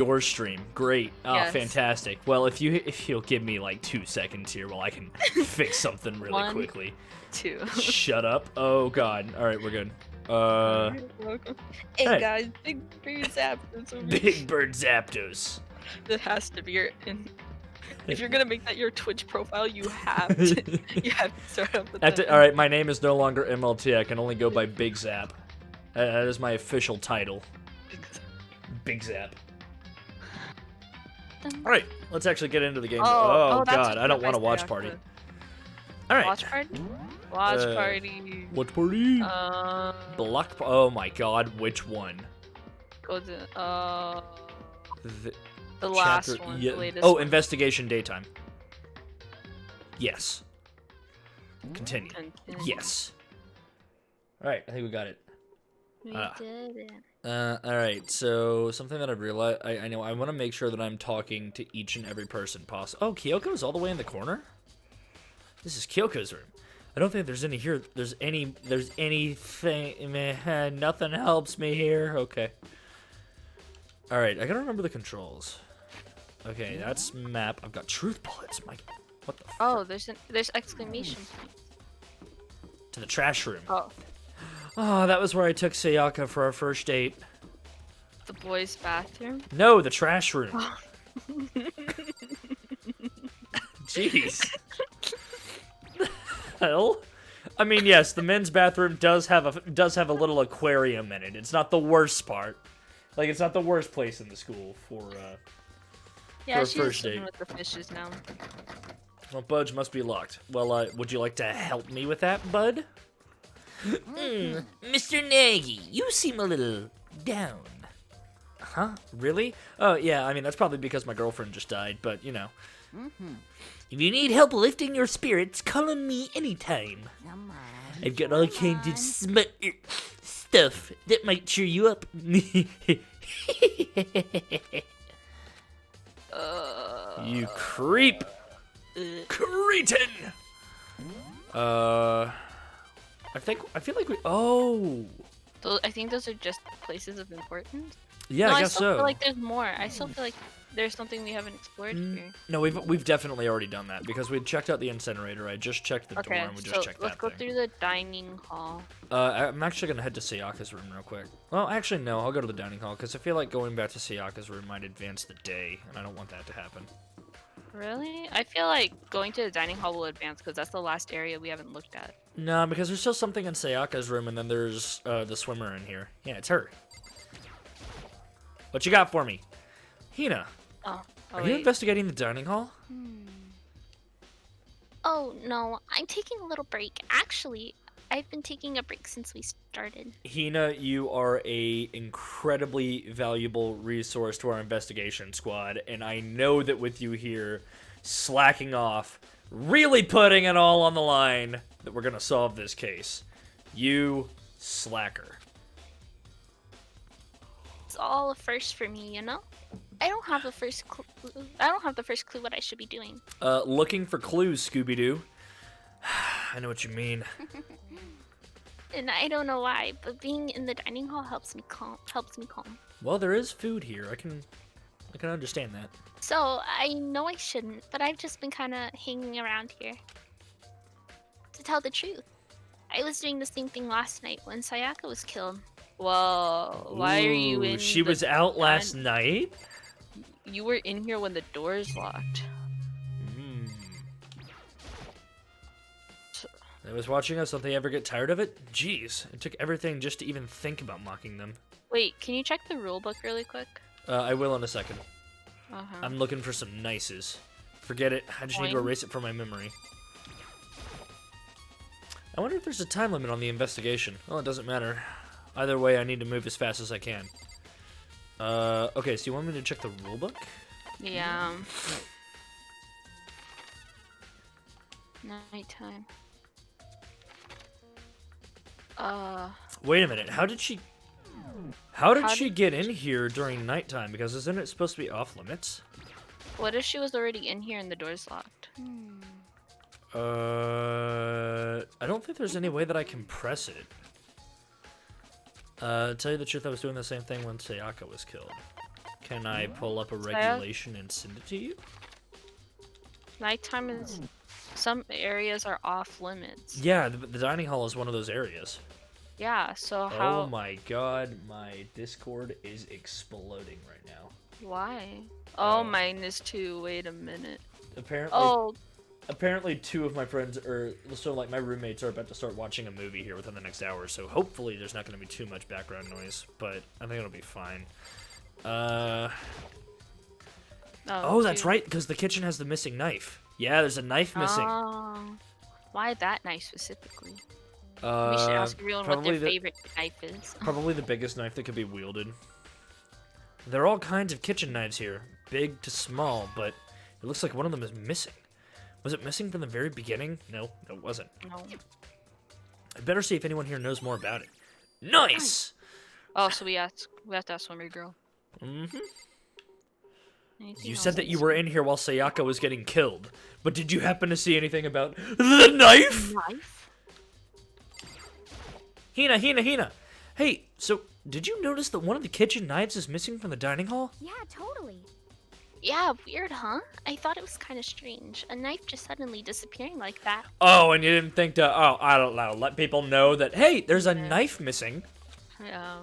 Your stream, great. Ah, Yes. fantastic. Well, if you'll give me like 2 seconds here while I can fix something really 1, quickly. 2. Shut up. Oh god. All right, we're good. You're welcome. Hey, hey. guys, Big Bird Zapdos over here. Big Bird Zapdos. That has to be your. If you're gonna make that your Twitch profile, you have to. You have to start up with that. All right, my name is no longer MLT. I can only go by Big Zap. That is my official title. Big Zap. All right, let's actually get into the game. Oh god, I don't want to watch party. All right. Watch party. Watch party. Watch party. Block. Oh my god, which one? Go to the Chapter, last one. yeah. The latest. Oh, one. Investigation daytime. Yes. Continue. Yes. All right, I think we got it. We did it. All right. So something that I've realized, I know I want to make sure that I'm talking to each and every person possible. Oh, Kyoko's all the way in the corner. This is Kyoko's room. I don't think there's any here. There's anything. Man, nothing helps me here. Okay. All right. I gotta remember the controls. Okay, that's map. I've got truth bullets. My, what the? Oh, there's exclamation point. To the trash room. Oh. Oh, that was where I took Sayaka for our first date. The boys' bathroom. No, the trash room. Jeez. Hell. I mean, yes, the men's bathroom does have a little aquarium in it. It's not the worst part. Like, it's not the worst place in the school for yeah, for a she's first swimming date. with the fishes now. Well, Budge must be locked. Well, would you like to help me with that, Bud? Mr. Nagy, you seem a little down. Huh? Really? Oh, yeah, I mean, that's probably because my girlfriend just died, but, you know. If you need help lifting your spirits, call on me anytime. I've got all kinds of smart stuff that might cheer you up. You creep. Cretin! I feel like we. Oh. I think those are just places of importance. Yeah, no, I guess I still so. feel like there's more. I still feel like there's something we haven't explored here. No, we've definitely already done that because we checked out the incinerator. I just checked the door Okay, and we just so checked let's that go thing. through the dining hall. I'm actually gonna head to Sayaka's room real quick. Well, actually no, I'll go to the dining hall because I feel like going back to Sayaka's room might advance the day, and I don't want that to happen. Really? I feel like going to the dining hall will advance because that's the last area we haven't looked at. No, because there's still something in Sayaka's room, and then there's the swimmer in here. Yeah, it's her. What you got for me? Hina, Oh, are you investigating the dining hall? Oh, no, I'm taking a little break. Actually, I've been taking a break since we started. Hina, you are a incredibly valuable resource to our investigation squad, and I know that with you here, slacking off, really putting it all on the line, that we're gonna solve this case. You slacker. It's all a first for me, you know? I don't have the first clue. I don't have the first clue what I should be doing. Looking for clues, Scooby-Doo. I know what you mean. And I don't know why, but being in the dining hall helps me calm. Well, there is food here. I can understand that. So, I know I shouldn't, but I've just been kind of hanging around here. To tell the truth, I was doing the same thing last night when Sayaka was killed. Well, why are you in? She was out last night? You were in here when the door's locked. I was watching us. Don't they ever get tired of it? Jeez, it took everything just to even think about mocking them. Wait, can you check the rulebook really quick? I will in a second. Uh-huh. I'm looking for some nices. Forget it. I just need to erase it from my memory. I wonder if there's a time limit on the investigation. Well, it doesn't matter. Either way, I need to move as fast as I can. Okay, so you want me to check the rulebook? Yeah. Nighttime. Wait a minute. How did she get in here during nighttime? Because isn't it supposed to be off limits? What if she was already in here and the door's locked? I don't think there's any way that I can press it. To tell you the truth, I was doing the same thing when Sayaka was killed. Can I pull up a regulation and send it to you? Nighttime is. Some areas are off limits. Yeah, the dining hall is one of those areas. Yeah, so how. Oh my god, my Discord is exploding right now. Why? Oh, mine is too. Wait a minute. Apparently, Oh, apparently two of my friends like my roommates are about to start watching a movie here within the next hour, so hopefully there's not going to be too much background noise, but I think it'll be fine. Oh, that's right, because the kitchen has the missing knife. Yeah, there's a knife missing. Oh. Why that knife specifically? We should ask everyone what their favorite knife is. Probably the biggest knife that could be wielded. There are all kinds of kitchen knives here, big to small, but it looks like one of them is missing. Was it missing from the very beginning? No, it wasn't. No. I better see if anyone here knows more about it. Nice! Oh, so we have to ask Swimmer Girl. Mm-hmm. Anything You else said that in you were in here while Sayaka was getting killed, but did you happen to see anything about the knife? Knife? Hina! Hey, so did you notice that one of the kitchen knives is missing from the dining hall? Yeah, totally. Yeah, weird, huh? I thought it was kind of strange. A knife just suddenly disappearing like that. Oh, and you didn't think to, I don't know, let people know that, hey, there's a knife missing. Yeah.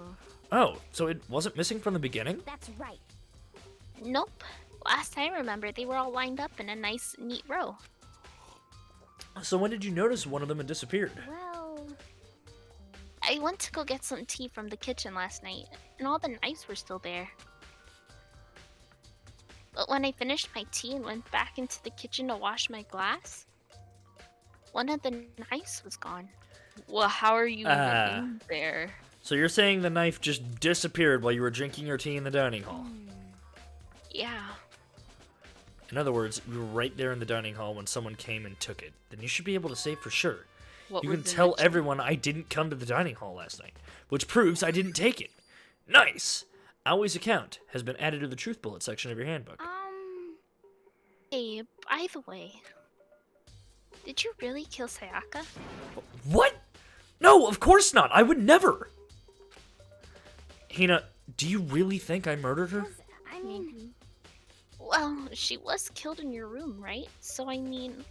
Oh, so it wasn't missing from the beginning? That's right. Nope. Last I remember, they were all lined up in a nice, neat row. So when did you notice one of them had disappeared? Well, I went to go get some tea from the kitchen last night, and all the knives were still there. But when I finished my tea and went back into the kitchen to wash my glass, one of the knives was gone. Well, how are you even in there? So you're saying the knife just disappeared while you were drinking your tea in the dining hall? Yeah. In other words, you were right there in the dining hall when someone came and took it. Then you should be able to say for sure. What You was can in tell the everyone I didn't come to the dining hall last night, which proves I didn't take it. Nice! Always account has been added to the truth bullet section of your handbook. Hey, by the way, did you really kill Sayaka? What? No, of course not. I would never. Hina, do you really think I murdered her? I mean, well, she was killed in your room, right? So, I mean,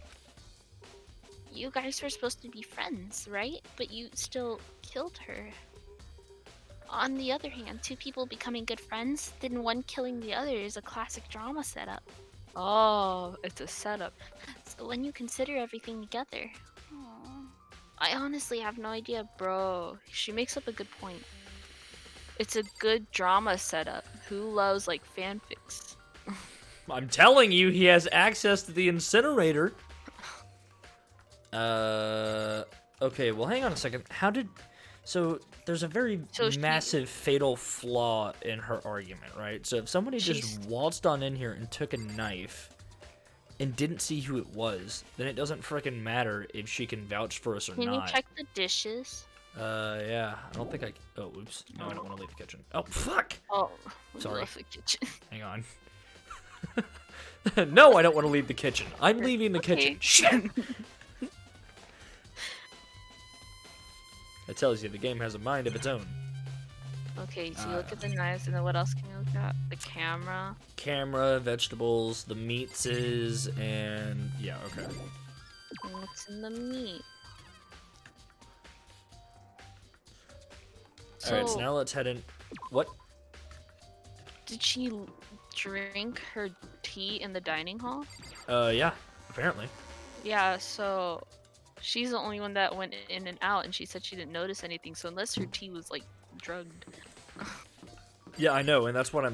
you guys were supposed to be friends, right? But you still killed her. On the other hand, two people becoming good friends, then one killing the other is a classic drama setup. Oh, it's a setup. So when you consider everything together, I honestly have no idea. Bro, she makes up a good point. It's a good drama setup. Who loves, like, fanfics? I'm telling you, he has access to the incinerator. Okay, well, hang on a second. So, there's a very massive fatal flaw in her argument, right? So, if somebody just waltzed on in here and took a knife and didn't see who it was, then it doesn't frickin' matter if she can vouch for us or not. Can you check the dishes? Yeah. I don't think I... Oh, oops. No, I don't want to leave the kitchen. Oh, fuck! Oh, sorry. Love the kitchen. Hang on. No, I don't want to leave the kitchen. I'm leaving the kitchen. Shit! That tells you the game has a mind of its own. Okay, so you look at the knives, and then what else can you look at? The camera. Camera, vegetables, the meats and... Yeah, okay. And what's in the meat? Alright, so now let's head in... What? Did she drink her tea in the dining hall? Yeah, apparently. Yeah, so she's the only one that went in and out, and she said she didn't notice anything. So unless her tea was like drugged. Yeah, I know, and that's sort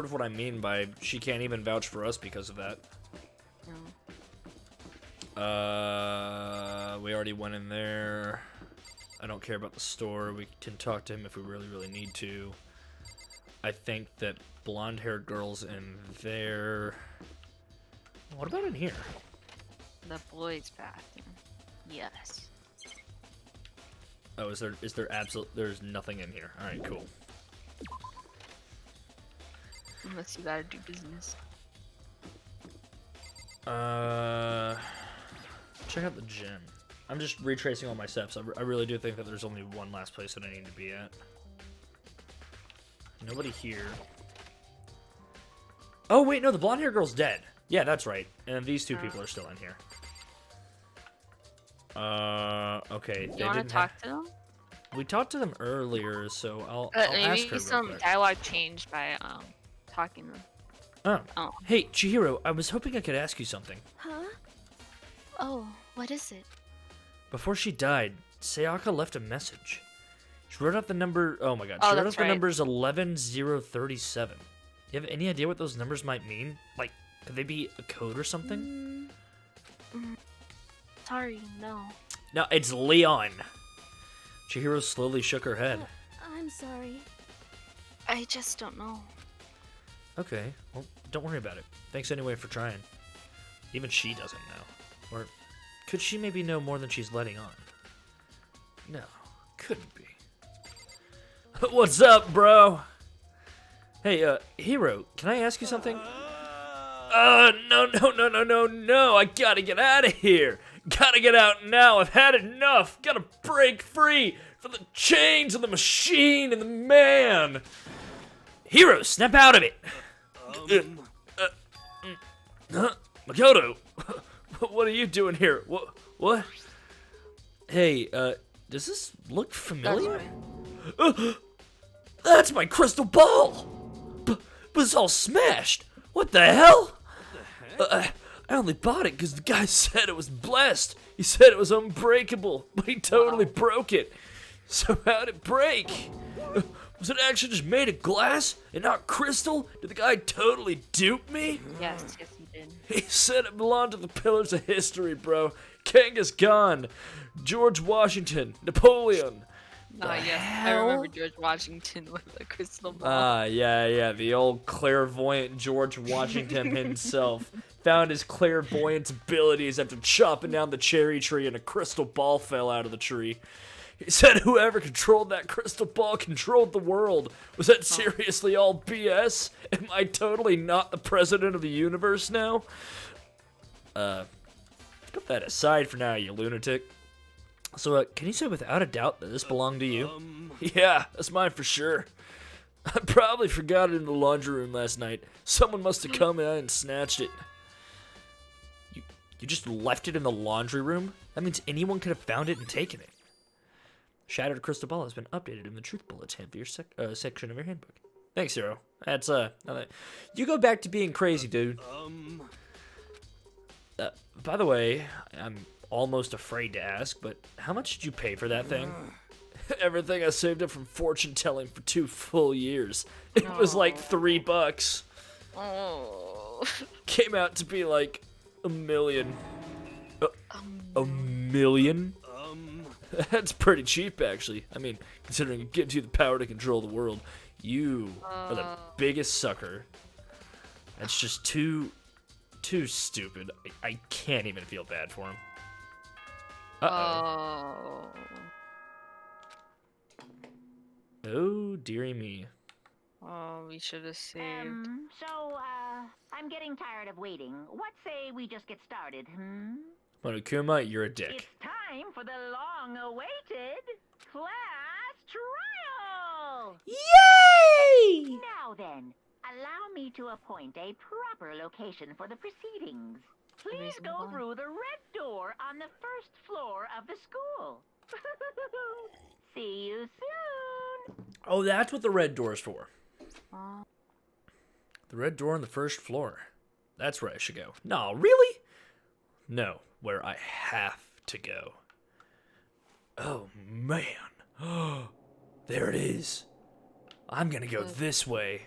of what I mean by she can't even vouch for us because of that. No. We already went in there. I don't care about the store. We can talk to him if we really, really need to. I think that blonde-haired girl's in there. What about in here? The boys' bathroom. Yes. Oh, is there there's nothing in here. Alright, cool. Unless you gotta do business. Check out the gym. I'm just retracing all my steps. I really do think that there's only one last place that I need to be at. Nobody here. Oh, wait, no, the blonde hair girl's dead. Yeah, that's right. And these two people are still in here. Okay. You want to talk to them? We talked to them earlier, so I'll ask Maybe her real some quick. dialogue changed by talking to them. Oh. Oh. Hey, Chihiro, I was hoping I could ask you something. Huh? Oh, what is it? Before she died, Sayaka left a message. She wrote out the number. Oh my god. Oh, She wrote out that's the right. numbers 11037. You have any idea what those numbers might mean? Like, could they be a code or something? Sorry, no. No, it's Leon. Chihiro slowly shook her head. I'm sorry. I just don't know. Okay, well, don't worry about it. Thanks anyway for trying. Even she doesn't know. Or could she maybe know more than she's letting on? No, couldn't be. What's up, bro? Hey, Hero, can I ask you something? No, I gotta get out of here. Gotta get out now, I've had enough. Gotta break free from the chains of the machine and the man. Hero, snap out of it. Makoto, what are you doing here? What? Hey, does this look familiar? That's my crystal ball! But it's all smashed! What the hell? I only bought it because the guy said it was blessed. He said it was unbreakable, but he totally broke it. So how'd it break? Was it actually just made of glass and not crystal? Did the guy totally dupe me? Yes, he did. He said it belonged to the pillars of history, bro. Genghis Khan, George Washington, Napoleon. Yes, I remember George Washington with a crystal ball. Yeah, the old clairvoyant George Washington himself found his clairvoyant abilities after chopping down the cherry tree and a crystal ball fell out of the tree. He said whoever controlled that crystal ball controlled the world. Was that seriously all BS? Am I totally not the president of the universe now? Put that aside for now, you lunatic. So, can you say without a doubt that this belonged to you? Yeah, that's mine for sure. I probably forgot it in the laundry room last night. Someone must have come in and snatched it. You just left it in the laundry room? That means anyone could have found it and taken it. Shattered crystal ball has been updated in the truth bulletin for your section of your handbook. Thanks, Zero. That's you go back to being crazy, dude. By the way, I'm almost afraid to ask, but how much did you pay for that thing? Everything I saved up from fortune telling for 2 full years. It was like $3. Oh. Came out to be like $1 million. $1 million? That's pretty cheap, actually. I mean, considering it gives you the power to control the world, you are the biggest sucker. That's just too stupid. I can't even feel bad for him. Uh-oh. Oh, dearie me. Oh, we should have saved. I'm getting tired of waiting. What say we just get started, Monokuma, you're a dick. It's time for the long-awaited class trial! Yay! Now then, allow me to appoint a proper location for the proceedings. Please go through the red door on the first floor of the school. See you soon! Oh, that's what the red door is for. Oh. The red door on the first floor. That's where I should go. No, really? No, where I have to go. Oh, man. Oh, there it is. I'm gonna go this way.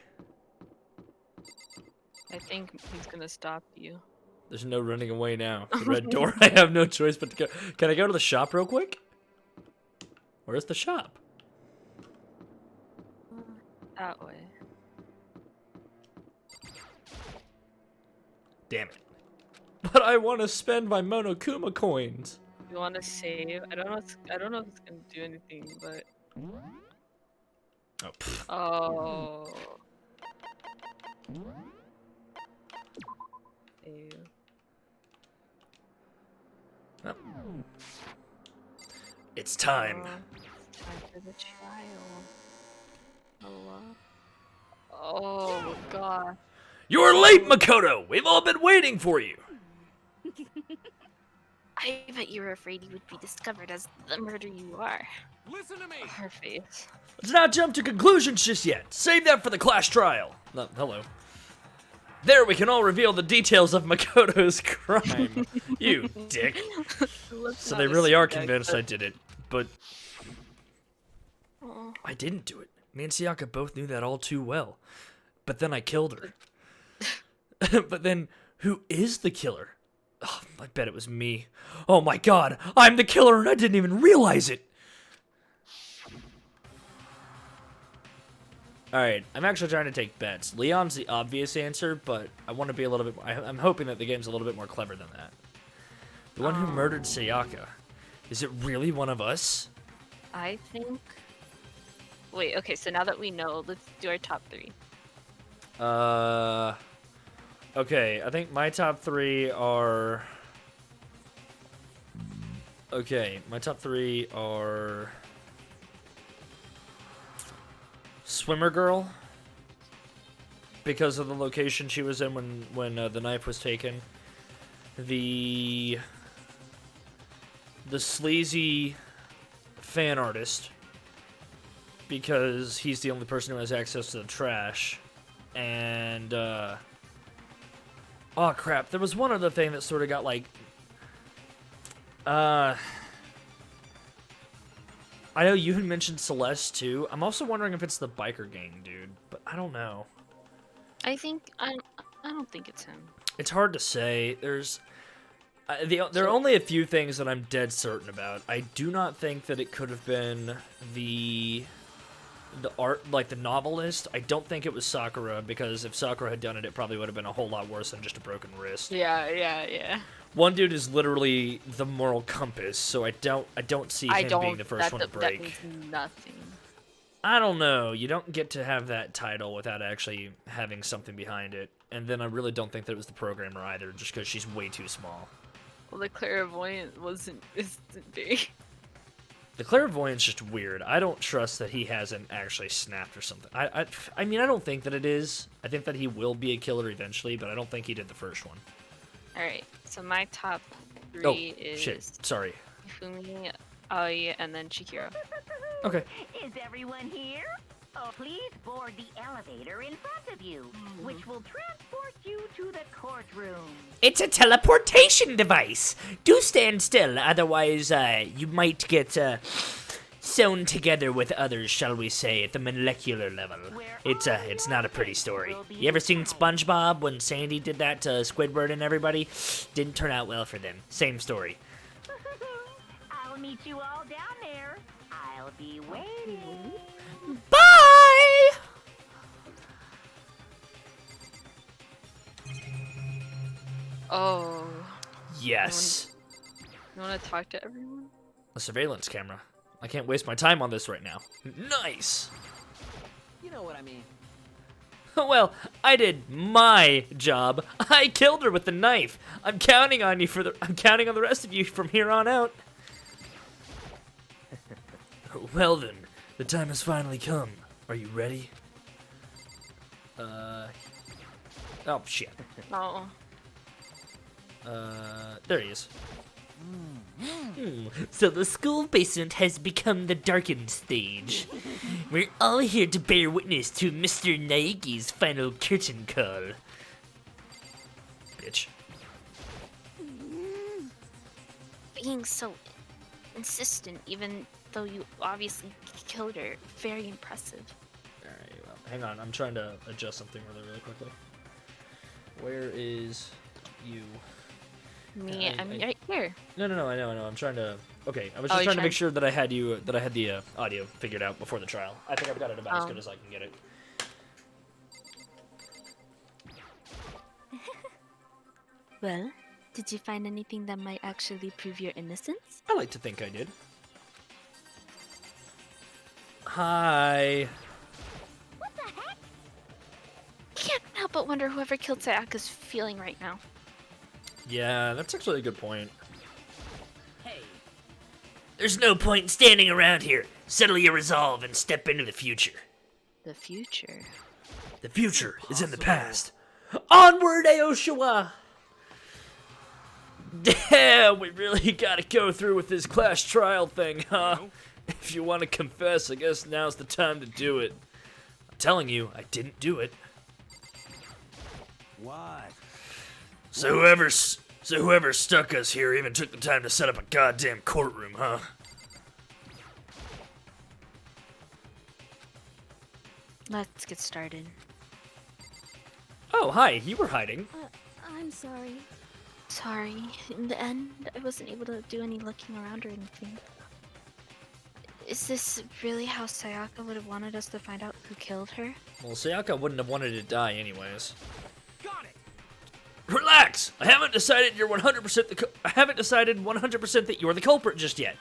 I think he's gonna stop you. There's no running away now. The red door, I have no choice but to go. Can I go to the shop real quick? Where's the shop? That way. Damn it. But I want to spend my Monokuma coins. You want to save? I don't know if it's gonna do anything, but. Oh. Pfft. Oh. Save. Oh. It's time. It's time for the trial. Hello. Oh god. You're late, Makoto! We've all been waiting for you! I bet you were afraid you would be discovered as the murderer you are. Listen to me. Her face. Let's not jump to conclusions just yet. Save that for the class trial. No, hello. There we can all reveal the details of Makoto's crime. You dick. So they really are convinced I did it, but I didn't do it. Me and Sayaka both knew that all too well. But then I killed her. But then, who is the killer? Oh, I bet it was me. Oh my god, I'm the killer and I didn't even realize it! Alright, I'm actually trying to take bets. Leon's the obvious answer, but I want to be a little bit... I'm hoping that the game's a little bit more clever than that. The one who murdered Sayaka. Is it really one of us? I think... Wait, okay, so now that we know, let's do our top 3. Okay, I think my top 3 are... Okay, my top 3 are... Swimmer Girl, because of the location she was in when the knife was taken. The sleazy fan artist, because he's the only person who has access to the trash. And, oh crap, there was one other thing that sort of got, like, I know you had mentioned Celeste, too. I'm also wondering if it's the biker gang, dude, but I don't know. I don't think it's him. It's hard to say. There are only a few things that I'm dead certain about. I do not think that it could have been the art, like the novelist. I don't think it was Sakura, because if Sakura had done it, it probably would have been a whole lot worse than just a broken wrist. Yeah. One dude is literally the moral compass, so I don't see him being the first one to break. That means nothing. I don't know. You don't get to have that title without actually having something behind it. And then I really don't think that it was the programmer either, just because she's way too small. Well, the clairvoyant isn't big. The clairvoyant's just weird. I don't trust that he hasn't actually snapped or something. I mean, I don't think that it is. I think that he will be a killer eventually, but I don't think he did the first one. Alright, so my top 3 is Shit. Sorry. Fumi, Aoi, and then Chihiro. Okay. Is everyone here? Oh, please board the elevator in front of you, which will transport you to the courtroom. It's a teleportation device. Do stand still, otherwise you might get sewn together with others, shall we say, at the molecular level. It's not a pretty story. You ever seen SpongeBob when Sandy did that to Squidward and everybody? Didn't turn out well for them. Same story. I'll meet you all down there. I'll be waiting. Bye! Oh. Yes. You want to talk to everyone? A surveillance camera. I can't waste my time on this right now. Nice! You know what I mean. Well, I did my job. I killed her with the knife. I'm counting on the rest of you from here on out. Well then, the time has finally come. Are you ready? Oh shit. Oh. There he is. So the school basement has become the darkened stage. We're all here to bear witness to Mr. Naeki's final curtain call. Bitch. Being so insistent, even though you obviously killed her, very impressive. Alright, well, hang on. I'm trying to adjust something really quickly. Where is you? Me, I'm right here. No, I know. I'm trying to... Okay, I was just trying to make sure that I had the audio figured out before the trial. I think I've got it about as good as I can get it. Well, did you find anything that might actually prove your innocence? I like to think I did. Hi. What the heck? Can't help but wonder whoever killed Sayaka's feeling right now. Yeah, that's actually a good point. There's no point in standing around here. Settle your resolve and step into the future. The future. The future is in the past. Onward, Aoshua! Damn, we really gotta go through with this class trial thing, huh? If you want to confess, I guess now's the time to do it. I'm telling you, I didn't do it. What? So whoever stuck us here even took the time to set up a goddamn courtroom, huh? Let's get started. Oh, hi, you were hiding. I'm sorry. Sorry. In the end, I wasn't able to do any looking around or anything. Is this really how Sayaka would have wanted us to find out who killed her? Well, Sayaka wouldn't have wanted to die anyways. Got it. Relax! I haven't decided you're 100% I haven't decided 100% that you're the culprit just yet.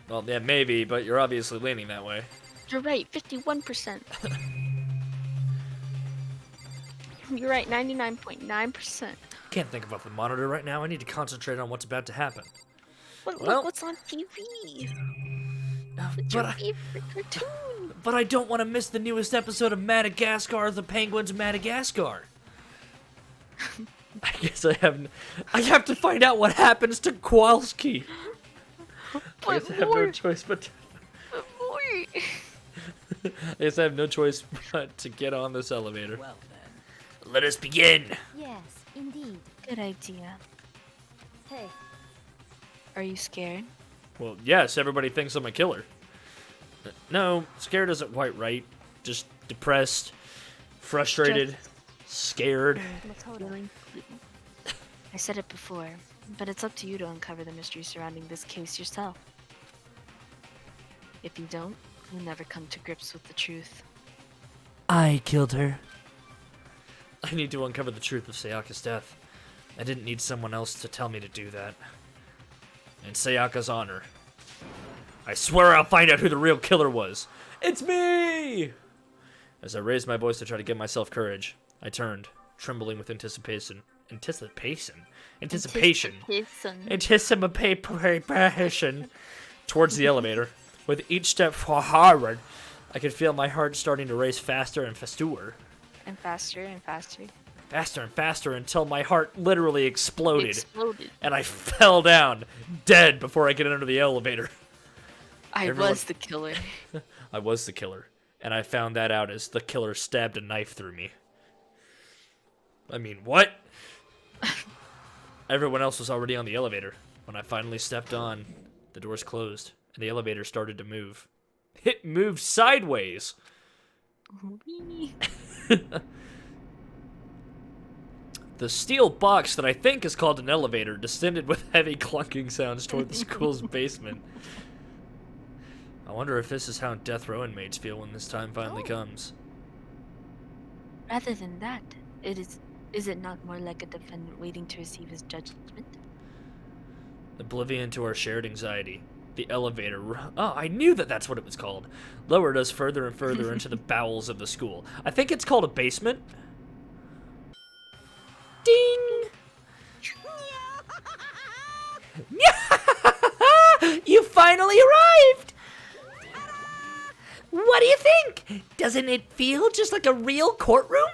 Well, yeah, maybe, but you're obviously leaning that way. You're right, 51%. You're right, 99.9%. Can't think about the monitor right now. I need to concentrate on what's about to happen. Look, Well- what's on TV? It's But your I, favorite cartoon. but I don't want to miss the newest episode of Madagascar, the Penguins Madagascar. I guess I have to find out what happens to Kowalski. I guess I have no choice but I guess I have no choice but to get on this elevator. Well then. Let us begin. Yes, indeed. Good idea. Hey. Are you scared? Well, yes, everybody thinks I'm a killer. No, scared isn't quite right. Just depressed, frustrated, scared. Feeling blue. I said it before, but it's up to you to uncover the mystery surrounding this case yourself. If you don't, you'll never come to grips with the truth. I killed her. I need to uncover the truth of Sayaka's death. I didn't need someone else to tell me to do that. In Sayaka's honor, I swear I'll find out who the real killer was. It's me! As I raised my voice to try to give myself courage, I turned, trembling with anticipation, towards the elevator. With each step forward, I could feel my heart starting to race faster and faster. And faster and faster. Faster and faster until my heart literally exploded. Exploded. And I fell down, dead, before I could enter the elevator. I Everyone- was the killer. I was the killer, and I found that out as the killer stabbed a knife through me. I mean, what? Everyone else was already on the elevator. When I finally stepped on, the doors closed, and the elevator started to move. It moved sideways. The steel box that I think is called an elevator descended with heavy clunking sounds toward the school's basement. I wonder if this is how death row inmates feel when this time finally comes. Rather than that, is it not more like a defendant waiting to receive his judgment? Oblivion to our shared anxiety, the elevator, oh, I knew that's what it was called, lowered us further and further into the bowels of the school. I think it's called a basement. Ding! You finally arrived! What do you think? Doesn't it feel just like a real courtroom?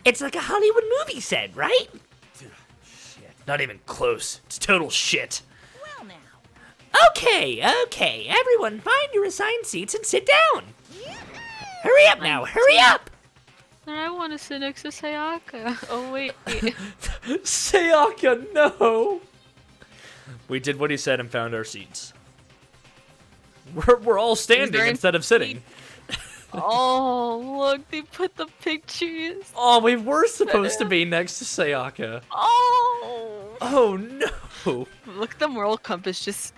It's like a Hollywood movie set, right? Shit. Not even close. It's total shit. Well now. Okay, everyone find your assigned seats and sit down. Hurry up now, hurry up! I want to sit next to Sayaka. Oh wait. Sayaka, no! We did what he said and found our seats. We're all standing there instead of sitting. Oh, look, they put the pictures. Oh, we were supposed to be next to Sayaka. Oh. Oh no! Look, the moral compass just.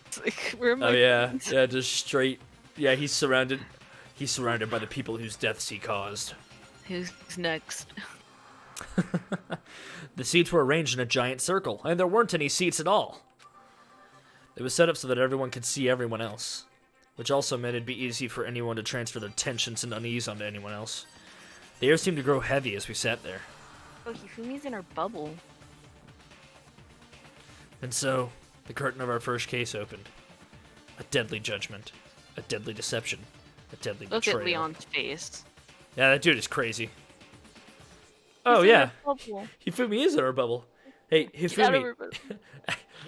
It's like, where am I? Oh yeah, yeah, just straight. Yeah, he's surrounded by the people whose deaths he caused. Who's next? The seats were arranged in a giant circle, and there weren't any seats at all. It was set up so that everyone could see everyone else, which also meant it'd be easy for anyone to transfer their tensions and unease onto anyone else. The air seemed to grow heavy as we sat there. Oh, Hifumi's in her bubble. And so, the curtain of our first case opened. A deadly judgment, a deadly deception, a deadly Look betrayal. at Leon's face. Yeah, that dude is crazy. He's Oh in yeah, our bubble. Hifumi is in our bubble. Hey, Get out of Hifumi. our bubble.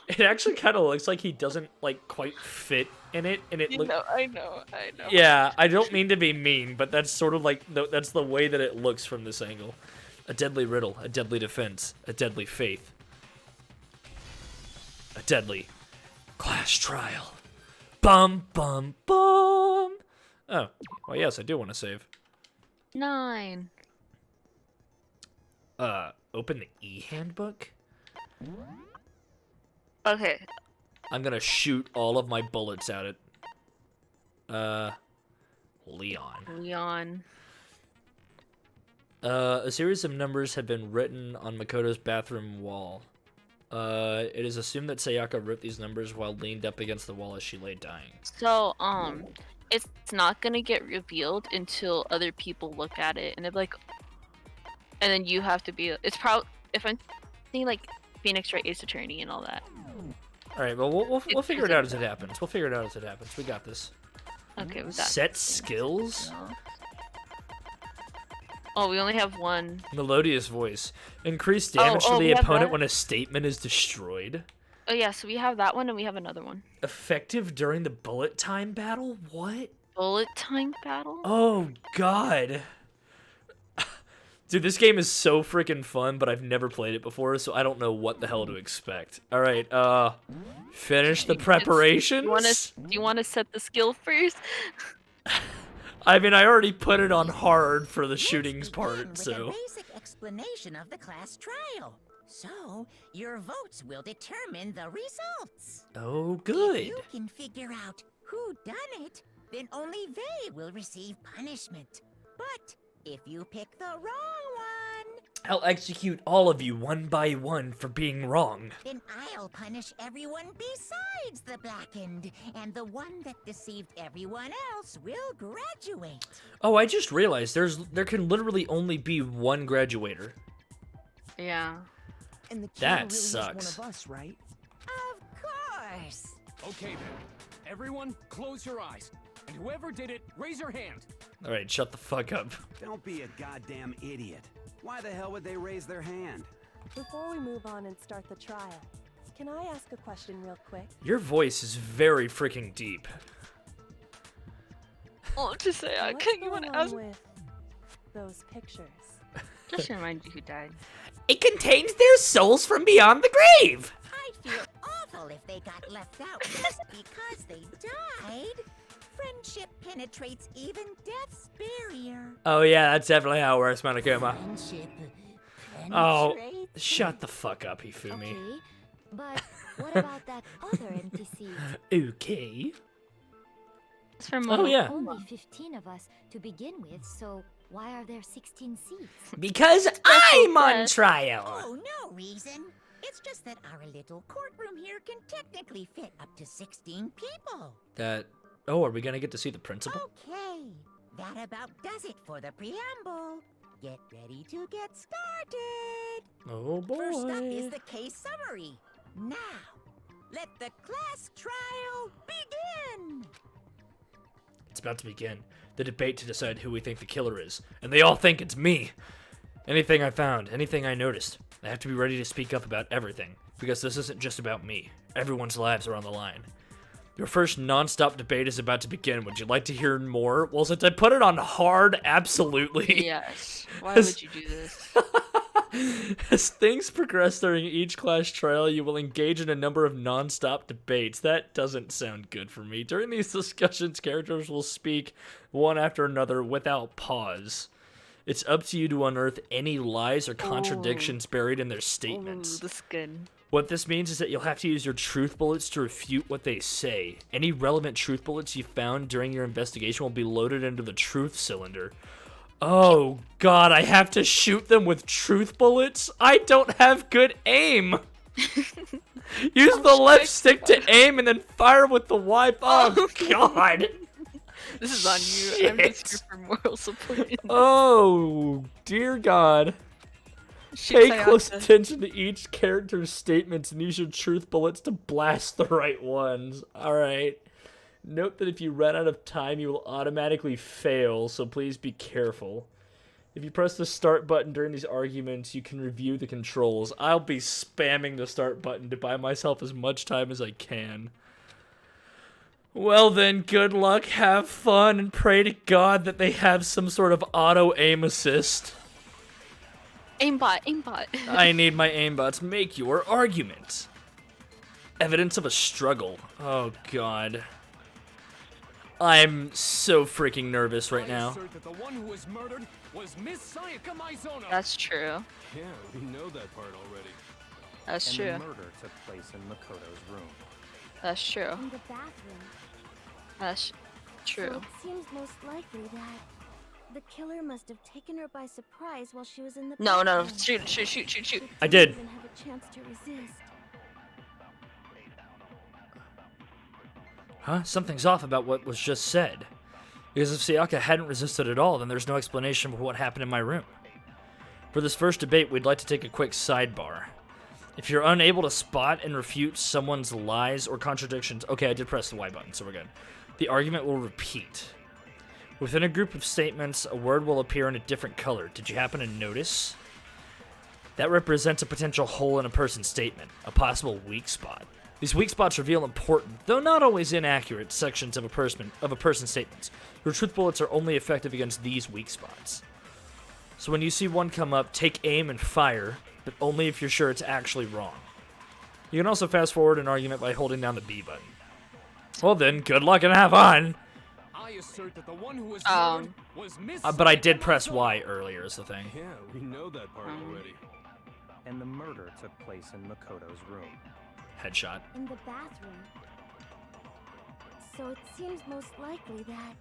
It actually kind of looks like he doesn't like quite fit in it, and it You looks. know, I know. Yeah, I don't mean to be mean, but that's sort of like that's the way that it looks from this angle. A deadly riddle, a deadly defense, a deadly faith, a deadly class trial. Bum bum bum. Oh, well, yes, I do want to save. 9. Open the e-handbook. Okay. I'm gonna shoot all of my bullets at it. Leon. Leon. A series of numbers have been written on Makoto's bathroom wall. It is assumed that Sayaka wrote these numbers while leaned up against the wall as she lay dying. So, it's not gonna get revealed until other people look at it, and they're like, and then you have to be. It's probably if I'm thinking like Phoenix Wright Ace Attorney and all that. All right, well, we'll figure it out as it happens. We'll figure it out as it happens. We got this. Okay, with that. Set skills. Oh, we only have one. Melodious voice. Increase damage to we the have opponent that? when a statement is destroyed. Oh yeah, so we have that one and we have another one. Effective during the bullet time battle? What? Bullet time battle? Oh, God. Dude, this game is so freaking fun, but I've never played it before, so I don't know what the hell to expect. All right, finish the preparations. Do you want to set the skill first? I mean, I already put it on hard for the shootings Begin part, with so. a basic explanation of the class trial. So, your votes will determine the results. Oh, If good. you can figure out who done it, then only they will receive punishment. But if you pick the wrong one, I'll execute all of you one by one for being wrong. then I'll punish everyone besides the blackened, and the one that deceived everyone else will graduate. Oh, I just realized there can literally only be one graduator. Yeah. And the killer That really sucks. is one of us, right? Of course. Okay then. Everyone, close your eyes. And whoever did it, raise your hand. All right, shut the fuck up. Don't be a goddamn idiot. Why the hell would they raise their hand? Before we move on and start the trial, can I ask a question real quick? Your voice is very freaking deep. Oh, just say, What's can you going want to on ask? with those pictures? Just remind you who died. It contains their souls from beyond the grave. I'd feel awful if they got left out just because they died. Friendship penetrates even death's barrier. Oh yeah, that's definitely how it works, Monokuma. Friendship Oh, penetrates. shut the fuck up, Hifumi. Okay, but what about that other empty seat? Okay. It's from Oh, yeah. Only 15 of us to begin with, so why are there 16 seats? Because I'm on quest. trial. Oh, no reason. It's just that our little courtroom here can technically fit up to 16 people. Oh, are we gonna get to see the principal? Okay, that about does it for the preamble. Get ready to get started. Oh boy. First up is the case summary. Now, let the class trial begin. It's about to begin. The debate to decide who we think the killer is. And they all think it's me. Anything I found, anything I noticed. I have to be ready to speak up about everything. Because this isn't just about me. Everyone's lives are on the line. Your first non-stop debate is about to begin. Would you like to hear more? Well, since I put it on hard, absolutely. Yes. Why would you do this? As things progress during each class trial, you will engage in a number of non-stop debates. That doesn't sound good for me. During these discussions, characters will speak one after another without pause. It's up to you to unearth any lies or contradictions buried in their statements. Ooh, the skin. What this means is that you'll have to use your truth bullets to refute what they say. Any relevant truth bullets you found during your investigation will be loaded into the truth cylinder. Oh god, I have to shoot them with truth bullets? I don't have good aim! Use the left stick to aim and then fire with the Y. Oh god! This is on you. I'm just Shit. here for moral support. Oh dear god. Shoot Pay Sayaka. close attention to each character's statements and use your truth bullets to blast the right ones. Alright. Note that if you run out of time, you will automatically fail, so please be careful. If you press the start button during these arguments, you can review the controls. I'll be spamming the start button to buy myself as much time as I can. Well then, good luck, have fun, and pray to God that they have some sort of auto-aim assist. Aimbot, aimbot. I need my aimbots. Make your argument. Evidence of a struggle. Oh God. I'm so freaking nervous right now. I assert that the one who was murdered was Miss Sayaka Maizono. That's true. Yeah, we know that part already. That's And true. the murder took place in Makoto's room. That's true. In the bathroom. That's true. So it seems most likely that the killer must have taken her by surprise while she was in the No, bathroom. shoot. She I did. didn't even have a chance to resist. Huh? Something's off about what was just said. Because if Sayaka hadn't resisted at all, then there's no explanation for what happened in my room. For this first debate, we'd like to take a quick sidebar. If you're unable to spot and refute someone's lies or contradictions... Okay, I did press the Y button, so we're good. The argument will repeat. Within a group of statements, a word will appear in a different color. Did you happen to notice? That represents a potential hole in a person's statement, a possible weak spot. These weak spots reveal important, though not always inaccurate, sections of a person's statements. Your truth bullets are only effective against these weak spots. So when you see one come up, take aim and fire, but only if you're sure it's actually wrong. You can also fast forward an argument by holding down the B button. Well then, good luck and have fun! I assert that the one who was murdered was Miss But I did Sayaka press Maizono. Y earlier is the thing. Yeah, we know that part already. And the murder took place in Makoto's room. Headshot. In the bathroom. So it seems most likely that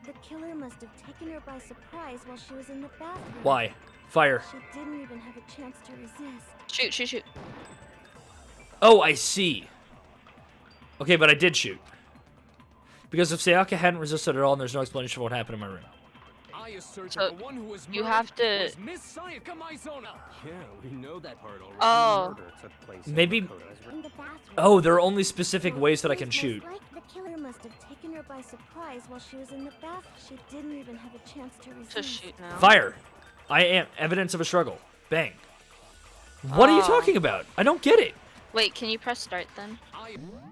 the killer must have taken her by surprise while she was in the bathroom. Why? Fire. She didn't even have a chance to resist. Shoot. Oh, I see. Okay, but I did shoot. Because if Sayaka hadn't resisted at all, and there's no explanation for what happened in my room. I assert So that the one who was you murdered have to- was Miss Sayaka Maizono. Yeah, we know that part already. Oh. The murder took place in Maybe... Makoto's room. In the bathroom. Oh, there are only specific So it ways that I can seems shoot. most like the killer must have taken her by surprise while she was in the bath. She didn't even have a chance to resist. To shoot now. Fire. I am. Evidence of a struggle. Bang. What are you talking about? I don't get it. Wait, can you press start then?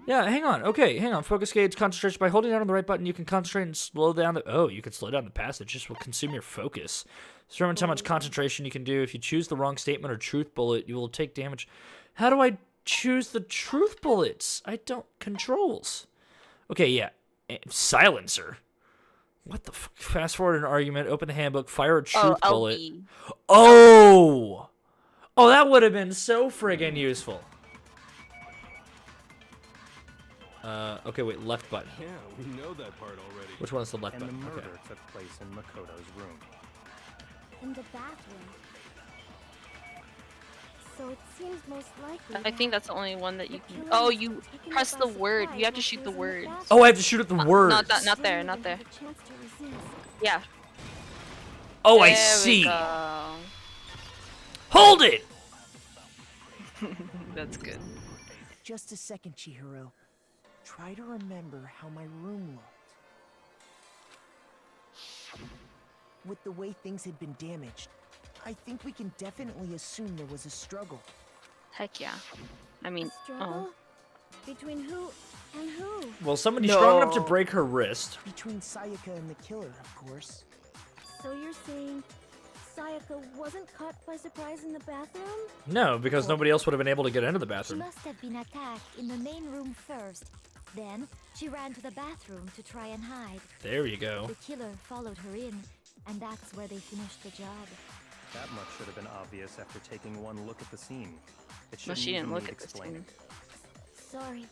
Yeah, hang on. Okay, hang on. Focus gauge concentration. By holding down on the right button, you can concentrate and slow down the... Oh, you can slow down the passage. This will consume your focus. Determine how much concentration you can do. If you choose the wrong statement or truth bullet, you will take damage. How do I choose the truth bullets? I don't... Controls. Okay, yeah. Silencer. What the fuck? Fast forward an argument. Open the handbook. Fire a truth bullet. LB. Oh! Oh, that would have been so friggin' useful. Okay, wait, left button. Yeah, we know that part already. Which one's the left And the button? murder Okay. took place in Makoto's room. In the bathroom. So it seems most likely. I think that's the only one that you the can. killer Oh, must have you taken her press by the word. surprise You have to while shoot she the was in words. bathroom. Oh, I have to shoot at the words. Not that. She Not there. didn't Not even there. have a chance to resist. Yeah. Oh, I There we see. go. Hold it! That's good. Just a second, Chihiro. Try to remember how my room looked. With the way things had been damaged, I think we can definitely assume there was a struggle. Heck yeah. I mean, Struggle? Between who and who? Well, somebody strong enough to No. break her wrist. Between Sayaka and the killer, of course. So you're saying Sayaka wasn't caught by surprise in the bathroom? No, because nobody else would have been able to get into the She bathroom. must have been attacked in the main room first. Then she ran to the bathroom to try and hide. There you go. The killer followed her in, and that's where they finished the job. That much should have been obvious after taking one look at the scene. It well, shouldn't she didn't even look need at the explaining. scene. Sorry.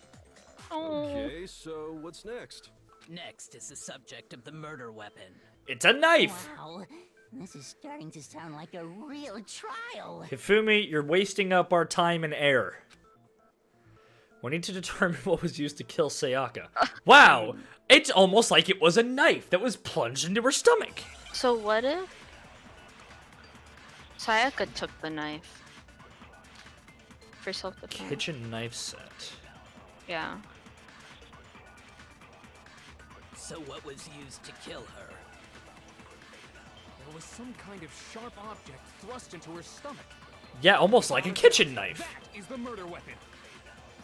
Oh. Okay, so what's next? Next is the subject of the murder weapon. It's a knife! Wow, this is starting to sound like a real trial. Hifumi, you're wasting up our time and air. We need to determine what was used to kill Sayaka. Wow! It's almost like it was a knife that was plunged into her stomach. So what if Sayaka took the knife for self-defense? Kitchen knife set. Yeah. So what was used to kill her? There was some kind of sharp object thrust into her stomach. Yeah, almost like a kitchen knife. That is the murder weapon.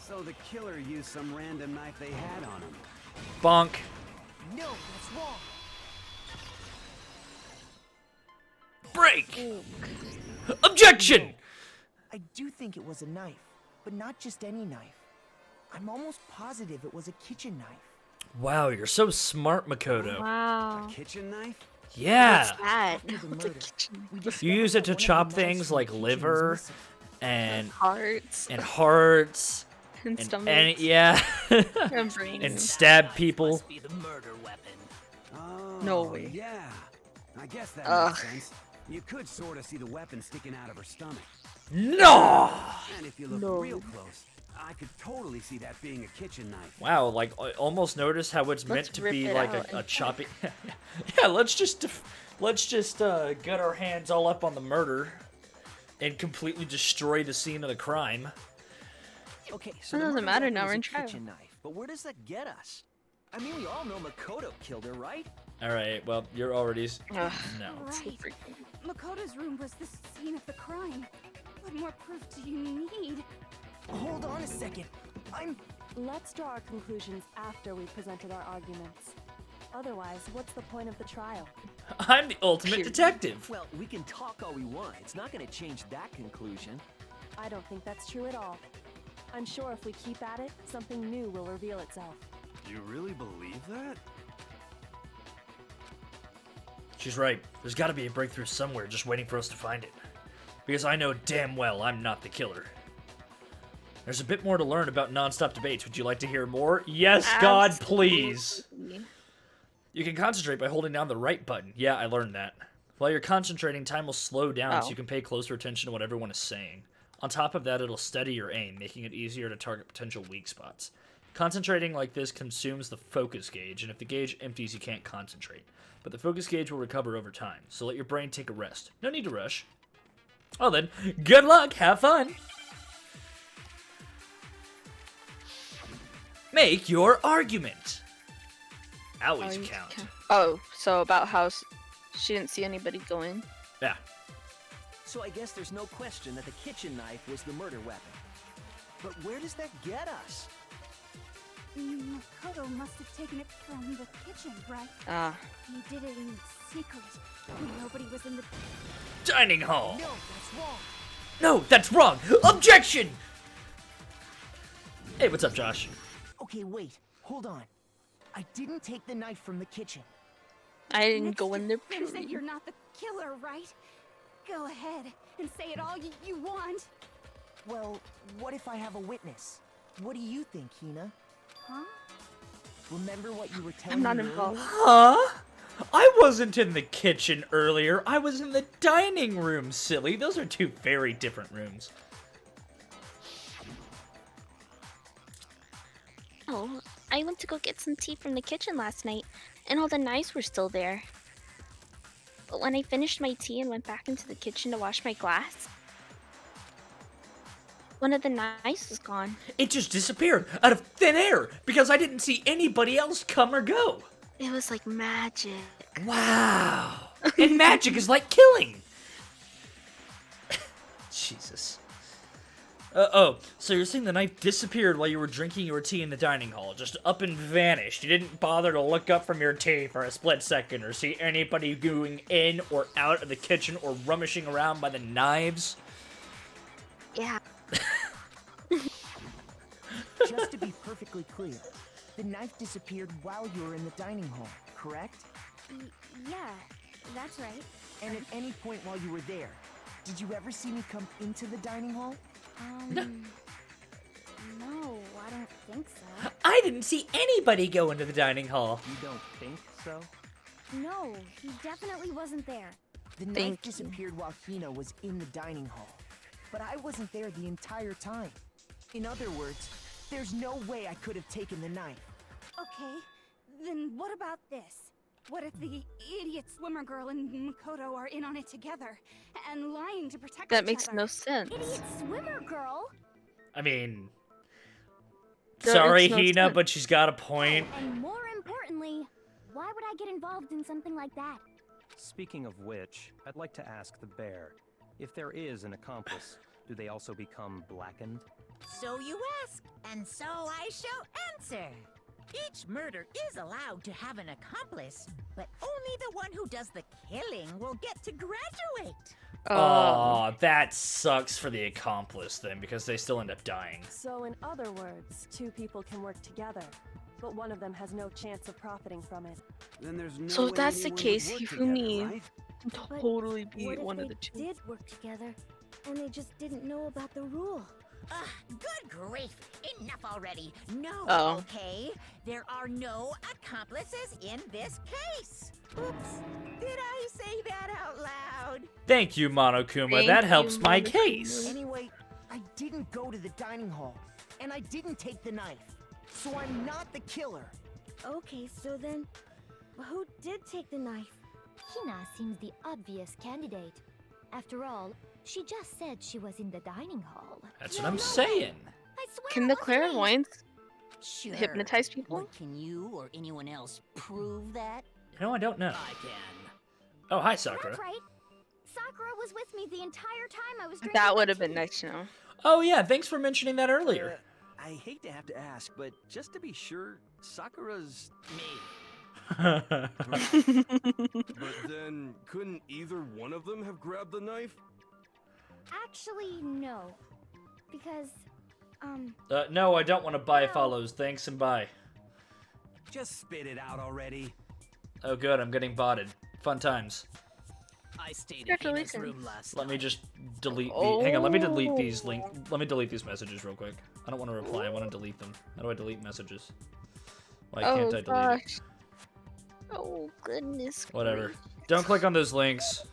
So the killer used some random knife they had on him. Bonk. No, that's wrong. Break. Objection. I do think it was a knife, but not just any knife. I'm almost positive it was a kitchen knife. Wow, you're so smart, Makoto. Wow. A kitchen knife? Yeah. What's that? After the What's a murder, kitchen? we You discovered use it that to one of the chop knives things from the like kitchen was liver missing. and Hearts hearts and and stomachs yeah, and brains. and stab people. Be the murder weapon. Oh, No way. Yeah. I guess that Ugh. makes sense. You could sort of see the weapon sticking out of her stomach. No. And if you look No. real close, I could totally see that being a kitchen knife. Wow, like I almost notice how it's meant Let's to rip be it like out a and- chopping. Yeah, let's just get our hands all up on the murder and completely destroy the scene of the crime. Okay, so It the doesn't murder matter weapon now, is we're a in trial. kitchen knife, but where does that get us? I mean, we all know Makoto killed her, right? All right, well you're already Ugh. no. So Right. freaking- Makoto's room was the scene of the crime. What more proof do you need? Hold on a second. Let's draw our conclusions after we've presented our arguments. Otherwise, what's the point of the trial? I'm the ultimate Period. detective. Well, we can talk all we want. It's not going to change that conclusion. I don't think that's true at all. I'm sure if we keep at it, something new will reveal itself. You really believe that? She's right. There's got to be a breakthrough somewhere just waiting for us to find it. Because I know damn well I'm not the killer. There's a bit more to learn about non-stop debates. Would you like to hear more? Yes, God, please. Absolutely. You can concentrate by holding down the right button. Yeah, I learned that. While you're concentrating, time will slow down so Oh. you can pay closer attention to what everyone is saying. On top of that, it'll steady your aim, making it easier to target potential weak spots. Concentrating like this consumes the focus gauge, and if the gauge empties, you can't concentrate. But the focus gauge will recover over time, so let your brain take a rest. No need to rush. Well then, good luck, have fun! Make your argument. Always count. Oh, so about how she didn't see anybody go in. Yeah. So I guess there's no question that the kitchen knife was the murder weapon. But where does that get us? Makoto must have taken it from the kitchen, right? Ah. He did it in secret. When nobody was in the Dining hall. No, that's wrong. No, that's wrong. Objection! Hey, what's up, Josh? Okay, wait. Hold on. I didn't take the knife from the kitchen. I didn't go in there. proves that you're not the killer, right? Go ahead and say it all you want. Well, what if I have a witness? What do you think, Hina? Huh? Remember what you were telling I'm not me involved. earlier? Huh? I wasn't in the kitchen earlier. I was in the dining room, silly. Those are two very different rooms. Oh, I went to go get some tea from the kitchen last night, and all the knives were still there. But when I finished my tea and went back into the kitchen to wash my glass, one of the knives was gone. It just disappeared out of thin air because I didn't see anybody else come or go. It was like magic. Wow. And magic is like killing. Jesus. Oh, so you're saying the knife disappeared while you were drinking your tea in the dining hall, just up and vanished. You didn't bother to look up from your tea for a split second or see anybody going in or out of the kitchen or rummaging around by the knives? Yeah. Just to be perfectly clear, the knife disappeared while you were in the dining hall, correct? Yeah, that's right. And at any point while you were there, did you ever see me come into the dining hall? No, I don't think so. I didn't see anybody go into the dining hall. You don't think so? No, he definitely wasn't there. The knife disappeared while Hina was in the dining hall, but I wasn't there the entire time. In other words, there's no way I could have taken the knife. Okay, then what about this? What if the idiot swimmer girl and Makoto are in on it together and lying to protect That each makes other? no sense. Idiot swimmer girl? I mean, That sorry, makes no Hina, sense. but she's got a point. And more importantly, why would I get involved in something like that? Speaking of which, I'd like to ask the bear, if there is an accomplice, do they also become blackened? So you ask, and so I shall answer. Each murder is allowed to have an accomplice, but only the one who does the killing will get to graduate. Oh, that sucks for the accomplice then, because they still end up dying. So in other words, two people can work together, but one of them has no chance of profiting from it. Then there's no So if way that's the anyone would case, work Hifumi together, right? can totally be What if one they of the two. did work together, and they just didn't know about the rule? Good grief! Enough already. No, Oh. okay? There are no accomplices in this case. Oops. Did I say that out loud? Thank you, Monokuma. Thank That you, helps my Monokuma. case. Anyway, I didn't go to the dining hall, and I didn't take the knife, so I'm not the killer. Okay, so then, who did take the knife? Hina seems the obvious candidate. After all, she just said she was in the dining hall. That's what I'm saying. I swear Can it the was me. clairvoyants Sure. hypnotize people? But can you or anyone else prove that? You know, I don't know. I can. Oh, hi, Sakura. That's right. Sakura was with me the entire time I was drinking. That my would have been tea. nice to know. Oh, yeah, thanks for mentioning that earlier. I hate to have to ask, but just to be sure, Sakura's Me. But then, couldn't either one of them have grabbed the knife? Actually, no. Because, No, I don't want to buy follows. Thanks and bye. Just spit it out already. Oh, good, I'm getting botted. Fun times. I stayed in Hina's Congratulations. room last Let me night. just delete the. Hang on, let me delete these Oh. Let me delete these messages real quick. I don't want to reply. I want to delete them. How do I delete messages? Why can't I delete it? gosh. Oh goodness. Whatever. grief. Don't click on those links.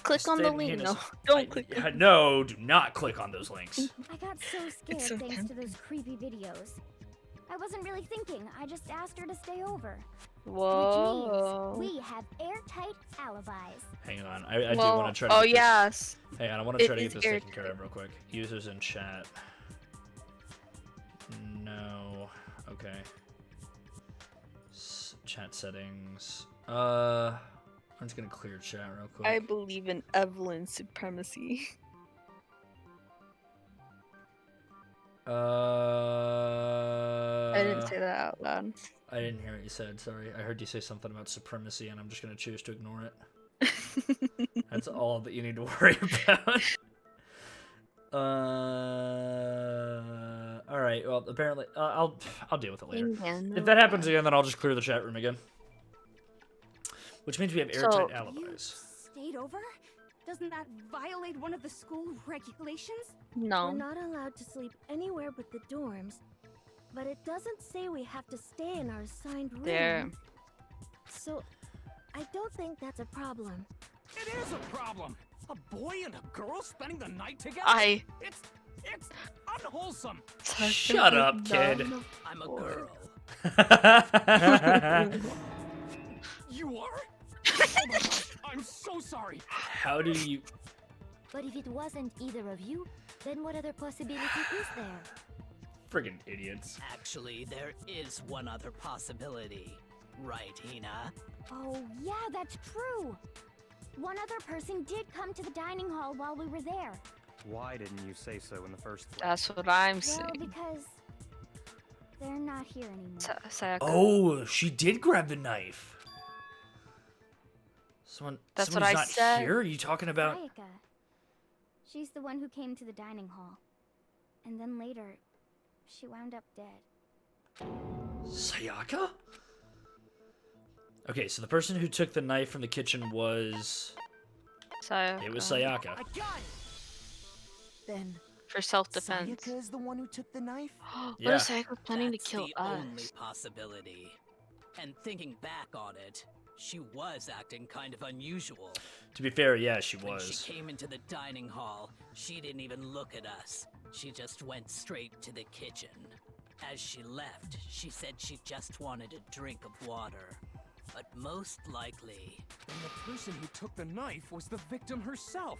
Click on the Stand link. Hina's- No, don't click. No, do not click on those links. I got so scared so thanks to tempting. those creepy videos. I wasn't really thinking. I just asked her to stay over. Whoa. Which means we have airtight alibis. Hang on, I do Well, want to try to. oh get this- yes. Hang on, I want to It try to get is this taken care of real quick. Users in chat. No. Okay. Chat settings. I'm just gonna clear chat real quick. I believe in Evelyn's supremacy. I didn't say that out loud. I didn't hear what you said. Sorry. I heard you say something about supremacy, and I'm just gonna choose to ignore it. That's all that you need to worry about. All right. Well, apparently, I'll deal with it later. If that happens again, then I'll just clear the chat room again. Which means we have airtight alibis. Stayed over? Doesn't that violate one of the school regulations? No. We're not allowed to sleep anywhere but the dorms, but it doesn't say we have to stay in our assigned room. There. So, I don't think that's a problem. It is a problem. A boy and a girl spending the night together. It's unwholesome. Shut up, kid. I'm a girl. You are? Oh my God, I'm so sorry. How do you? But if it wasn't either of you, then what other possibility is there? Friggin' idiots. Actually, there is one other possibility. Right, Hina? Oh, yeah, that's true. One other person did come to the dining hall while we were there. Why didn't you say so in the first place? That's what I'm Well, saying. because they're not here anymore. Sayaka. Oh, she did grab the knife. That's someone's what I not said. here? Are you talking about? Sayaka. She's the one who came to the dining hall. And then later, she wound up dead. Sayaka? Okay, so the person who took the knife from the kitchen was... Sayaka. It was Sayaka. I got it! Then, For self-defense. Sayaka is the one who took the knife? What Yeah. if Sayaka planning to That's kill the us? only possibility. And thinking back on it, she was acting kind of unusual. To be fair, yeah, she When was. she came into the dining hall, she didn't even look at us. She just went straight to the kitchen. As she left, she said she just wanted a drink of water. But most likely, Then the person who took the knife was the victim herself.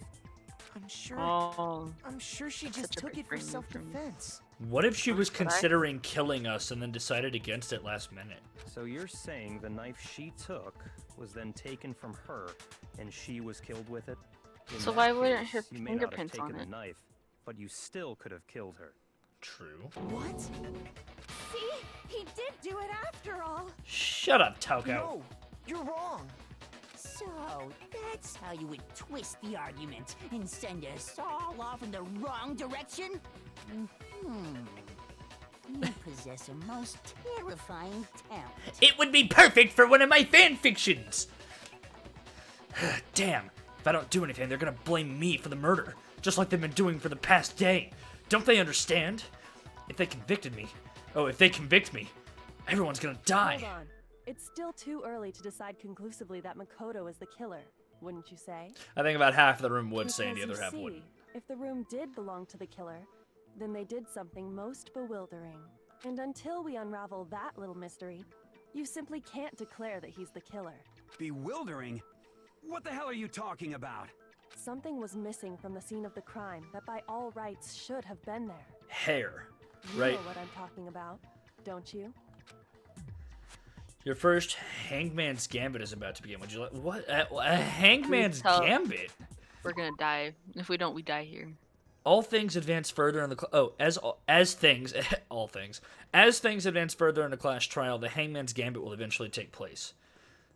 I'm sure. Oh. I'm sure she That's just such a took big it for brain move from you. self-defense. What if she was considering killing us and then decided against it last minute? So you're saying the knife she took was then taken from her, and she was killed with it? So why weren't her fingerprints on the it? knife, but you still could have killed her. True. What? See? He did do it after all. Shut up, Toko. No, you're wrong. So, that's how you would twist the argument and send us all off in the wrong direction? You possess a most terrifying talent. It would be perfect for one of my fan fictions! Damn. If I don't do anything, they're gonna blame me for the murder. Just like they've been doing for the past day. Don't they understand? If they convict me, everyone's gonna die. Hold on. It's still too early to decide conclusively that Makoto is the killer, wouldn't you say? I think about half of the room would say and the Because other half you see, wouldn't. if the room did belong to the killer, then they did something most bewildering. And until we unravel that little mystery, you simply can't declare that he's the killer. Bewildering? What the hell are you talking about? Something was missing from the scene of the crime that by all rights should have been there. Hair, You right? know what I'm talking about, don't you? Your first Hangman's Gambit is about to begin. Would you like what? A Hangman's Tell- Gambit? We're gonna die. If we don't, we die here. All things advance further in the as things advance further in the class trial, the Hangman's Gambit will eventually take place.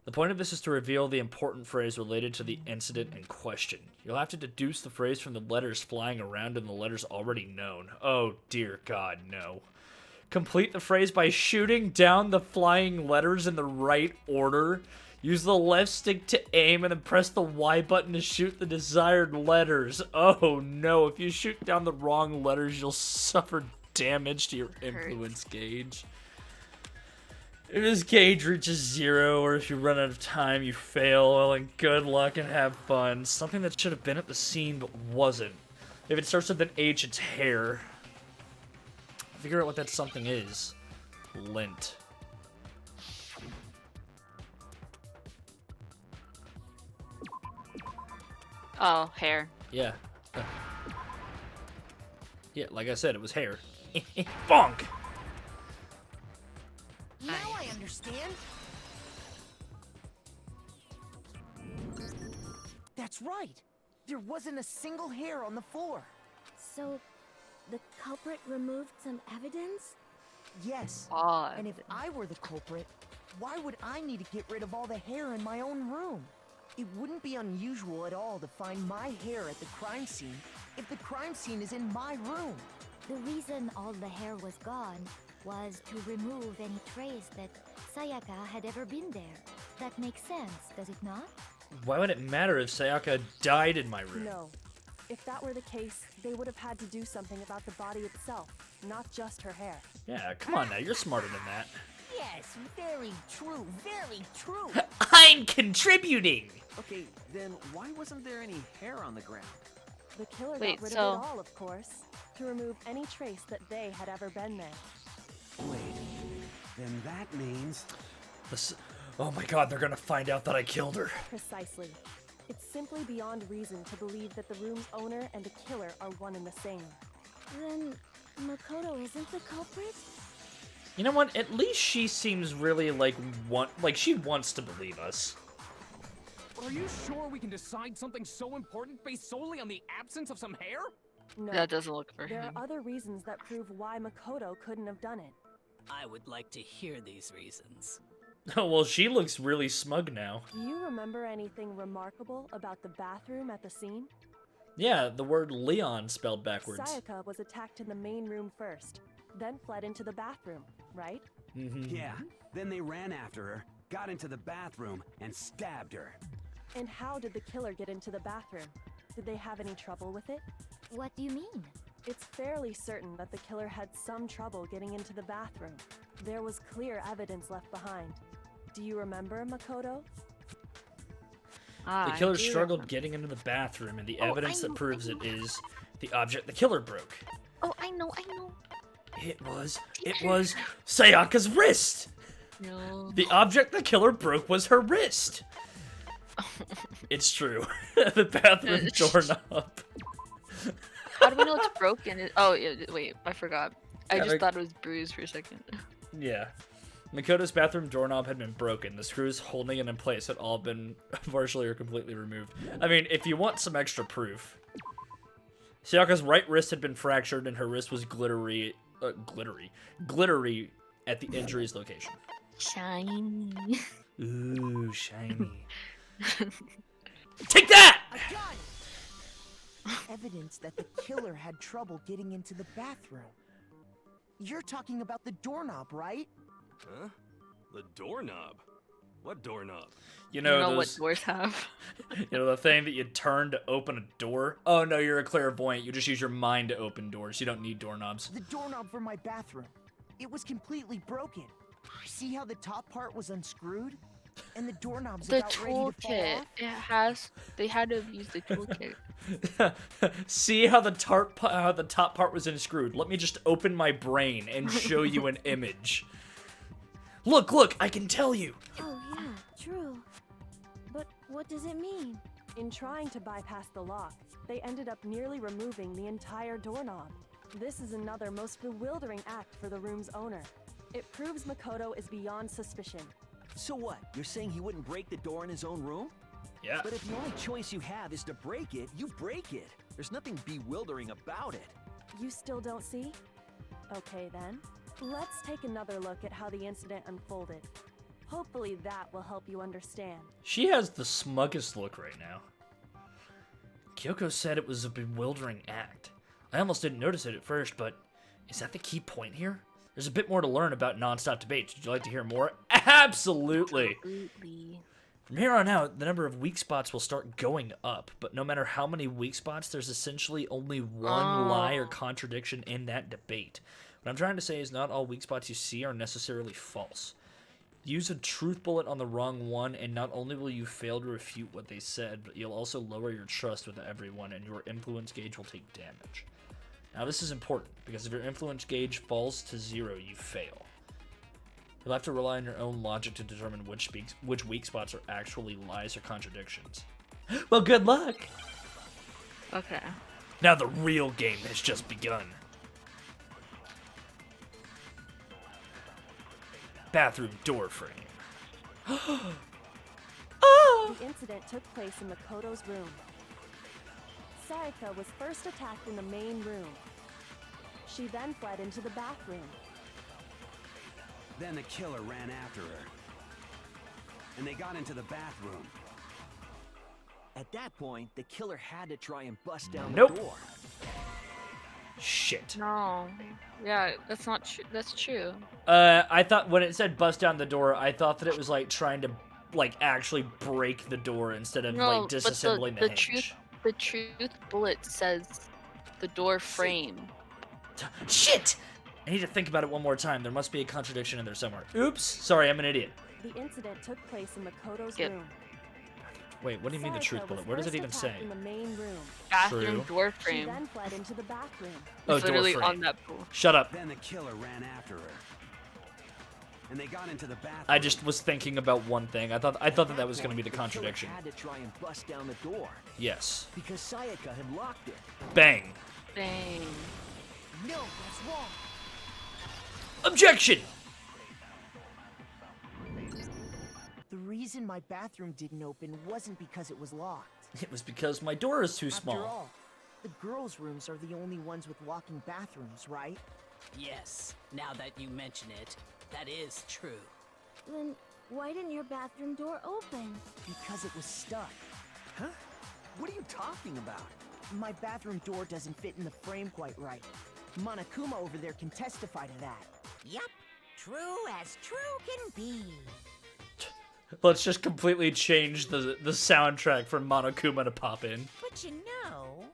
The point of this is to reveal the important phrase related to the incident in question. You'll have to deduce the phrase from the letters flying around and the letters already known. Oh dear God, no. Complete the phrase by shooting down the flying letters in the right order. Use the left stick to aim and then press the Y button to shoot the desired letters. Oh no, if you shoot down the wrong letters, you'll suffer damage to your influence gauge. If this gauge reaches 0, or if you run out of time, you fail. Well, and good luck and have fun. Something that should have been at the scene but wasn't. If it starts with an H, it's hair. Figure out what that something is. Lint. Oh, hair. Yeah. Yeah, like I said, it was hair. Bonk! Now I understand. That's right. There wasn't a single hair on the floor. So, the culprit removed some evidence? Yes. Odd. And if I were the culprit, why would I need to get rid of all the hair in my own room? It wouldn't be unusual at all to find my hair at the crime scene if the crime scene is in my room. The reason all the hair was gone was to remove any trace that Sayaka had ever been there. That makes sense, does it not? Why would it matter if Sayaka died in my room? No. If that were the case, they would have had to do something about the body itself, not just her hair. Yeah, come on now, you're smarter than that. Yes, very true, very true. I'm contributing! Okay, then why wasn't there any hair on the ground? The killer Wait, got rid so- of it all, of course, to remove any trace that they had ever been there. Wait, then that means... Oh my God, they're gonna find out that I killed her. Precisely. It's simply beyond reason to believe that the room's owner and the killer are one and the same. Then Makoto isn't the culprit? You know what? At least she seems really like she wants to believe us. Are you sure we can decide something so important based solely on the absence of some hair? No. That doesn't look for There him. are other reasons that prove why Makoto couldn't have done it. I would like to hear these reasons. Oh, well, she looks really smug now. Do you remember anything remarkable about the bathroom at the scene? Yeah, the word Leon spelled backwards. Sayaka was attacked in the main room first, then fled into the bathroom, right? Mm-hmm. Yeah, then they ran after her, got into the bathroom, and stabbed her. And how did the killer get into the bathroom? Did they have any trouble with it? What do you mean? It's fairly certain that the killer had some trouble getting into the bathroom. There was clear evidence left behind. Do you remember, Makoto? The killer struggled getting into the bathroom, and the evidence that proves it is the object the killer broke. Oh, I know. It was Sayaka's wrist! No. The object the killer broke was her wrist! It's true. The bathroom doorknob. How do we know it's broken? Oh, yeah, wait, I forgot. I just thought it was bruised for a second. Yeah. Makoto's bathroom doorknob had been broken. The screws holding it in place had all been partially or completely removed. I mean, if you want some extra proof. Sayaka's right wrist had been fractured and her wrist was glittery at the injury's location. Shiny. Ooh, shiny. Take that! Evidence that the killer had trouble getting into the bathroom. You're talking about the doorknob, right? Huh? The doorknob? What doorknob? You know what those, doors have. You know the thing that you turn to open a door? Oh no, you're a clairvoyant. You just use your mind to open doors. You don't need doorknobs. The doorknob for my bathroom. It was completely broken. See how the top part was unscrewed? And the doorknob's The about ready to fall toolkit. off? They had to have used the toolkit. See how the top part was unscrewed. Let me just open my brain and show you an image. Look, I can tell you. Oh yeah, true. But what does it mean? In trying to bypass the lock, they ended up nearly removing the entire doorknob. This is another most bewildering act for the room's owner. It proves Makoto is beyond suspicion. So what? You're saying he wouldn't break the door in his own room? Yeah. But if the only choice you have is to break it, you break it. There's nothing bewildering about it. You still don't see? Okay then. Let's take another look at how the incident unfolded. Hopefully that will help you understand. She has the smuggest look right now. Kyoko said it was a bewildering act. I almost didn't notice it at first, but is that the key point here? There's a bit more to learn about non-stop debates. Would you like to hear more? Absolutely! From here on out, the number of weak spots will start going up, but no matter how many weak spots, there's essentially only one lie or contradiction in that debate. What I'm trying to say is not all weak spots you see are necessarily false. Use a truth bullet on the wrong one, and not only will you fail to refute what they said, but you'll also lower your trust with everyone, and your influence gauge will take damage. Now this is important, because if your influence gauge falls to 0, you fail. You'll have to rely on your own logic to determine which weak spots are actually lies or contradictions. Well, good luck! Okay. Now the real game has just begun. Bathroom door frame. The incident took place in Makoto's room. Sayaka was first attacked in the main room. She then fled into the bathroom. Then the killer ran after her. And they got into the bathroom. At that point, the killer had to try and bust down Nope. the door. Shit. No. Yeah, that's not true. That's true. I thought when it said bust down the door, I thought that it was like trying to like actually break the door instead of like disassembling the hinge. The truth bullet says the door frame. Shit! I need to think about it one more time. There must be a contradiction in there somewhere. Oops! Sorry, I'm an idiot. The incident took place in Makoto's Yep. room. Wait, what do you mean the truth bullet? Where does it even say? In the main room. Bathroom True. door She frame. then fled into the bathroom. Oh, It's door literally frame. on that pool. Shut up. Then the killer ran after her. And they got into the bathroom. I just was thinking about one thing. I thought that was going to be the contradiction. Killer had to try and bust down the door. Yes. Because Sayaka had locked it. Bang. Dang. No, that's wrong. Objection! The reason my bathroom didn't open wasn't because it was locked. It was because my door is too After small. all, the girls' rooms are the only ones with walking bathrooms, right? Yes, now that you mention it, that is true. Then why didn't your bathroom door open? Because it was stuck. Huh? What are you talking about? My bathroom door doesn't fit in the frame quite right. Monokuma over there can testify to that. Yup, true as true can be. Let's just completely change the soundtrack for Monokuma to pop in. But you know,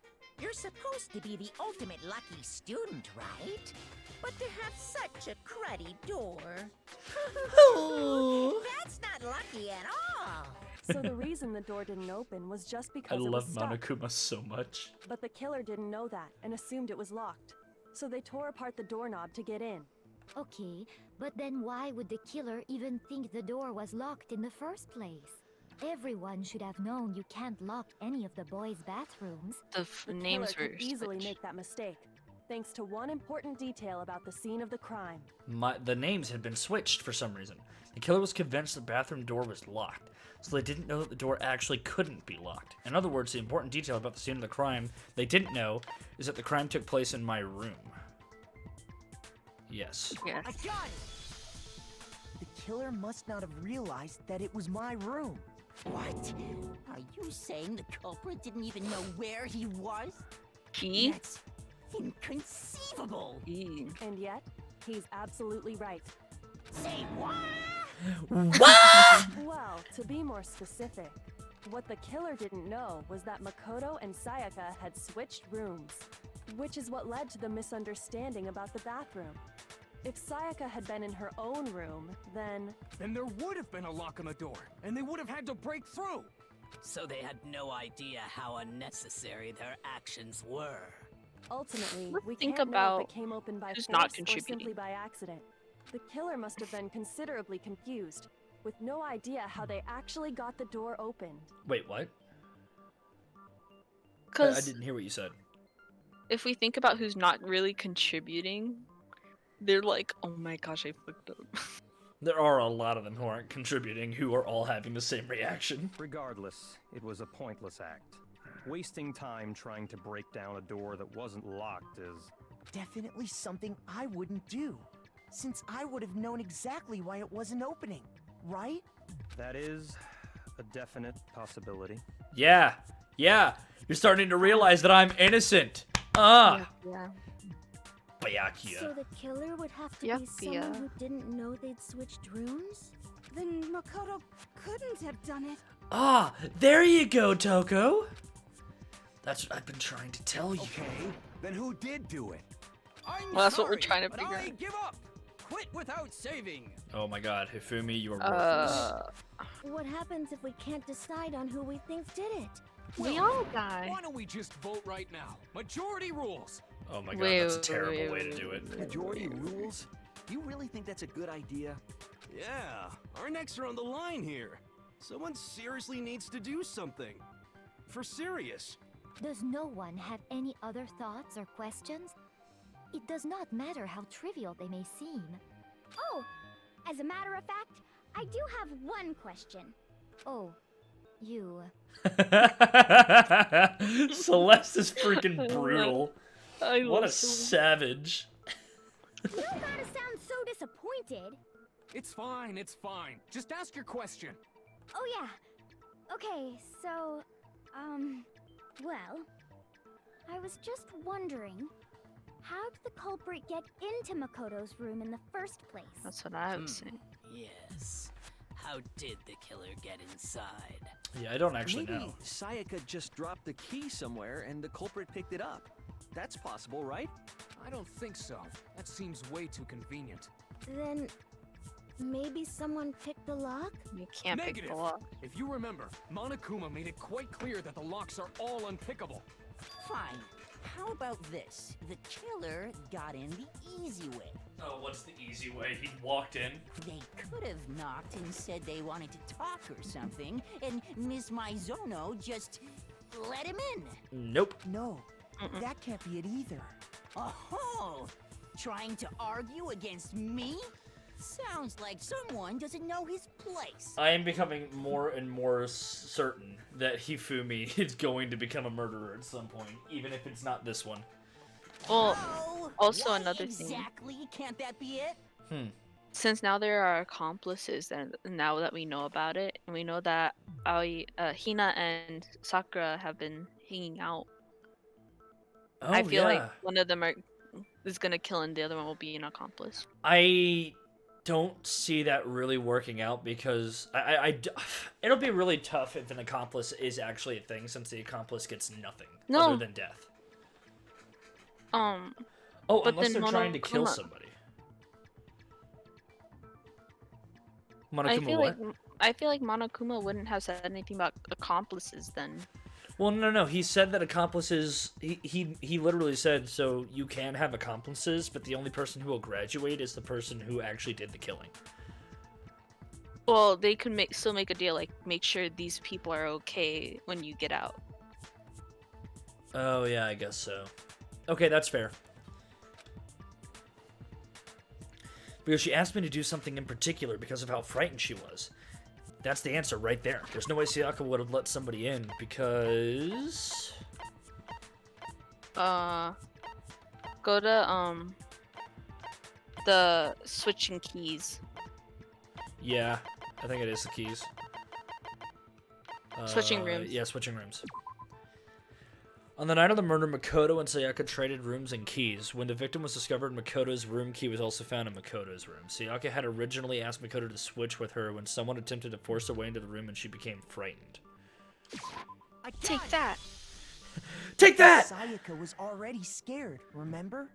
you're supposed to be the ultimate lucky student, right? But to have such a cruddy door... That's not lucky at all! So the reason the door didn't open was just I because it was love stuck. Monokuma so much. But the killer didn't know that and assumed it was locked. So they tore apart the doorknob to get in. Okay, but then why would the killer even think the door was locked in the first place? Everyone should have known you can't lock any of the boys' bathrooms. The The names killer were could easily switched. make that mistake. thanks to one important detail about the scene of the crime. The names had been switched for some reason. The killer was convinced the bathroom door was locked, so they didn't know that the door actually couldn't be locked. In other words, the important detail about the scene of the crime they didn't know is that the crime took place in my room. Yes. Yes. I got it! The killer must not have realized that it was my room. What? Are you saying the culprit didn't even know where he was? That's inconceivable! And yet, he's absolutely right. Say what? Well, to be more specific, what the killer didn't know was that Makoto and Sayaka had switched rooms, which is what led to the misunderstanding about the bathroom. If Sayaka had been in her own room, then there would have been a lock on the door, and they would have had to break through. So they had no idea how unnecessary their actions were. ultimately, Let's we think can't know about if it came open by who's force not or contributing. simply by accident. The killer must have been considerably confused, with no idea how they actually got the door opened. Wait, what? I Because didn't hear what you said. if we think about who's not really contributing, they're like, oh my gosh, I fucked up. There are a lot of them who aren't contributing, who are all having the same reaction. Regardless, it was a pointless act. Wasting time trying to break down a door that wasn't locked is... definitely something I wouldn't do, since I would have known exactly why it wasn't opening, right? That is a definite possibility. Yeah, yeah. You're starting to realize that I'm innocent. Ah. Yeah. Byakuya. So the killer would have to be someone who didn't know they'd switched rooms? Then Makoto couldn't have done it. Ah, there you go, Toko. That's what I've been trying to tell you. Okay, then who did do it? Well, that's what we're trying to but figure I out. give up. Quit without saving. Oh my god, Hifumi, you are worthless. What happens if we can't decide on who we think did it? We all die. Why don't we just vote right now? Majority rules. Oh my god, that's a terrible way to do it. Majority rules? You really think that's a good idea? Yeah, our necks are on the line here. Someone seriously needs to do something. For serious. Does no one have any other thoughts or questions? It does not matter how trivial they may seem. Oh, as a matter of fact, I do have one question. Oh, you. Celeste is freaking brutal. What a Celeste. savage. You don't gotta sound so disappointed. It's fine, it's fine. Just ask your question. Oh yeah. Okay, so, well, I was just wondering, how did the culprit get into Makoto's room in the first place? That's what I was saying. Yes. How did the killer get inside? Yeah, I don't actually Maybe know. Sayaka just dropped the key somewhere and the culprit picked it up. That's possible, right? I don't think so. That seems way too convenient. Then maybe someone picked the lock? You can't Negative. pick the lock. If you remember, Monokuma made it quite clear that the locks are all unpickable. Fine. How about this? The killer got in the easy way. Oh, what's the easy way? He walked in. They could have knocked and said they wanted to talk or something, and Miss Maizono just let him in. Nope. No, that can't be it either. Oh, trying to argue against me? Sounds like someone doesn't know his place. I am becoming more and more certain that Hifumi is going to become a murderer at some point, even if it's not this one. Well, Oh, also why another thing. exactly? Can't that be it? Since now there are accomplices, and now that we know about it, and we know that Hina and Sakura have been hanging out, Oh, I feel yeah. like one of them is gonna kill, and the other one will be an accomplice. I don't see that really working out because it'll be really tough if an accomplice is actually a thing, since the accomplice gets nothing other than death. Oh, but unless then they're trying to kill Monokuma- somebody. I Monokuma feel what? like Monokuma wouldn't have said anything about accomplices then. Well, no. He said that accomplices. He literally said, so you can have accomplices, but the only person who will graduate is the person who actually did the killing. Well, they could still make a deal, like make sure these people are okay when you get out. Oh yeah, I guess so. Okay, that's fair. Because she asked me to do something in particular because of how frightened she was. That's the answer right there. There's no way Sayaka would have let somebody in because... Go to, the switching keys. Yeah, I think it is the keys. Switching rooms. Yeah, switching rooms. On the night of the murder, Makoto and Sayaka traded rooms and keys. When the victim was discovered, Makoto's room key was also found in Makoto's room. Sayaka had originally asked Makoto to switch with her when someone attempted to force her way into the room and she became frightened. Take that! Take that! Sayaka was already scared, remember?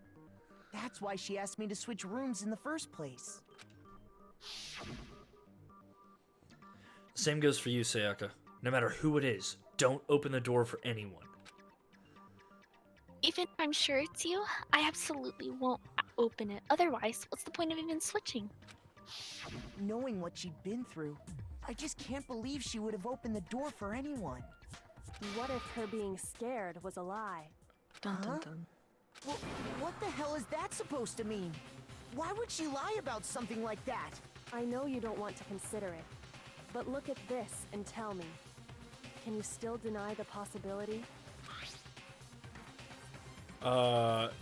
That's why she asked me to switch rooms in the first place. Same goes for you, Sayaka. No matter who it is, don't open the door for anyone. Even if I'm sure it's you, I absolutely won't open it. Otherwise, what's the point of even switching? Knowing what she'd been through, I just can't believe she would have opened the door for anyone. What if her being scared was a lie? Dun, dun, dun. Well, what the hell is that supposed to mean? Why would she lie about something like that? I know you don't want to consider it, but look at this and tell me. Can you still deny the possibility?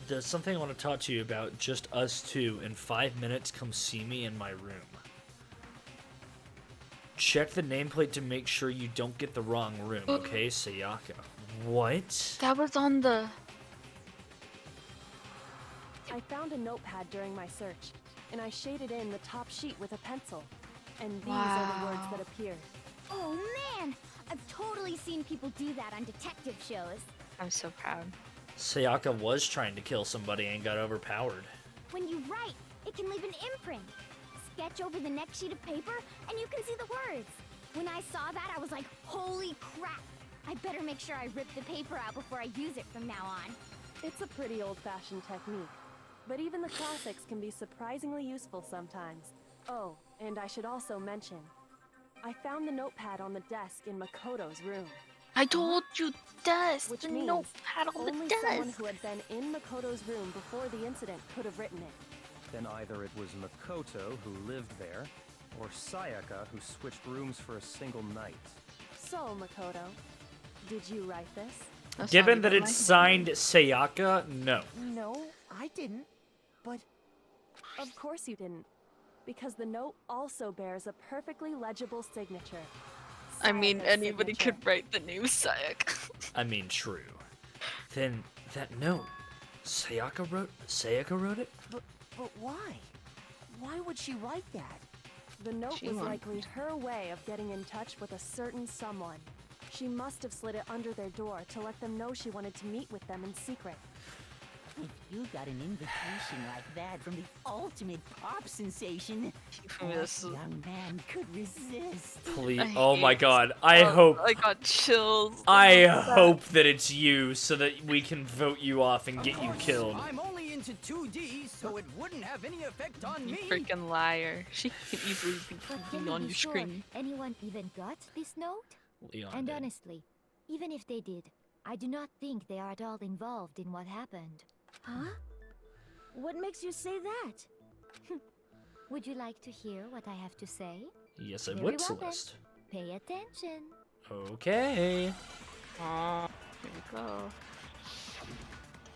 There's something I want to talk to you about, just us two. In 5 minutes, come see me in my room. Check the nameplate to make sure you don't get the wrong room, okay, Sayaka? What? That was on the... I found a notepad during my search, and I shaded in the top sheet with a pencil. And these are the words that appeared. Oh man! I've totally seen people do that on detective shows. I'm so proud. Sayaka was trying to kill somebody and got overpowered. When you write, it can leave an imprint. Sketch over the next sheet of paper, and you can see the words. When I saw that, I was like, holy crap! I better make sure I rip the paper out before I use it from now on. It's a pretty old-fashioned technique, but even the classics can be surprisingly useful sometimes. Oh, and I should also mention, I found the notepad on the desk in Makoto's room. I told you, desk! Which the means notepad on the only desk! someone who had been in Makoto's room before the incident could have written it. Then either it was Makoto who lived there, or Sayaka who switched rooms for a single night. So, Makoto, did you write this? Given that it's signed Sayaka, no. No, I didn't. But... Of course you didn't. Because the note also bears a perfectly legible signature. I mean, Sayaka's anybody signature. could write the name Sayaka. I mean, true. Then, that note, Sayaka wrote it? But why? Why would she write that? The note She was wanted- likely her way of getting in touch with a certain someone. She must have slid it under their door to let them know she wanted to meet with them in secret. If you got an invitation like that from the ultimate pop sensation, Yes. what young man could resist? Please. I Oh my hate- god. I hope. I got chills. I about that. hope that it's you so that we can vote you off and get you killed. I'm only into 2D, so it wouldn't have any effect on You me. freaking liar. She can easily be But freaking can you on be your sure screen. anyone even got this note? Leon And did. honestly, even if they did, I do not think they are at all involved in what happened. Huh? What makes you say that? Would you like to hear what I have to say? Yes, I Very would, well then. Celeste. Pay attention. Okay. Aw, here we go.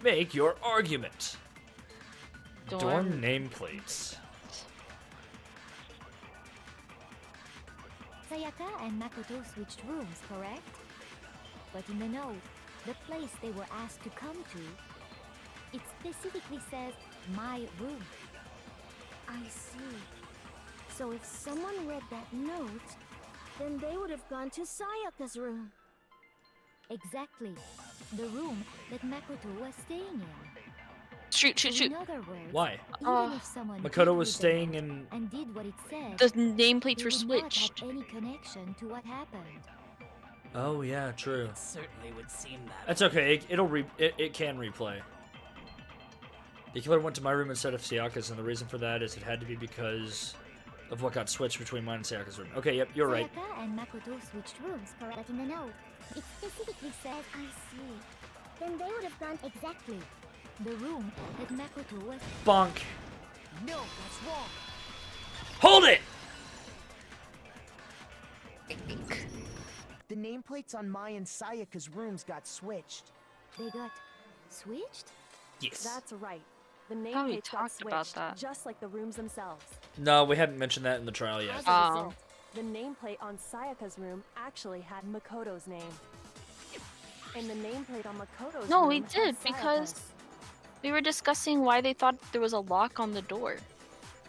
Make your argument. Dorm Dorm. nameplates. Sayaka and Makoto switched rooms, correct? But in the note, the place they were asked to come to, it specifically says, my room. I see. So if someone read that note, then they would have gone to Sayaka's room. Exactly. The room that Makoto was staying in. Shoot. In other words, Why? even if someone Makoto did was read the staying note in... and did what it said, The nameplates they were would not switched. have any connection to what happened. Oh, yeah, true. Certainly would seem that. That's okay. It can replay. The killer went to my room instead of Sayaka's, and the reason for that is it had to be because of what got switched between mine and Sayaka's room. Okay, yep, you're right. Sayaka and Makoto switched rooms, correct? But in the note, it specifically says, I see. Then they would have gone exactly. The room that Makoto was... Bonk. No, that's wrong. Hold it! The nameplates on Mai and Sayaka's rooms got switched. They got switched? Yes. That's right. The thought we nameplates got talked about switched, that. just like the rooms themselves. No, we hadn't mentioned that in the trial yet. As a result, the nameplate on Sayaka's room actually had Makoto's name. And the nameplate on Makoto's No, room we had did because Sayaka's. we were discussing why they thought there was a lock on the door.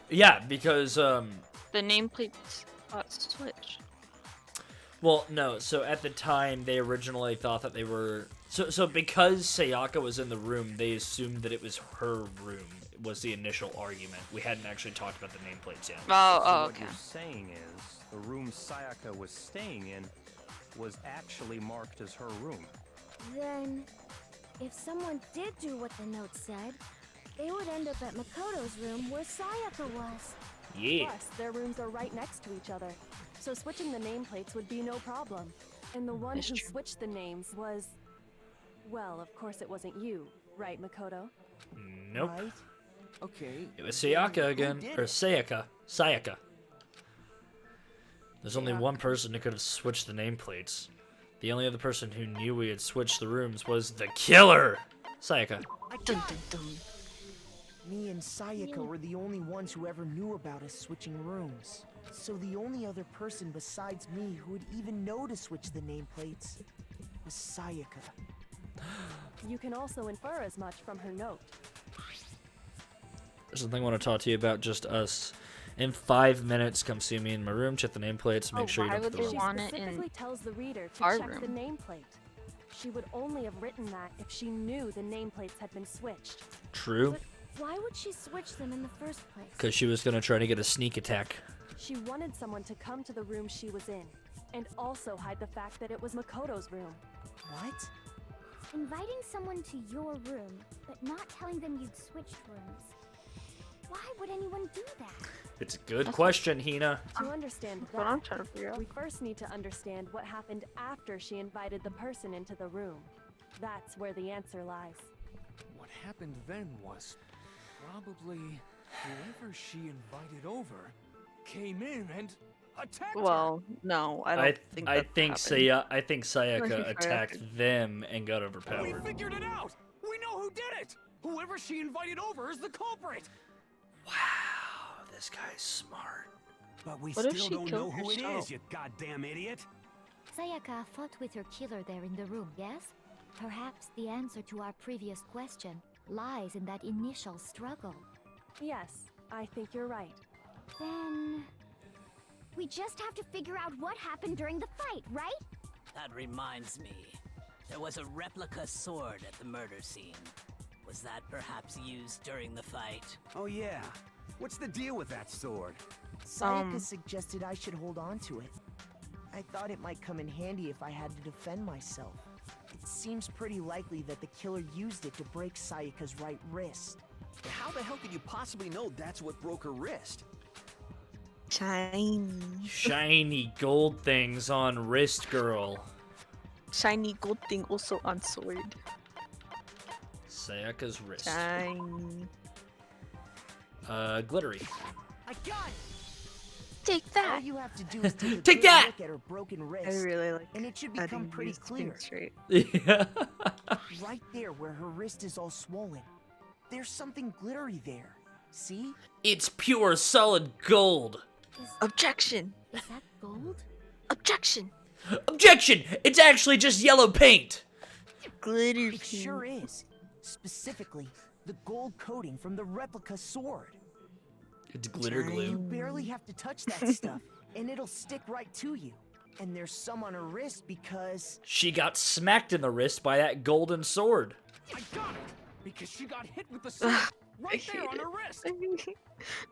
Yeah, because The nameplates got switched. well, no. So at the time, they originally thought that they were so because Sayaka was in the room, they assumed that it was her room. Was the initial argument. We hadn't actually talked about the nameplates yet. Oh, So okay. what you're saying is the room Sayaka was staying in was actually marked as her room. Then, if someone did do what the note said, they would end up at Makoto's room where Sayaka was. Yeah. Plus, their rooms are right next to each other, so switching the nameplates would be no problem. And the one That's who true. switched the names was... Well, of course it wasn't you, right, Makoto? Nope. Right? Okay. It was Sayaka again, did or it? Sayaka. There's only one person who could have switched the nameplates. The only other person who knew we had switched the rooms was the killer, Sayaka. Dun, dun, dun. Me and Sayaka were the only ones who ever knew about us switching rooms. So the only other person besides me who would even know to switch the nameplates was Sayaka. You can also infer as much from her note. There's something I want to talk to you about, just us. In 5 minutes, come see me in my room, check the nameplates, make sure you why don't would put the they wrong. want it Specifically in tells the reader to our check the room? nameplate. She would only have written that if she knew the nameplates had been switched. True, But why would she switch them in the first place? because she was going to try to get a sneak attack. She wanted someone to come to the room she was in, and also hide the fact that it was Makoto's room. What? Inviting someone to your room, but not telling them you'd switched rooms. Why would anyone do that? It's a good question, Hina. To understand That's what I'm that, trying to figure out. we first need to understand what happened after she invited the person into the room. That's where the answer lies. What happened then was probably whoever she invited over came in and attacked her. Well, no, I don't think I that think happened. I think Sayaka attacked them and got We overpowered. figured it out! We know who did it! Whoever she invited over is the culprit! Wow, this guy's smart. But we What if still she don't killed know who it herself? is, you goddamn idiot. Sayaka fought with her killer there in the room, yes? Perhaps the answer to our previous question lies in that initial struggle. Yes, I think you're right. Then... we just have to figure out what happened during the fight, right? That reminds me. There was a replica sword at the murder scene. Was that perhaps used during the fight? Oh yeah. What's the deal with that sword? Sayaka suggested I should hold on to it. I thought it might come in handy if I had to defend myself. It seems pretty likely that the killer used it to break Sayaka's right wrist. How the hell could you possibly know that's what broke her wrist? Shiny. Shiny gold things on wrist girl. Shiny gold thing also on sword. Sayaka's wrist. Shiny. Glittery. I got it! Take All that! you have to do is take a Take good that! look at her broken I wrist, really like and it should how become they pretty use clear. things straight. Yeah. Right there where her wrist is all swollen. There's something glittery there. See? It's pure solid gold. Objection! Is that gold? Objection! Objection! It's actually just yellow paint. Glitter It sure is. Specifically, the gold coating from the replica sword. It's glitter You glue. barely have to touch that stuff, and it'll stick right to you. And there's some on her wrist because... She got smacked in the wrist by that golden sword. I got it! Because she got hit with the sword right there on her wrist!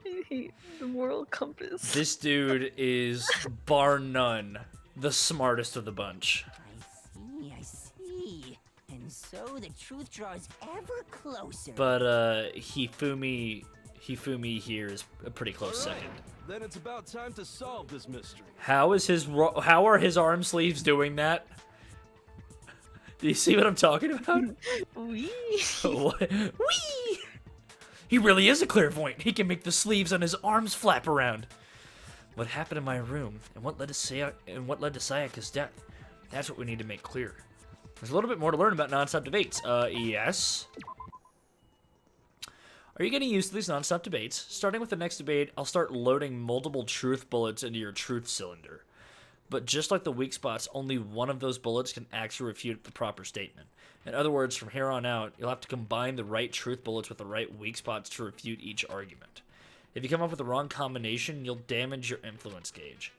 I hate the moral compass. This dude is, bar none, the smartest of the bunch. I see. And so the truth draws ever closer. But Hifumi here is a pretty close All right, second. Then it's about time to solve this mystery. How are his arm sleeves doing that? Do you see what I'm talking about? Wee. What? Wee! He really is a clairvoyant. He can make the sleeves on his arms flap around. What happened in my room, and what led to Sayaka's death? That's what we need to make clear. There's a little bit more to learn about non-stop debates. Yes. Are you getting used to these non-stop debates? Starting with the next debate, I'll start loading multiple truth bullets into your truth cylinder. But just like the weak spots, only one of those bullets can actually refute the proper statement. In other words, from here on out, you'll have to combine the right truth bullets with the right weak spots to refute each argument. If you come up with the wrong combination, you'll damage your influence gauge.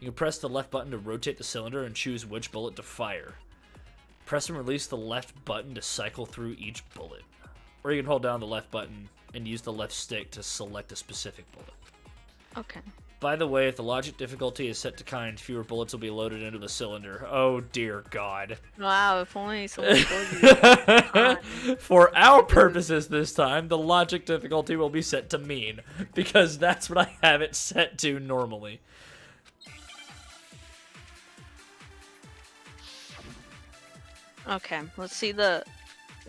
You can press the left button to rotate the cylinder and choose which bullet to fire. Press and release the left button to cycle through each bullet. Or you can hold down the left button and use the left stick to select a specific bullet. Okay. By the way, if the logic difficulty is set to kind, fewer bullets will be loaded into the cylinder. Oh dear God. Wow, if only someone told you. For our purposes this time, the logic difficulty will be set to mean, because that's what I have it set to normally. Okay, let's see the...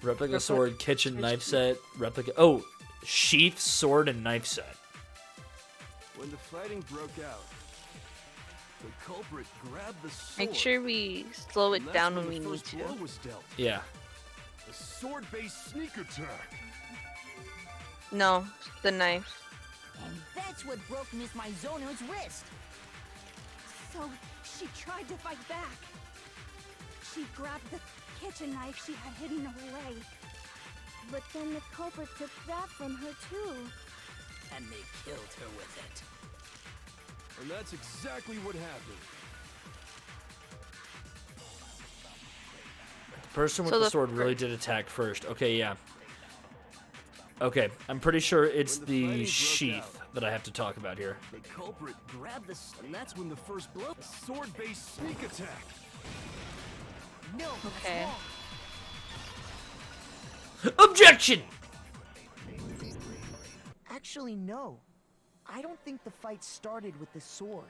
Replica sword, kitchen knife set, replica... Oh, sheath, sword, and knife set. When the fighting broke out, the culprit grabbed the sword. Make sure we slow it down when we need to. Yeah. A sword-based sneak attack. No, the knife. And that's what broke Miss Maizono's wrist. So, she tried to fight back. She grabbed the kitchen knife she had hidden away. But then the culprit took that from her too. And they killed her with it. And that's exactly what happened. The person with the sword really did attack first. Okay, yeah. Okay, I'm pretty sure it's the sheath that I have to talk about here. The culprit grabbed the... And that's when the first blow... Sword-based sneak attack. No, okay. Objection! Actually, no. I don't think the fight started with the sword.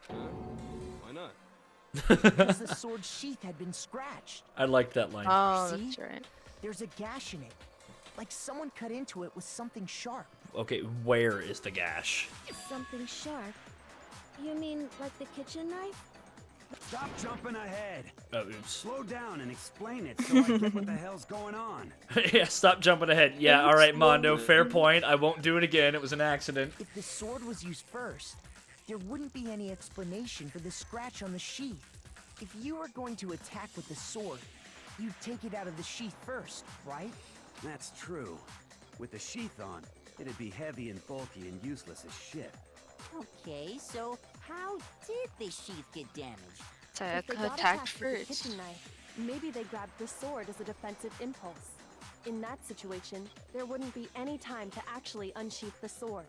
Why not? Because the sword sheath had been scratched. I like that line. Oh, See? that's right. There's a gash in it. Like someone cut into it with something sharp. Okay, where is the gash? Something sharp? You mean like the kitchen knife? Stop jumping ahead. Oh, oops. Slow down and explain it so I get what the hell's going on. Yeah, stop jumping ahead. Yeah, alright, Mondo, fair point. I won't do it again. It was an accident. If the sword was used first, there wouldn't be any explanation for the scratch on the sheath. If you were going to attack with the sword, you'd take it out of the sheath first, right? That's true. With the sheath on, it'd be heavy and bulky and useless as shit. Okay, so how did the sheath get damaged? If they Sayaka got attacked with the first. kitchen knife, maybe they grabbed the sword as a defensive impulse. In that situation, there wouldn't be any time to actually unsheath the sword.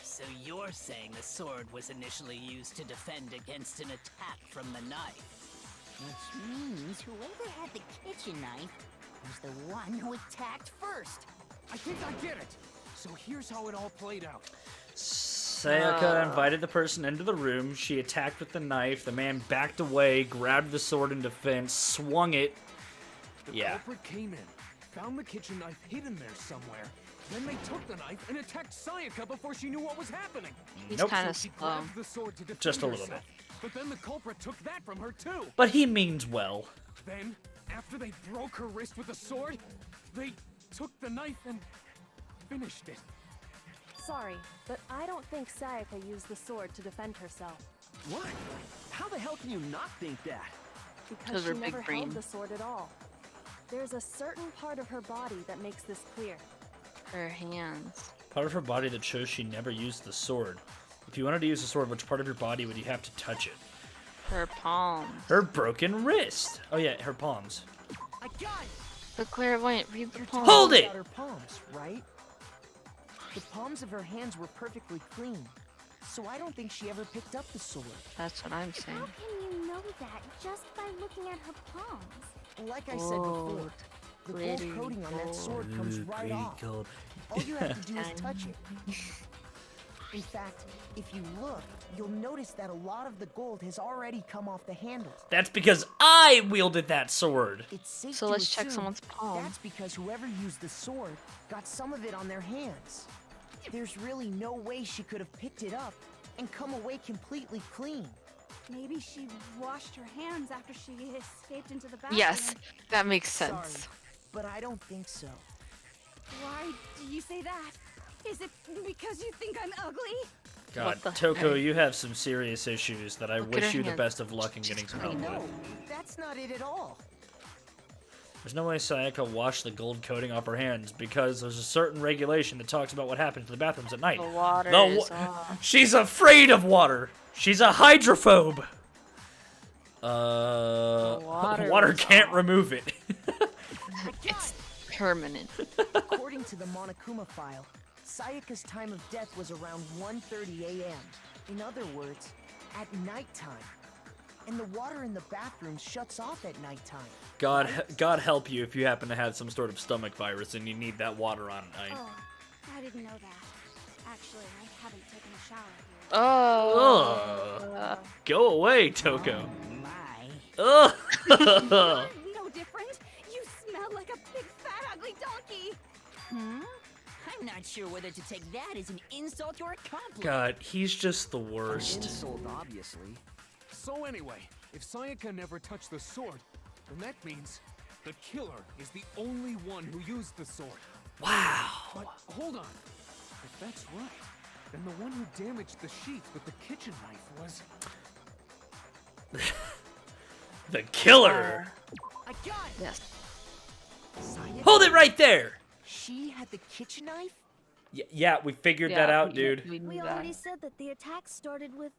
So you're saying the sword was initially used to defend against an attack from the knife? Which means whoever had the kitchen knife was the one who attacked first. I think I get it. So here's how it all played out. Sayaka invited the person into the room. She attacked with the knife. The man backed away, grabbed the sword in defense, swung it. The culprit came in, found the kitchen knife hidden there somewhere. Then they took the knife and attacked Sayaka before she knew what was happening. He's Nope. kind of She slow. grabbed the sword to defend Just a little herself. But then the culprit took that from her too. But he means well. Then, after they broke her wrist with the sword, they took the knife and finished it. Sorry, but I don't think Sayaka used the sword to defend herself. What? How the hell can you not think that? Because her she big never brain. held the sword at all. There's a certain part of her body that makes this clear. Her hands. Part of her body that shows she never used the sword. If you wanted to use the sword, which part of your body would you have to touch it? Her palms. Her broken wrist. Oh yeah, her palms. I got it! The clairvoyant, read the palms. Hold it! About her palms, right? The palms of her hands were perfectly clean, so I don't think she ever picked up the sword. That's what I'm saying. How can you know that just by looking at her palms? Like I said before, the gold coating on that sword comes right off. All you have to do is touch it. In fact, if you look, you'll notice that a lot of the gold has already come off the handle. That's because I wielded that sword. It's safe So to let's check assume someone's palm. That's because whoever used the sword got some of it on their hands. There's really no way she could have picked it up and come away completely clean. Maybe she washed her hands after she escaped into the bathroom. Yes, that makes sense. Sorry, but I don't think so. Why do you say that? Is it because you think I'm ugly? God, What the Toko, heck? you have some serious issues that I Look at wish her you the hands. best of luck in getting some help with. No, that's not it at all. There's no way Sayaka washed the gold coating off her hands because there's a certain regulation that talks about what happens in the bathrooms at night. The water The is off. She's afraid of water. She's a hydrophobe. water is can't off. remove it. It's permanent. According to the Monokuma file, Sayaka's time of death was around 1:30 a.m. In other words, at nighttime. And the water in the bathroom shuts off at nighttime. God help you if you happen to have some sort of stomach virus and you need that water on at night. Oh, I didn't know that. Actually, I haven't taken a shower here. Oh. Ugh. Go away, Toko. My. Ugh. No different. You smell like a big fat ugly donkey. I'm not sure whether to take that as an insult or a compliment. God, he's just the worst. Insult, obviously. So anyway, if Sayaka never touched the sword, then that means the killer is the only one who used the sword. Wow. But hold on. If that's right, then the one who damaged the sheath with the kitchen knife was... The killer. I got it! Yes. Sayaka, Hold it right there. she had the kitchen knife? Yeah, we figured that out, dude. We knew We that. already said that the attack started with...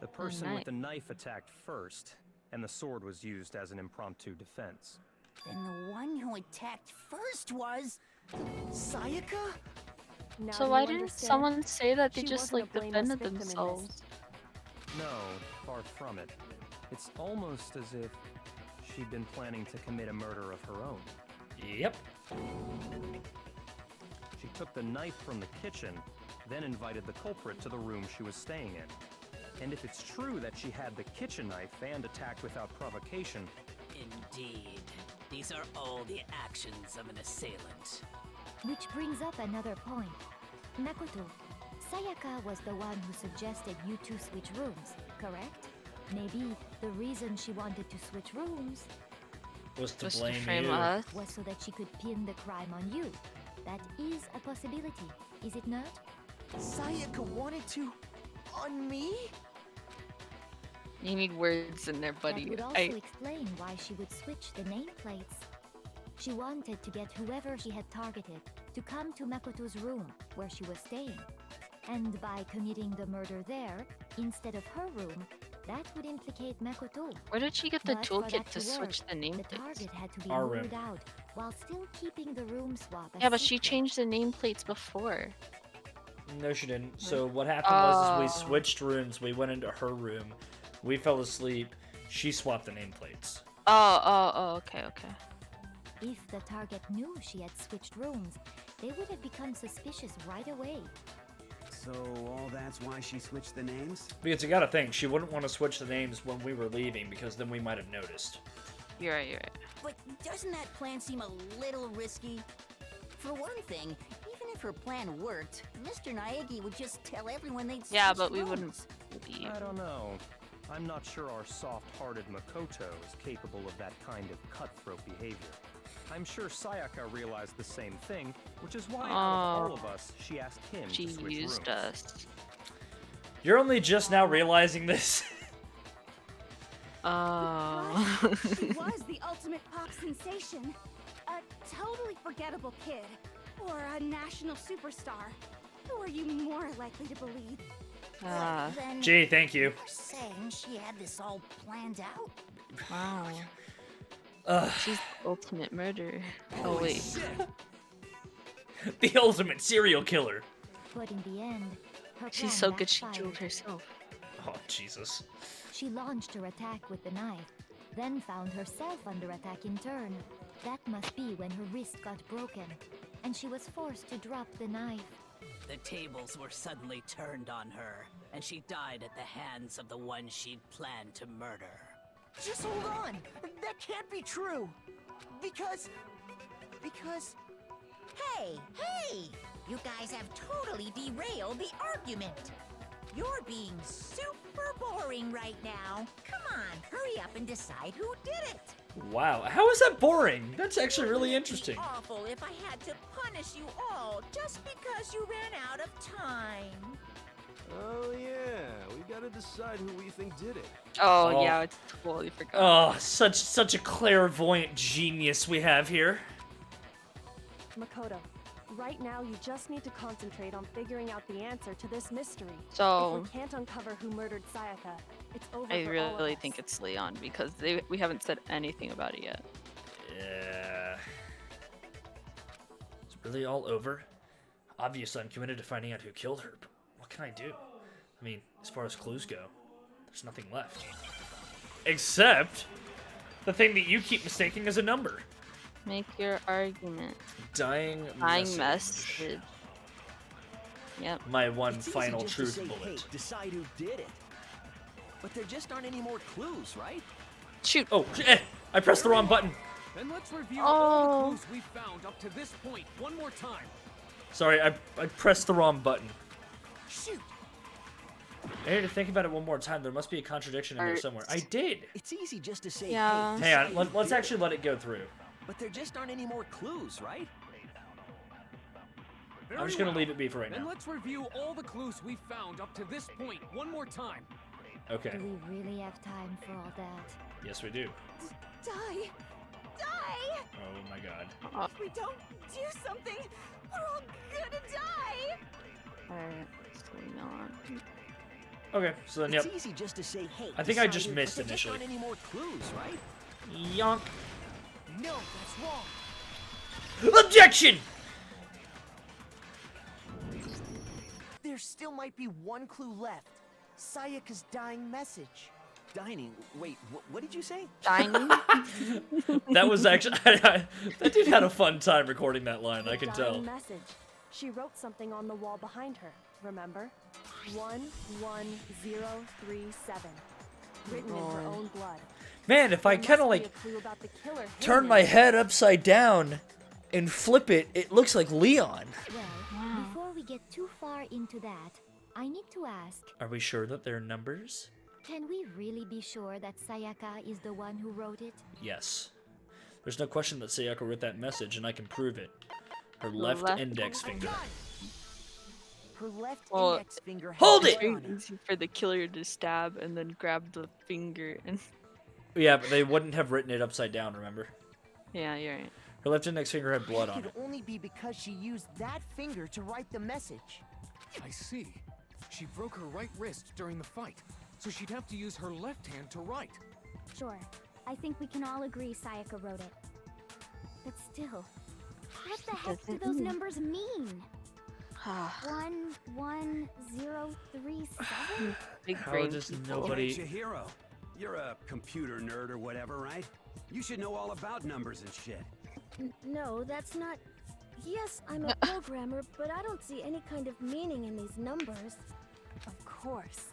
The person nice. with the knife attacked first, and the sword was used as an impromptu defense. Then the one who attacked first was... Sayaka? Now So do why you didn't understand? someone say that they She just wasn't like a blameless defended victim in this. themselves? No, far from it. It's almost as if she'd been planning to commit a murder of her own. Yep. She took the knife from the kitchen, then invited the culprit to the room she was staying in. And if it's true that she had the kitchen knife and attacked without provocation, Indeed. These are all the actions of an assailant. Which brings up another point. Makoto, Sayaka was the one who suggested you two switch rooms, correct? Maybe the reason she wanted to switch rooms Was to Was to blame frame you. us. was so that she could pin the crime on you. That is a possibility, is it not? Sayaka wanted to... on me? You need words in there, buddy. That would also explain why she would switch the nameplates. She wanted to get whoever she had targeted to come to Makoto's room where she was staying. And by committing the murder there, instead of her room, that would implicate Makoto. Where did she get the But for toolkit that to work, switch the The nameplates? target had to be Our ruled room. out while still keeping the room swap a Yeah, but she secret. changed the nameplates before. No, she didn't. So what happened was we Oh. switched rooms. We went into her room. We fell asleep. She swapped the nameplates. Oh, okay. If the target knew she had switched rooms, they would have become suspicious right away. So all that's why she switched the names? Because you gotta think, she wouldn't want to switch the names when we were leaving because then we might have noticed. You're right. But doesn't that plan seem a little risky? For one thing, even if her plan worked, Mr. Naegi would just tell everyone they'd Yeah, switched but we rooms. wouldn't believe. I don't know. I'm not sure our soft-hearted Makoto is capable of that kind of cutthroat behavior. I'm sure Sayaka realized the same thing, which is why out of all of us, she asked him She to switch used rooms. us. You're only just now realizing this. She was the ultimate pop sensation. A totally forgettable kid. Or a national superstar. Who are you more likely to believe? Ah. Then Gee, thank you. you're saying she had this all planned out? Wow. Ugh. She's the ultimate murderer. Oh wait. The ultimate serial killer. But in the end, her She's plan so good she backfired. killed herself. Oh, Jesus. She launched her attack with the knife, then found herself under attack in turn. That must be when her wrist got broken. and she was forced to drop the knife. The tables were suddenly turned on her, and she died at the hands of the one she'd planned to murder. Just hold on! That can't be true! Because... Hey, hey! You guys have totally derailed the argument. You're being super boring right now. Come on, hurry up and decide who did it. Wow, how is that boring? That's actually really interesting. Awful if I had to punish you all just because you ran out of time. Oh yeah, we gotta decide who we think did it. Oh, yeah, I totally forgot. Oh, such a clairvoyant genius we have here. Makoto, right now you just need to concentrate on figuring out the answer to this mystery. So- if we can't uncover who murdered Sayaka, it's over I for all of really us. think it's Leon because we haven't said anything about it yet. Yeah. It's really all over. Obviously, I'm committed to finding out who killed her, but what can I do? I mean, as far as clues go, there's nothing left. Except the thing that you keep mistaking as a number. Make your argument. Dying message. Yep. My one It's easy final just to truth say, bullet. Hey, decide who did it. But there just aren't any more clues, right? Shoot. Oh, I pressed the wrong button. Then let's review all the clues we found up to this point one more time. Sorry, I pressed the wrong button. Shoot. I need to think about it one more time. There must be a contradiction in there somewhere. I did. It's easy just to say, Yeah. hey, Hang on, decide who let's did it. actually let it go through. But there just aren't any more clues, right? I'm just gonna leave it be for right Then now. let's review all the clues we found up to this point one more time. Okay. Do we really have time for all that? Yes, we do. Die! Die! Oh my god. If we don't do something, we're all gonna die! Alright, Leon. Okay, so then, yep. It's easy just to say, hey, I think I decide just who- missed but there just initially. aren't any more clues, right? Yonk. No, that's wrong. Objection! There still might be one clue left. Sayaka's dying message. Dining. Wait, what did you say? Dining? That was actually... that dude had a fun time recording that line, I can tell. Dying message. She wrote something on the wall behind her, remember? 11037. Written in her own blood. Man, if I There kind of must be like a clue about the killer turn hidden my in head upside down and flip it, it looks like Leon. Well, before we get too far into that, I need to ask, Are we sure that they're numbers? can we really be sure that Sayaka is the one who wrote it? Yes. There's no question that Sayaka wrote that message, and I can prove it. Her left index finger. Her left Well, index finger has Hold blood it! Very on it. easy for the killer to stab and then grab the finger and... Yeah, but they wouldn't have written it upside down, remember? Yeah, you're right. Her left index finger had blood It on could it. only be because she used that finger to write the message. I see. She broke her right wrist during the fight, so she'd have to use her left hand to write. Sure. I think we can all agree Sayaka wrote it. But still, what the heck do those numbers mean? 11037? Big How brain does people. nobody... Hey, Chihiro, you're a computer nerd or whatever, right? You should know all about numbers and shit. No, that's not... Yes, I'm a programmer, but I don't see any kind of meaning in these numbers. Of course.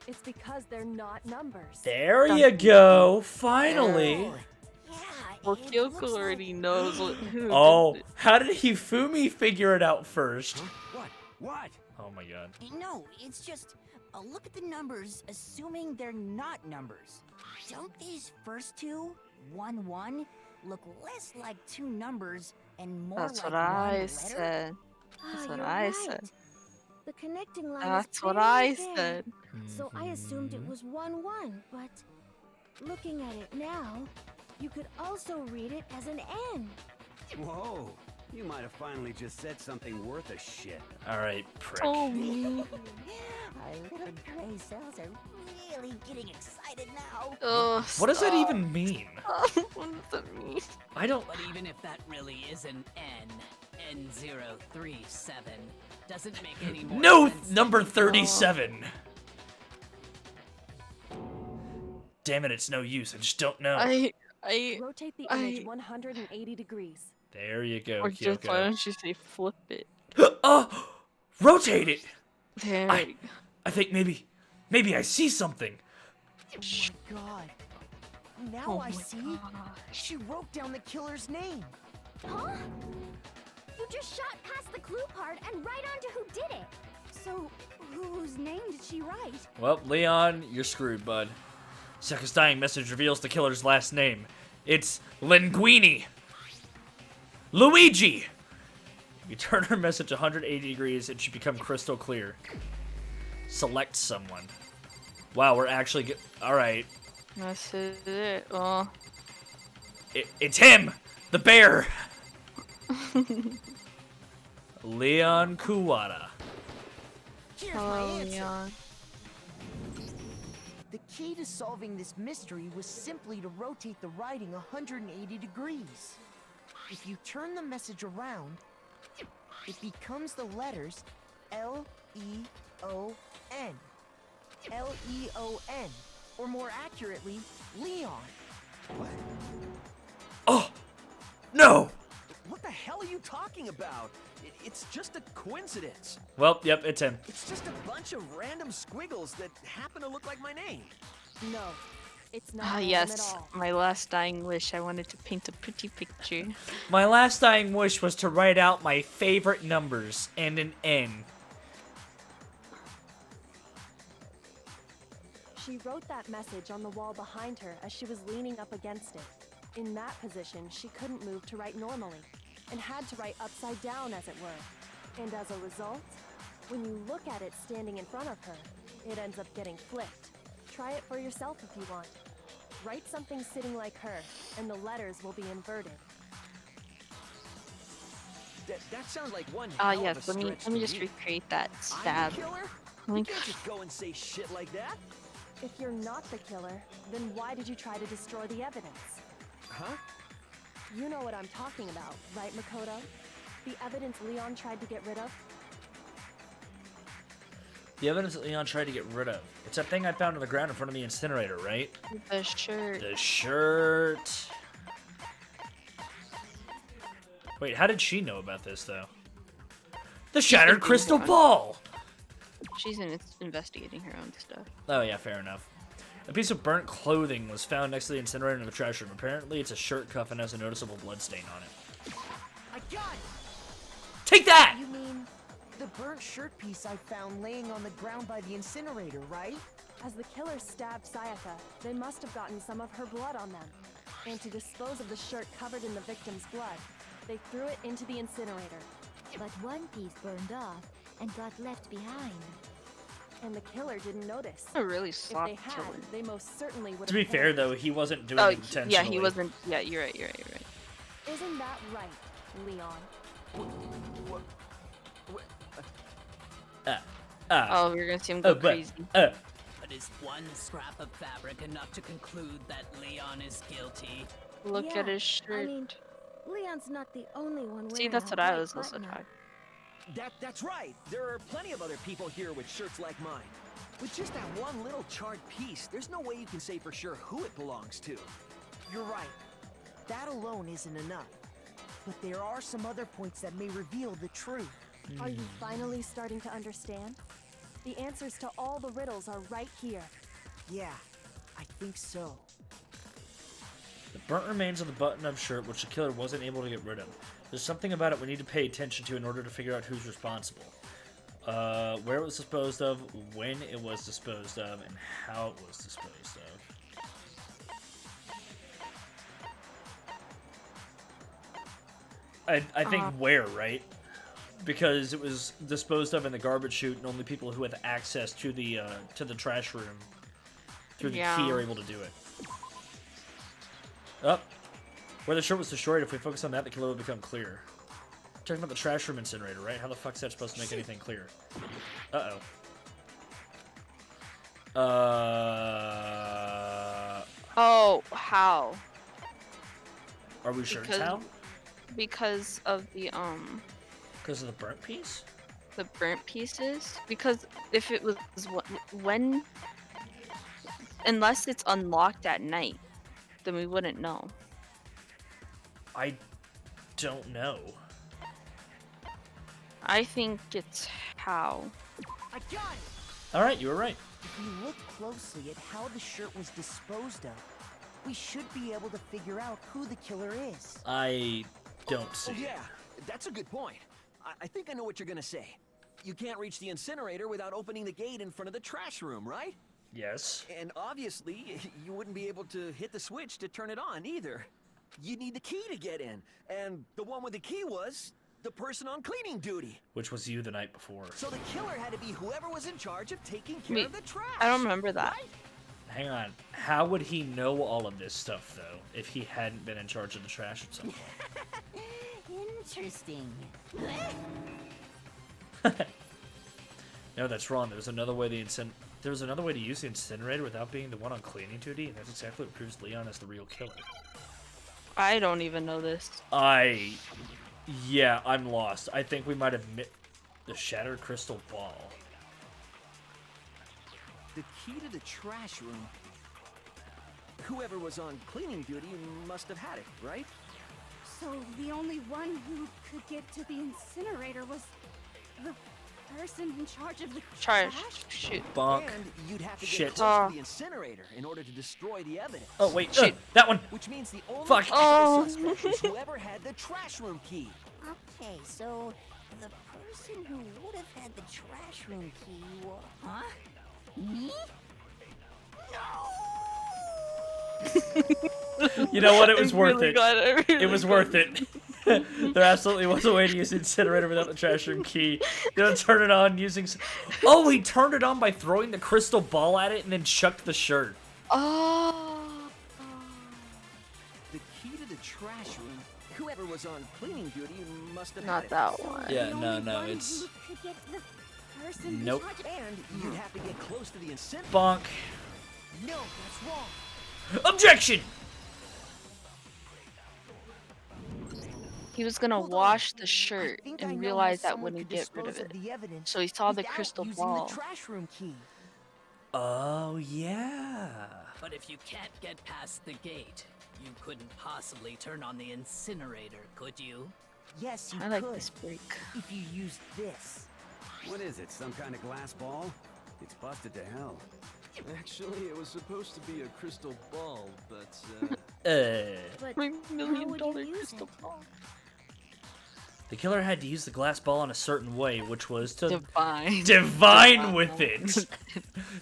It's because they're not numbers. There you go, finally. Well, Kyoko already knows what, who Oh, did it. how did Hifumi figure it out first? What? What? Oh my god. No, it's just look at the numbers, assuming they're not numbers. Don't these first two, 1-1, look less like two numbers and more That's like what I one letter? said. That's what you're I right. said. The connecting line That's is what very I thin, said. So I assumed it was 1-1, but looking at it now, you could also read it as an N. Whoa, you might have finally just said something worth a shit. Alright, prick. Oh, Our little gray cells are really getting excited now. oh, What does that stop. even mean? What does that mean? I don't... But even if that really is an N037, doesn't make any more No, sense. number 37. Damn it, it's no use. I just don't know. Rotate the image 180 degrees. There you go, Or just why Kyoko. don't you say flip it? Oh! Rotate it! There I think maybe I see something. Oh my god. Now Oh I my see. She wrote down the killer's name. Huh? You just shot past the clue part and right onto who did it. So, whose name did she write? Well, Leon, you're screwed, bud. Sayaka's dying message reveals the killer's last name. It's Linguini. Luigi! You turn her message 180 degrees, it should become crystal clear. Select someone. Wow, we're actually alright. This is it. Well, It's him! The bear! Leon Kuwata. Here's my oh answer. yeah. The key to solving this mystery was simply to rotate the writing 180 degrees. If you turn the message around, it becomes the letters L-E-O-N. L-E-O-N. Or more accurately, Leon. What? Oh! No! What the hell are you talking about? It's just a coincidence. Well, yep, it's him. It's just a bunch of random squiggles that happen to look like my name. No, it's not Ah random yes, at all. my last dying wish. I wanted to paint a pretty picture. My last dying wish was to write out my favorite numbers and an N. She wrote that message on the wall behind her as she was leaning up against it. In that position, she couldn't move to write normally, and had to write upside down, as it were. And as a result, when you look at it standing in front of her, it ends up getting flipped. Try it for yourself if you want. Write something sitting like her, and the letters will be inverted. That sounds like one Ah hell of yes, a let me stretch to just me. recreate that I'm stab. the killer? Let me- You can't just go and say shit like that. If you're not the killer, then why did you try to destroy the evidence? Huh? You know what I'm talking about, right, Makoto? The evidence Leon tried to get rid of? The evidence that Leon tried to get rid of. It's that thing I found on the ground in front of the incinerator, right? The shirt. The shirt. Wait, how did she know about this, though? The shattered been crystal doing ball! She's investigating her own stuff. Oh, yeah, fair enough. A piece of burnt clothing was found next to the incinerator in the trash room. Apparently, it's a shirt cuff and has a noticeable blood stain on it. I got it! Take that! You mean the burnt shirt piece I found laying on the ground by the incinerator, right? As the killer stabbed Sayaka, they must have gotten some of her blood on them. And to dispose of the shirt covered in the victim's blood, they threw it into the incinerator. But one piece burned off and got left behind. And the killer didn't notice. A really If soft they had, killer. they most certainly would have. To be fair, though, he wasn't doing Oh, it intentionally. yeah, he wasn't. Yeah, you're right. You're right. You're right. Isn't that right, Leon? Oh, we're gonna see him go crazy. But is one scrap of fabric enough to conclude that Leon is guilty? Look Yeah, at his shirt. I mean, Leon's not the only one wearing See, that's a what I white was also button-up. talking. That's right. There are plenty of other people here with shirts like mine. With just that one little charred piece, there's no way you can say for sure who it belongs to. You're right. That alone isn't enough. But there are some other points that may reveal the truth. Are you finally starting to understand? The answers to all the riddles are right here. Yeah, I think so. The burnt remains of the button-up shirt, which the killer wasn't able to get rid of. There's something about it we need to pay attention to in order to figure out who's responsible. Where it was disposed of, when it was disposed of, and how it was disposed of. I think where, right? Because it was disposed of in the garbage chute, and only people who had access to the trash room through the key are able to do it. Up. Where the shirt was destroyed, if we focus on that, the killer will become clear. Talking about the trash room incinerator, right? How the fuck's that supposed to make anything clear? Uh-oh. Oh, how? Are we sure it's how? Because of the Because of the burnt piece? The burnt pieces? Because if it was when, unless it's unlocked at night, then we wouldn't know. I don't know. I think it's how. I got it! All right, you were right. If we look closely at how the shirt was disposed of, we should be able to figure out who the killer is. I don't see. Oh, yeah, that's a good point. I think I know what you're gonna say. You can't reach the incinerator without opening the gate in front of the trash room, right? Yes. And obviously, you wouldn't be able to hit the switch to turn it on either. You'd need the key to get in, and the one with the key was the person on cleaning duty. Which was you the night before. So the killer had to be whoever was in charge of taking care Wait, of the trash. I don't remember that. Right? Hang on. How would he know all of this stuff, though, if he hadn't been in charge of the trash at some point? Interesting. No, that's wrong. There's another way to use the incinerator without being the one on cleaning duty, and that's exactly what proves Leon is the real killer. I don't even know this. Yeah, I'm lost. I think we might have the shattered crystal ball. The key to the trash room. Whoever was on cleaning duty must have had it, right? So the only one who could get to the incinerator was the person in charge of the trash? Shoot. Bonk. And you'd have to Shit. get close to the incinerator in order to destroy the evidence. Oh, wait. Shit. That one. Which means the only Fuck. suspect is whoever had the trash room key. Okay, so the person who would have had the trash room key was... Huh? Me? You know what? It was worth really it. Really it was worth it. There absolutely was a way to use the incinerator without the trash room key. You know, turn it on using... Oh, he turned it on by throwing the crystal ball at it and then chucked the shirt. Oh. The key to the trash room. Whoever was on cleaning duty must have Not had that it. one. Yeah, no, it's... Nope. And you'd have to get close to the incinerator. Bonk. No, that's wrong. Objection! He was gonna wash the shirt and realized that wouldn't get rid of it. So he saw the crystal ball. The trash room key. Oh, yeah. But if you can't get past the gate, you couldn't possibly turn on the incinerator, could you? Yes, you I like could. this break. If you use this. What is it, some kind of glass ball? It's busted to hell. Actually, it was supposed to be a crystal ball, but, But My how $1 would you million use crystal it? ball. The killer had to use the glass ball in a certain way, which was to divine with it.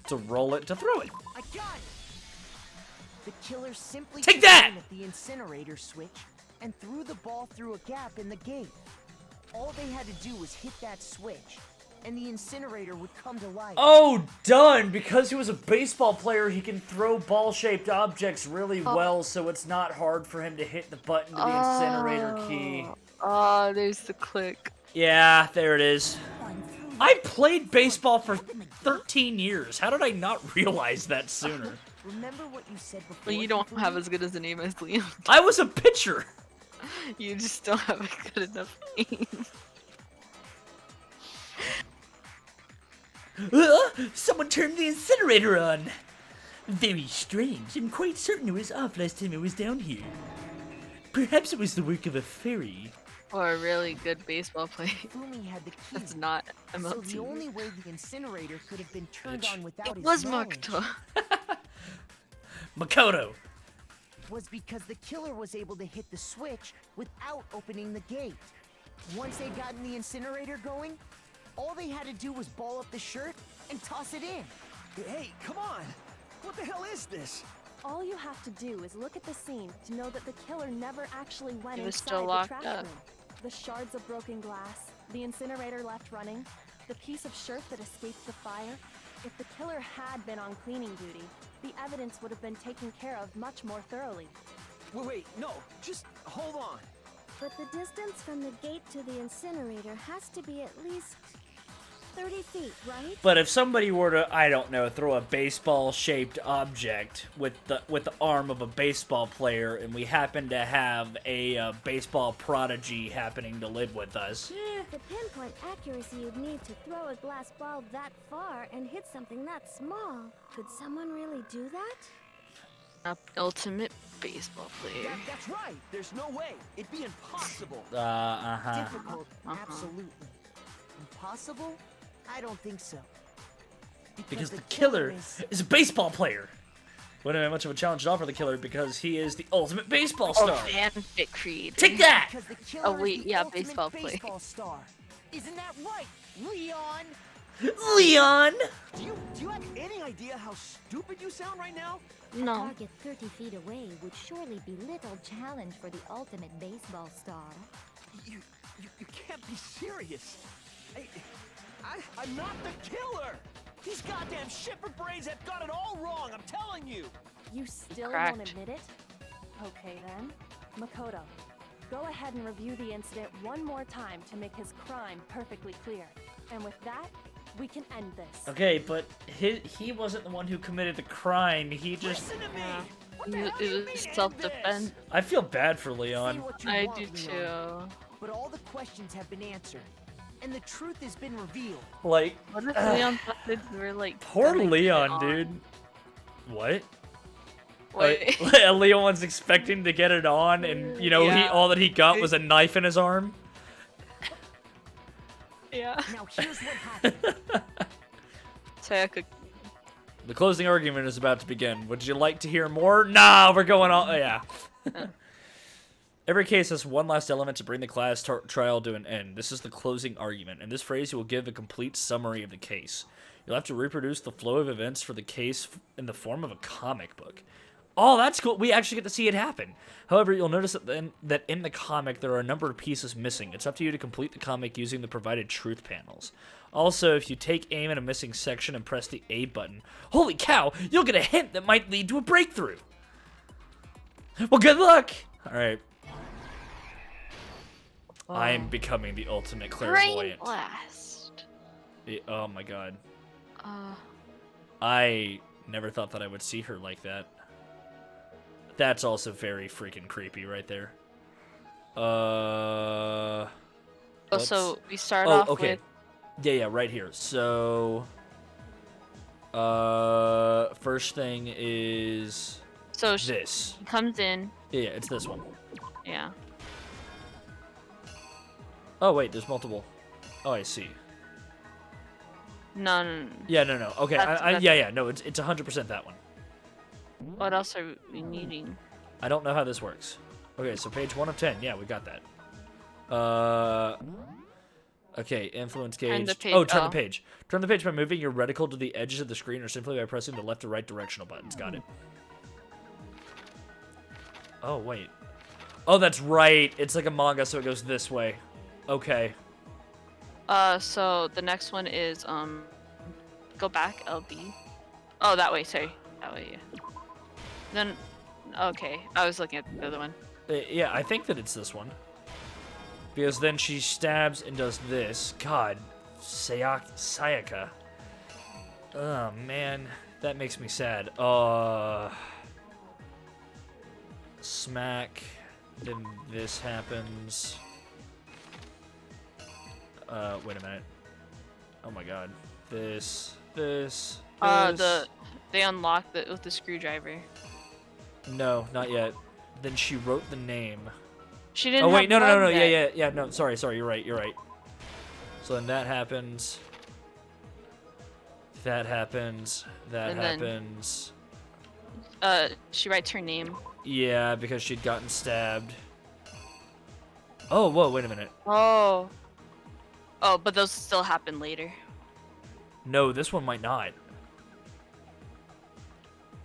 To roll it, to throw it. I got it. The killer simply Take took that! aim at the incinerator switch and threw the ball through a gap in the gate. All they had to do was hit that switch, and the incinerator would come to life. Oh, done! Because he was a baseball player, he can throw ball-shaped objects really well, so it's not hard for him to hit the button to the incinerator key. Oh, there's the click. Yeah, there it is. I played baseball for 13 years. How did I not realize that sooner? Remember what you said before? But you don't have as good as a name as Liam. I was a pitcher. You just don't have a good enough name. Someone turned the incinerator on. Very strange. I'm quite certain it was off last time I was down here. Perhaps it was the work of a fairy. Or a really good baseball player. Fumi had the key. That's not So MLT. the only way the incinerator could have been turned on without It his was knowledge Makoto. Makoto. was because the killer was able to hit the switch without opening the gate. Once they'd gotten the incinerator going, all they had to do was ball up the shirt and toss it in. Hey, come on! What the hell is this? All you have to do is look at the scene to know that the killer never actually went He was inside still the locked trash up. room. The shards of broken glass, the incinerator left running, the piece of shirt that escaped the fire. If the killer had been on cleaning duty, the evidence would have been taken care of much more thoroughly. Wait, no, just hold on. But the distance from the gate to the incinerator has to be at least 30 feet, right? But if somebody were to, I don't know, throw a baseball-shaped object with the arm of a baseball player, and we happen to have a baseball prodigy happening to live with us. The pinpoint accuracy you'd need to throw a glass ball that far and hit something that small. Could someone really do that? Ultimate baseball player. That's right. There's no way. It'd be impossible. Difficult, absolutely. Impossible? I don't think so. Because the killer is a baseball player. Wouldn't have much of a challenge at all for the killer because he is the ultimate baseball star. Oh, fanfic creator. Take that! Oh wait, yeah, baseball player. Star. Isn't that right, Leon? Leon! Do you have any idea how stupid you sound right now? No. A target 30 feet away would surely be little challenge for the ultimate baseball star. You can't be serious. I'm not the killer. These goddamn shipper brains have got it all wrong. I'm telling you. You still Correct. won't admit it? Okay then. Makoto, go ahead and review the incident one more time to make his crime perfectly clear. And with that, we can end this. Okay, but he wasn't the one who committed the crime. He just... It was self-defense. I feel bad for Leon. I do too. But all the questions have been answered, and the truth has been revealed. Like, What if Leon thought they were like... poor gonna get Leon, on? dude. What? Wait. Like, Leon's expecting to get it on, and you know, Yeah. all that he got was a knife in his arm. Yeah. Now here's what happened. Sayaka. The closing argument is about to begin. Would you like to hear more? Nah, we're going on. Oh, yeah. Every case has one last element to bring the class trial to an end. This is the closing argument. In this phrase, you will give a complete summary of the case. You'll have to reproduce the flow of events for the case in the form of a comic book. Oh, that's cool. We actually get to see it happen. However, you'll notice that in the comic, there are a number of pieces missing. It's up to you to complete the comic using the provided truth panels. Also, if you take aim at a missing section and press the A button, holy cow, you'll get a hint that might lead to a breakthrough. Well, good luck. All right. I am becoming the ultimate clairvoyant. Blast. Oh my god. I never thought that I would see her like that. That's also very freaking creepy right there. So we start off with... Yeah, right here. So, first thing is this. She comes in. Yeah, it's this one. Yeah. Oh, wait, there's multiple. Oh, I see. No. Yeah, no. Okay, That's- no, it's 100% that one. What else are we needing? I don't know how this works. Okay, so page 1 of 10. Yeah, we got that. Okay, influence gauge. Turn the page. Turn the page. Turn the page by moving your reticle to the edges of the screen or simply by pressing the left or right directional buttons. Got it. Oh, wait. Oh, that's right. It's like a manga, so it goes this way. Okay. So the next one is, go back, LB. Oh, that way, sorry. That way, yeah. Then, okay. I was looking at the other one. Yeah, I think that it's this one. Because then she stabs and does this. God, Sayaka. Oh, man. That makes me sad. Smack. Then this happens. Wait a minute. Oh my god. This. They unlocked it with the screwdriver. No, not yet. Then she wrote the name. She didn't. Oh wait, have no. blood then. Yeah. No, sorry. You're right. So then that happens. That happens. That And then- happens. She writes her name. Yeah, because she'd gotten stabbed. Oh, whoa, wait a minute. Oh, but those still happen later. No, this one might not.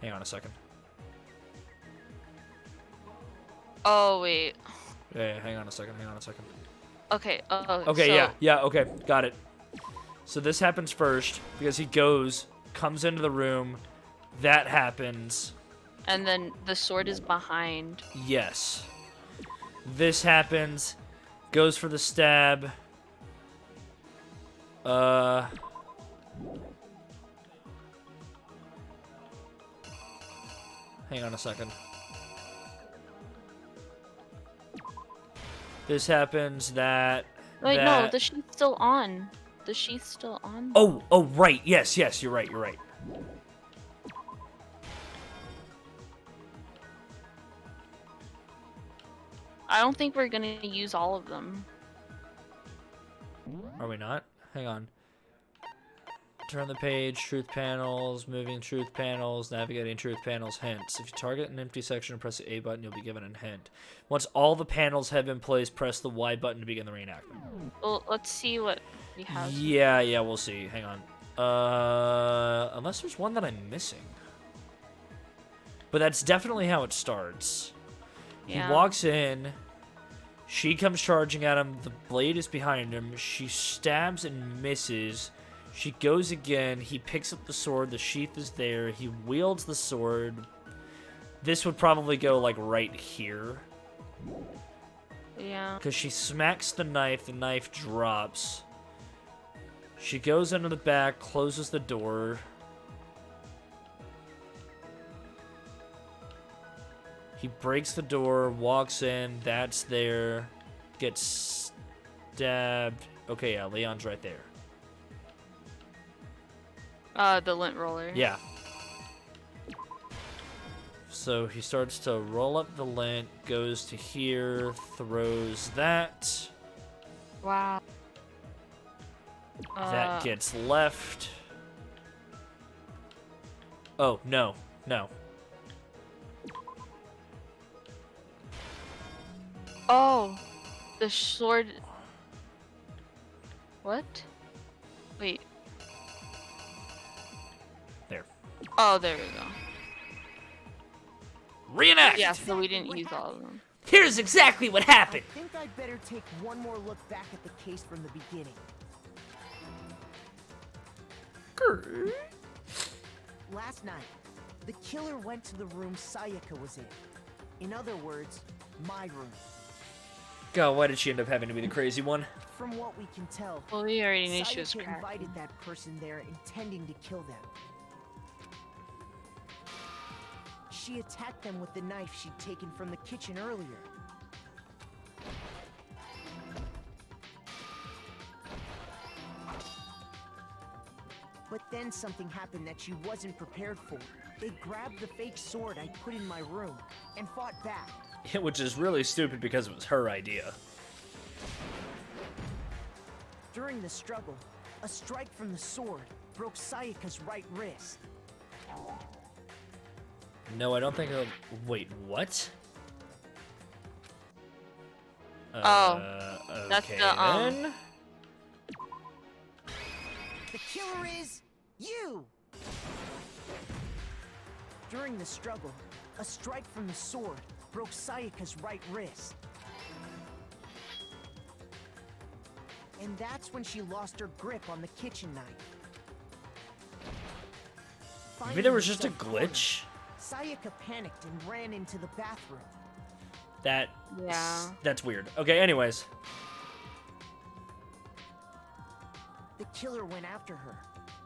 Hang on a second. Oh wait. Yeah, hang on a second. Okay. Okay, so, yeah, okay, got it. So this happens first because he comes into the room. That happens. And then the sword is behind. Yes. This happens. Goes for the stab. Hang on a second. This happens, that... Wait, that... no, the sheath's still on. The sheath's still on. Oh, right. Yes, you're right. I don't think we're gonna use all of them. Are we not? Hang on. Turn the page, truth panels, moving truth panels, navigating truth panels, hints. If you target an empty section and press the A button, you'll be given a hint. Once all the panels have been placed, press the Y button to begin the reenactment. Well, let's see what we have. Yeah, we'll see. Hang on. Unless there's one that I'm missing. But that's definitely how it starts. Yeah. He walks in. She comes charging at him. The blade is behind him. She stabs and misses. She goes again. He picks up the sword. The sheath is there. He wields the sword. This would probably go, like, right here. Yeah. Because she smacks the knife. The knife drops. She goes under the back, closes the door. He breaks the door, walks in. That's there. Gets stabbed. Okay, yeah, Leon's right there. The lint roller. Yeah. So he starts to roll up the lint, goes to here, throws that. Wow. That gets left. Oh, no. No. Oh, the sword. What? Wait. There. Oh, there we go. Reenact! Yeah, so we didn't use all of them. Here's exactly what happened. I think I'd better take one more look back at the case from the beginning. Last night, the killer went to the room Sayaka was in. In other words, my room. God, why did she end up having to be the crazy one? From what we can tell, Well, we already knew she was Sayaka cracked. invited that person there intending to kill them. She attacked them with the knife she'd taken from the kitchen earlier. But then something happened that she wasn't prepared for. They grabbed the fake sword I put in my room and fought back. Which is really stupid because it was her idea. During the struggle, a strike from the sword broke Sayaka's right wrist. No, I don't think I'll... Wait, what? That's okay, the, then. The killer is you! During the struggle, a strike from the sword broke Sayaka's right wrist. And that's when she lost her grip on the kitchen knife. Maybe there was just a glitch? Sayaka panicked and ran into the bathroom. That's weird. Okay, anyways. The killer went after her,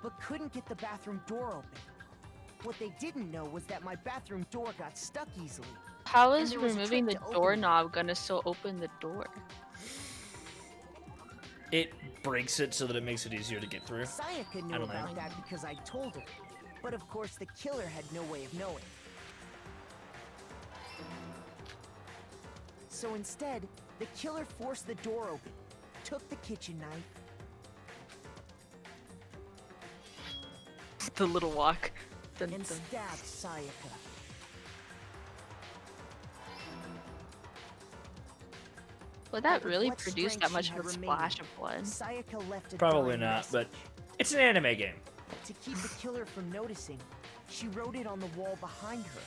but couldn't get the bathroom door open. What they didn't know was that my bathroom door got stuck easily. How And is there was a removing the trick to open it. doorknob gonna still open the door? It breaks it so that it makes it easier to get through. Sayaka I knew don't about know. that because I told her. But of course, the killer had no way of knowing. So instead, the killer forced the door open, took the kitchen knife, The little walk. and stabbed Sayaka. Would that With really what produce strength that she much had of a remaining, splash of blood? Sayaka left a Probably dying not, message. but it's an anime game. To keep the killer from noticing, she wrote it on the wall behind her.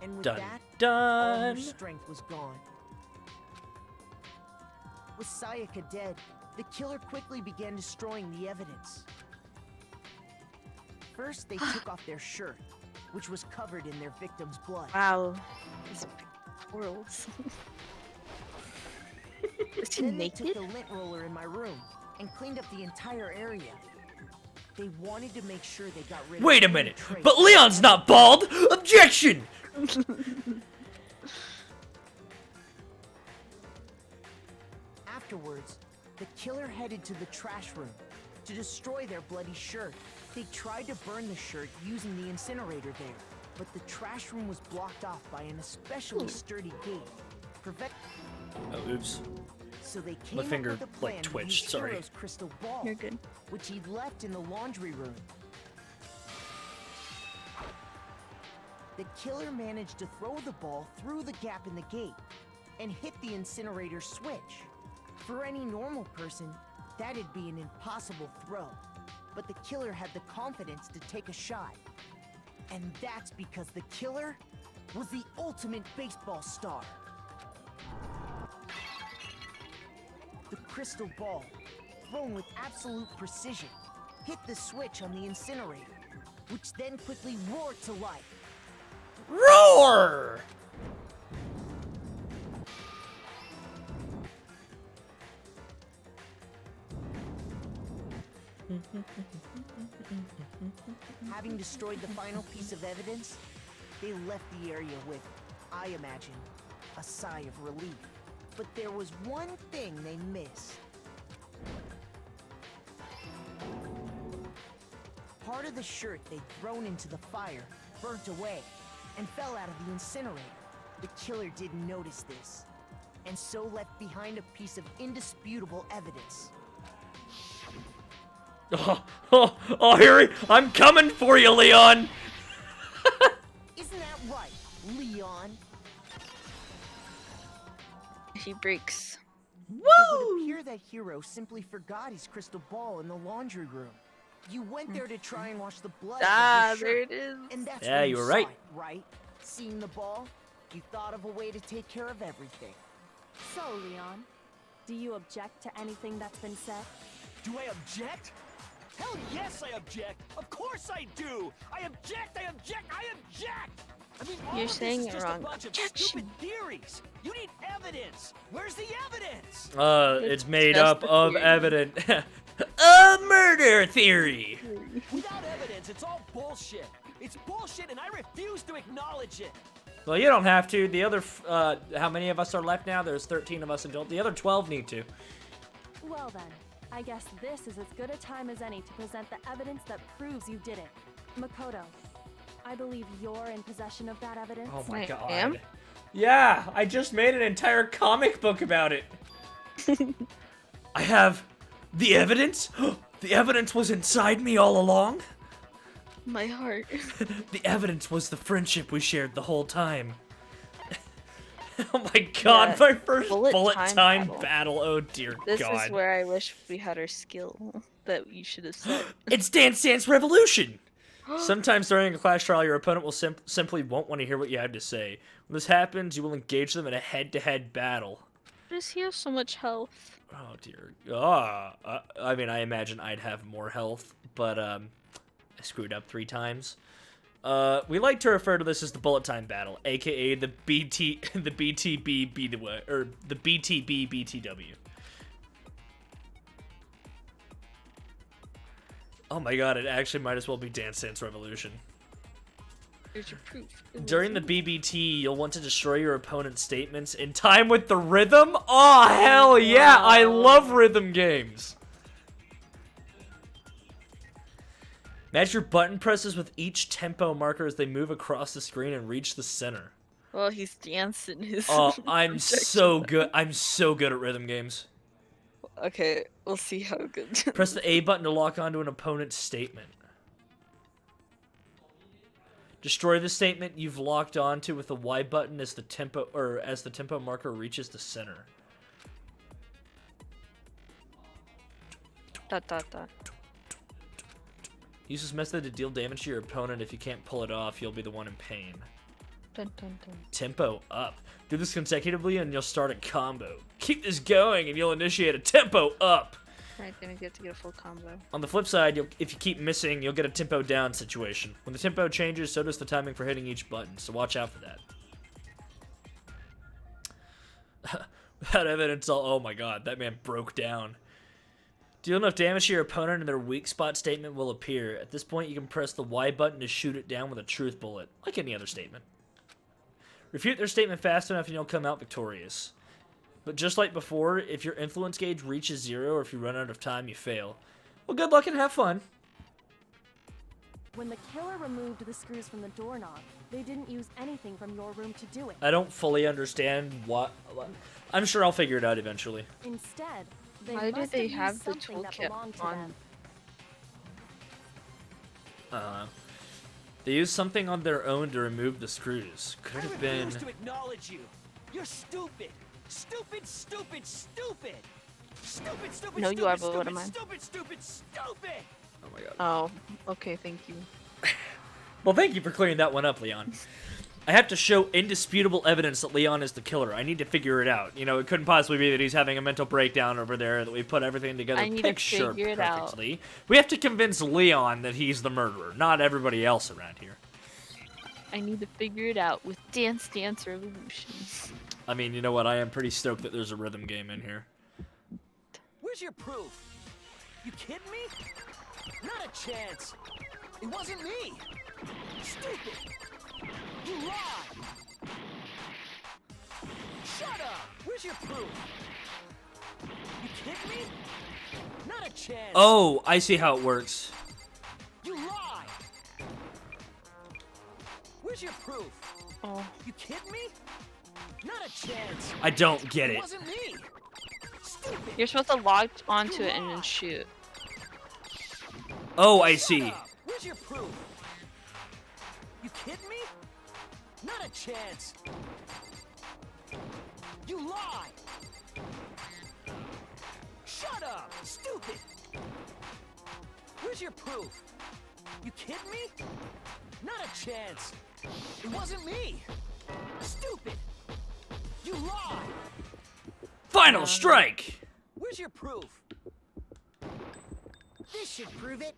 And with Dun, that, all her dun. strength was gone. With Sayaka dead, the killer quickly began destroying the evidence. First, they took off their shirt, which was covered in their victim's blood. Wow. These worlds. Is he Then they took naked? the lint roller in my room and cleaned up the entire area. They wanted to make sure they got rid of Wait a any minute, trace. but Leon's not bald! Objection! Afterwards, the killer headed to the trash room to destroy their bloody shirt. They tried to burn the shirt using the incinerator there, but the trash room was blocked off by an especially sturdy gate. Oh, oops. So they came My up finger, with a plan like, to twitched, use sorry. Hero's crystal ball, You're good. which he'd left in the laundry room. The killer managed to throw the ball through the gap in the gate and hit the incinerator switch. For any normal person, that'd be an impossible throw. But the killer had the confidence to take a shot. And that's because the killer was the ultimate baseball star. The crystal ball, thrown with absolute precision, hit the switch on the incinerator, which then quickly roared to life. Roar! Having destroyed the final piece of evidence, they left the area with, I imagine, a sigh of relief. But there was one thing they missed. Part of the shirt they'd thrown into the fire burnt away and fell out of the incinerator. The killer didn't notice this, and so left behind a piece of indisputable evidence. Oh, Harry, I'm coming for you, Leon! Isn't that right, Leon? He breaks. It would appear that Hero simply forgot his crystal ball in the laundry room. You went there to try and wash the blood Ah, of the there shirt, it is. and that's Yeah, when you were saw right. it, right? Seeing the ball, you thought of a way to take care of everything. So, Leon, do you object to anything that's been said? Do I object? Hell yes, I object! Of course I do! I object! I object! I object! I mean, all You're of saying this is it just wrong. a bunch of stupid theories! You need evidence! Where's the evidence? It's made just up a of theory. evidence. A murder theory! Without evidence, it's all bullshit! It's bullshit and I refuse to acknowledge it! Well, you don't have to. The other, how many of us are left now? There's 13 of us adult. The other 12 need to. Well then, I guess this is as good a time as any to present the evidence that proves you did it. Makoto, I believe you're in possession of that evidence. Oh my god. am? Yeah, I just made an entire comic book about it. I have the evidence? The evidence was inside me all along? My heart. The evidence was the friendship we shared the whole time. Oh my god, Yeah, my first bullet bullet time time battle. battle. Oh dear This god. is where I wish we had our skill that you should have said. It's Dance Dance Revolution! Sometimes during a clash trial, your opponent will simply won't want to hear what you have to say. When this happens, you will engage them in a head-to-head battle. Does he have so much health? Oh dear. I mean, I imagine I'd have more health, but I screwed up 3 times. We like to refer to this as the bullet time battle, aka the BTB BTW. Oh my god, it actually might as well be Dance Dance Revolution. Here's your proof. It was During the me. BBT, you'll want to destroy your opponent's statements in time with the rhythm? Oh, hell yeah! I love rhythm games! Match your button presses with each tempo marker as they move across the screen and reach the center. Well, he's dancing his. Oh, I'm projection so back. good. I'm so good at rhythm games. Okay, we'll see how good. Press the A button to lock onto an opponent's statement. Destroy the statement you've locked onto with the Y button as the tempo marker reaches the center. Dot dot dot. Use this method to deal damage to your opponent. If you can't pull it off, you'll be the one in pain. Dun dun dun. Tempo up. Do this consecutively and you'll start a combo. Keep this going and you'll initiate a tempo up. Right, then we get to get a full combo. On the flip side, if you keep missing, you'll get a tempo down situation. When the tempo changes, so does the timing for hitting each button, so watch out for that. Without evidence, oh my god, that man broke down. Deal enough damage to your opponent and their weak spot statement will appear. At this point, you can press the Y button to shoot it down with a truth bullet, like any other statement. Refute their statement fast enough and you'll come out victorious. But just like before, if your influence gauge reaches 0 or if you run out of time, you fail. Well, good luck and have fun. When the killer removed the screws from the doorknob, they didn't use anything from your room to do it. I don't fully understand what. I'm sure I'll figure it out eventually. Instead, they Why must did they have have used the something that toolkit belonged to on? them. They used something on their own to remove the screws. Could I have been. refuse to acknowledge you. You're stupid. Stupid, stupid, stupid. Stupid, stupid, No, stupid, you are, but stupid, what am I? stupid, stupid, stupid. Oh my god. Oh, okay, thank you. Well, thank you for clearing that one up, Leon. I have to show indisputable evidence that Leon is the killer. I need to figure it out. You know, it couldn't possibly be that he's having a mental breakdown over there, that we put everything together I need to picture figure it out. perfectly. We have to convince Leon that he's the murderer, not everybody else around here. I need to figure it out with Dance Dance Revolutions. I mean, you know what? I am pretty stoked that there's a rhythm game in here. Where's your proof? You kidding me? Not a chance. It wasn't me. Stupid. You lied. Shut up. Where's your proof? You kidding me? Not a chance. Oh, I see how it works. You lied. Where's your proof? Oh. You kidding me? Not a chance. I don't get it. Wasn't me. Stupid. You're supposed to log onto it and then shoot. Oh, I see. Where's your proof? You kidding me? Not a chance. You lie. Shut up, stupid. Where's your proof? You kidding me? Not a chance. It wasn't me. Stupid. You lie. Final strike. Where's your proof? This should prove it.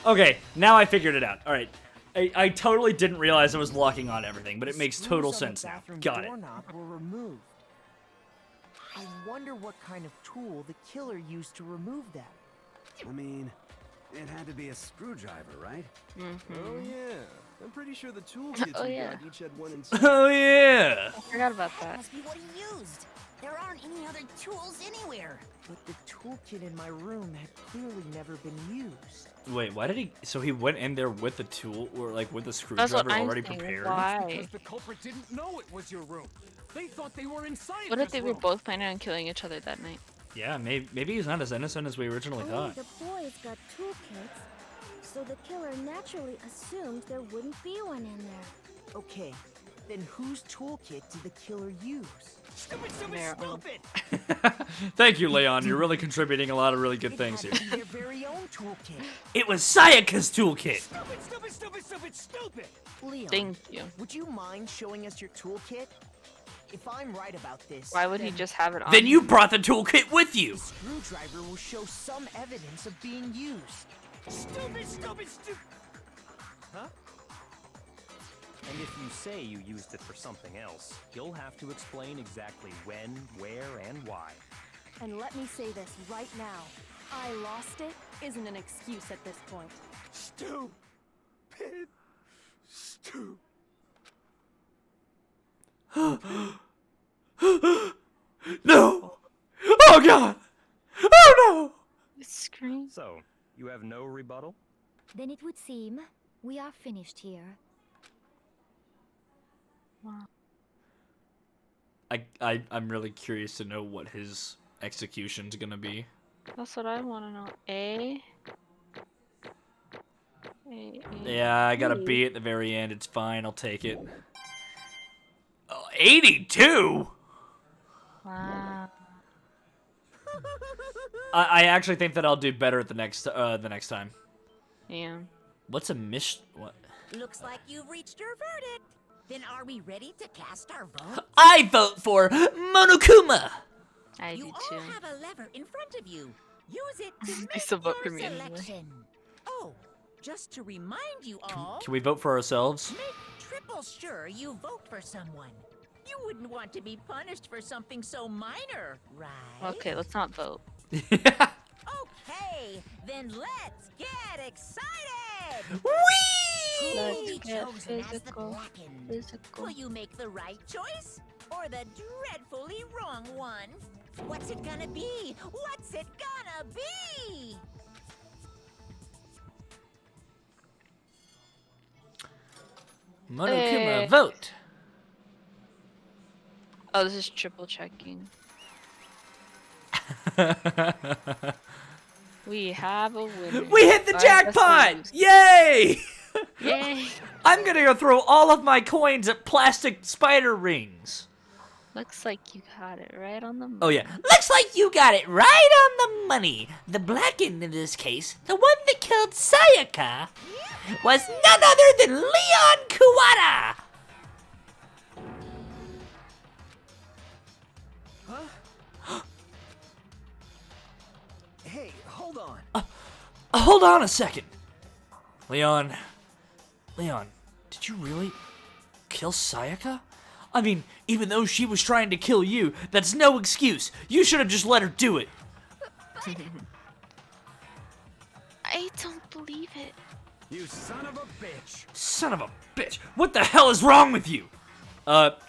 Okay, now I figured it out. All right. I totally didn't realize I was locking on everything, but it makes Screws total on the sense now. bathroom Got it. doorknob were removed. I wonder what kind of tool the killer used to remove them. I mean, it had to be a screwdriver, right? Oh yeah. I'm pretty sure the toolkits Oh, we yeah. got each had one inside. Oh yeah. I forgot about That that. must be what he used. There aren't any other tools anywhere. But the toolkit in my room had clearly never been used. Wait, why did he? So he went in there with the tool, or like with the That's screwdriver what I'm already saying. prepared? Why? Because the culprit didn't know it was your room. They thought they were inside. What if this they were room. both planning on killing each other that night? Yeah, maybe he's not as innocent as we originally Only thought. the boys got toolkits, so the killer naturally assumed there wouldn't be one in there. Okay, then whose toolkit did the killer use? Stupid, stupid, Their own. stupid. Thank you, Leon. You're really contributing a lot of really good It things had here. to be their very own toolkit. It was Sayaka's toolkit. Stupid, stupid, stupid, stupid, stupid. Leon, Thank you. would you mind showing us your toolkit? If I'm right about this, Why would he then just have it on? Then you brought the toolkit with you. the screwdriver will show some evidence of being used. Stupid, stupid, stupid. Huh? And if you say you used it for something else, you'll have to explain exactly when, where, and why. And let me say this right now. I lost it isn't an excuse at this point. Stupid. Stupid. No. Oh god. Oh no. Scream. So, you have no rebuttal? Then it would seem we are finished here. Wow. I'm really curious to know what his execution's gonna be. That's what I want to know. A. Yeah, I got a B at the very end. It's fine. I'll take it. Oh, 82. Wow. I actually think that I'll do better at the next time. Yeah. What's a what? Looks like you've reached your verdict. Then are we ready to cast our vote? I vote for Monokuma. I You do all too. have a lever in front of you. Use it to I make still vote your for me anyway. selection. Oh, just to remind you all, Can we vote for ourselves? make triple sure you vote for someone. You wouldn't want to be punished for something so minor, right? Okay, let's not vote. Okay, then let's get excited! Whee! Who will Let's be get chosen as the physical. Blackened? Physical. Will you make the right choice? Or the dreadfully wrong one? What's it gonna be? What's it gonna be? Monokuma, vote. Oh, this is triple checking. We have a winner. We hit the jackpot! Yay! Yay! I'm gonna go throw all of my coins at plastic spider rings. Looks like you got it right on the money. Oh yeah. Looks like you got it right on the money. The blackened in this case, the one that killed Sayaka, was none other than Leon Kuwata. Hey, hold on. Hold on a second. Leon, did you really kill Sayaka? I mean, even though she was trying to kill you, that's no excuse. You should have just let her do it. I don't believe it. You son of a bitch. Son of a bitch. What the hell is wrong with you?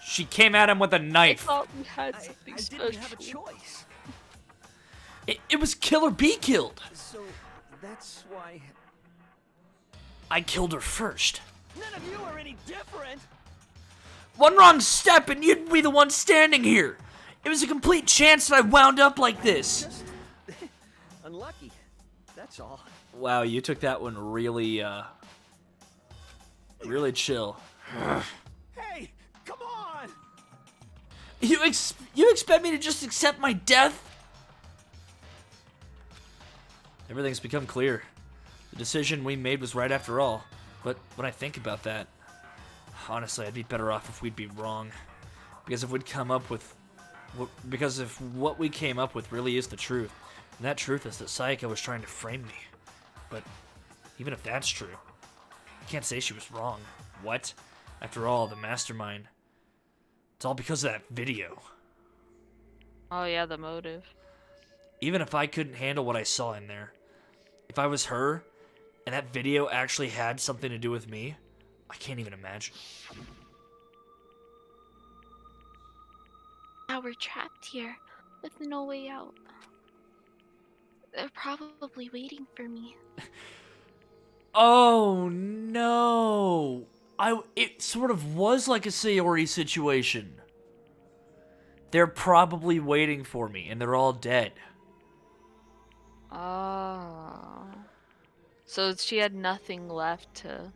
She came at him with a knife. I thought we had something I special. didn't have a choice. It was kill or be killed. So that's why. I killed her first. None of you are any different. One wrong step and you'd be the one standing here. It was a complete chance that I wound up like this. Just unlucky. That's all. Wow, you took that one really, really chill. Hey, come on! You expect me to just accept my death? Everything's become clear. The decision we made was right after all. But when I think about that, honestly, I'd be better off if we'd be wrong. Because if we'd come up with... Because if what we came up with really is the truth, and that truth is that Sayaka was trying to frame me. But even if that's true, I can't say she was wrong. What? After all, the mastermind... It's all because of that video. Oh yeah, the motive. Even if I couldn't handle what I saw in there, if I was her, and that video actually had something to do with me, I can't even imagine. Now we're trapped here with no way out. They're probably waiting for me. Oh no! It sort of was like a Sayori situation. They're probably waiting for me, and they're all dead. Oh. So she had nothing left to...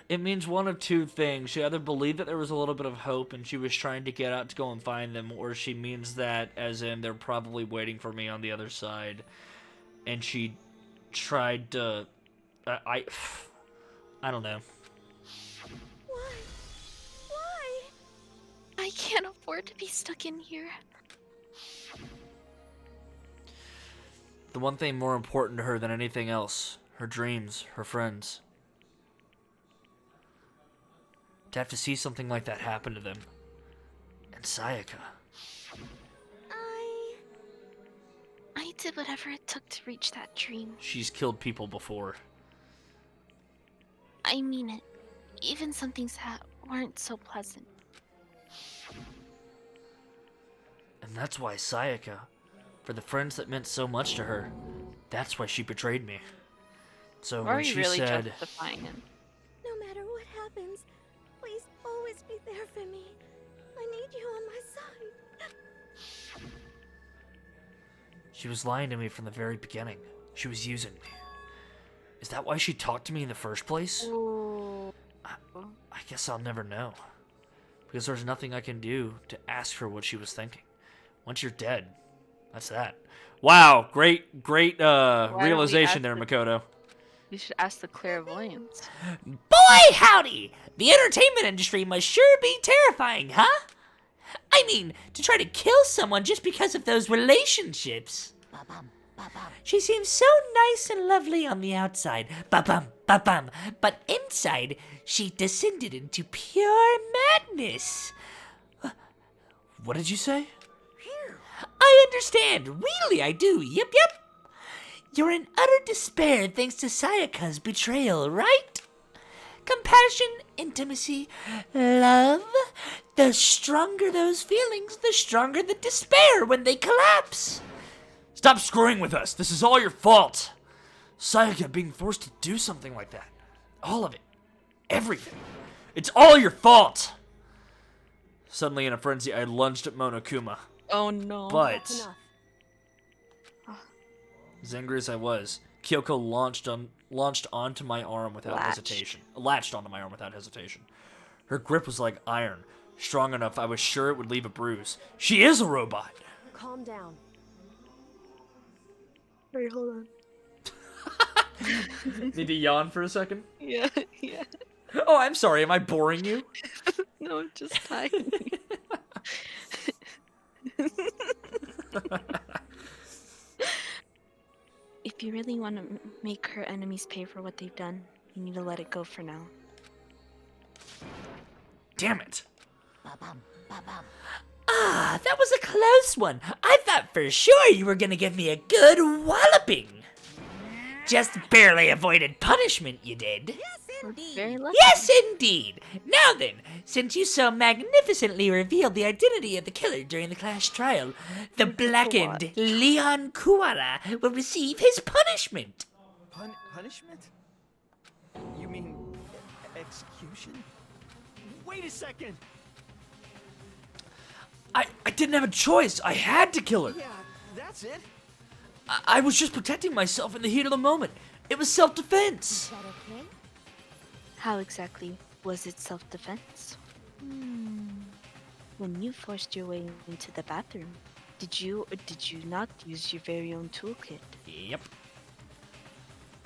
It means one of two things. She either believed that there was a little bit of hope and she was trying to get out to go and find them, or she means that as in they're probably waiting for me on the other side. And she tried to... I don't know. Why? I can't afford to be stuck in here. The one thing more important to her than anything else, her dreams, her friends. To have to see something like that happen to them. And Sayaka. I did whatever it took to reach that dream. She's killed people before. I mean it. Even some things that weren't so pleasant. And that's why Sayaka, for the friends that meant so much to her, that's why she betrayed me. So Why are when you she really said... justifying him? No matter what happens, please always be there for me. I need you on my side. She was lying to me from the very beginning. She was using me. Is that why she talked to me in the first place? I guess I'll never know. Because there's nothing I can do to ask her what she was thinking. Once you're dead, that's that. Wow, great realization there, Makoto. You should ask the clairvoyance. Boy, howdy! The entertainment industry must sure be terrifying, huh? I mean, to try to kill someone just because of those relationships. She seems so nice and lovely on the outside, but inside, she descended into pure madness. What did you say? I understand, really I do, yep. You're in utter despair thanks to Sayaka's betrayal, right? Compassion, intimacy, love. The stronger those feelings, the stronger the despair when they collapse. Stop screwing with us. This is all your fault. Sayaka being forced to do something like that. All of it. Everything. It's all your fault! Suddenly in a frenzy, I lunged at Monokuma. Oh no. But, as angry as I was, Kyoko launched onto my arm without hesitation. Latched onto my arm without hesitation. Her grip was like iron, strong enough I was sure it would leave a bruise. She is a robot! Calm down. Wait, hold on. Need to yawn for a second? Yeah, yeah. Oh, I'm sorry, am I boring you? No, I'm just tired. If you really want to make her enemies pay for what they've done, you need to let it go for now. Damn it. Ah, that was a close one. I thought for sure you were gonna give me a good walloping. Just barely avoided punishment, you did. Very lucky. Yes, indeed. Now then, since you so magnificently revealed the identity of the killer during the class trial, the blackened Leon Kuwara will receive his punishment. Punishment? You mean execution? Wait a second! I didn't have a choice. I had to kill her. Yeah, that's it. I was just protecting myself in the heat of the moment. It was self-defense. How exactly was it self-defense? When you forced your way into the bathroom, did you or did you not use your very own toolkit? Yep.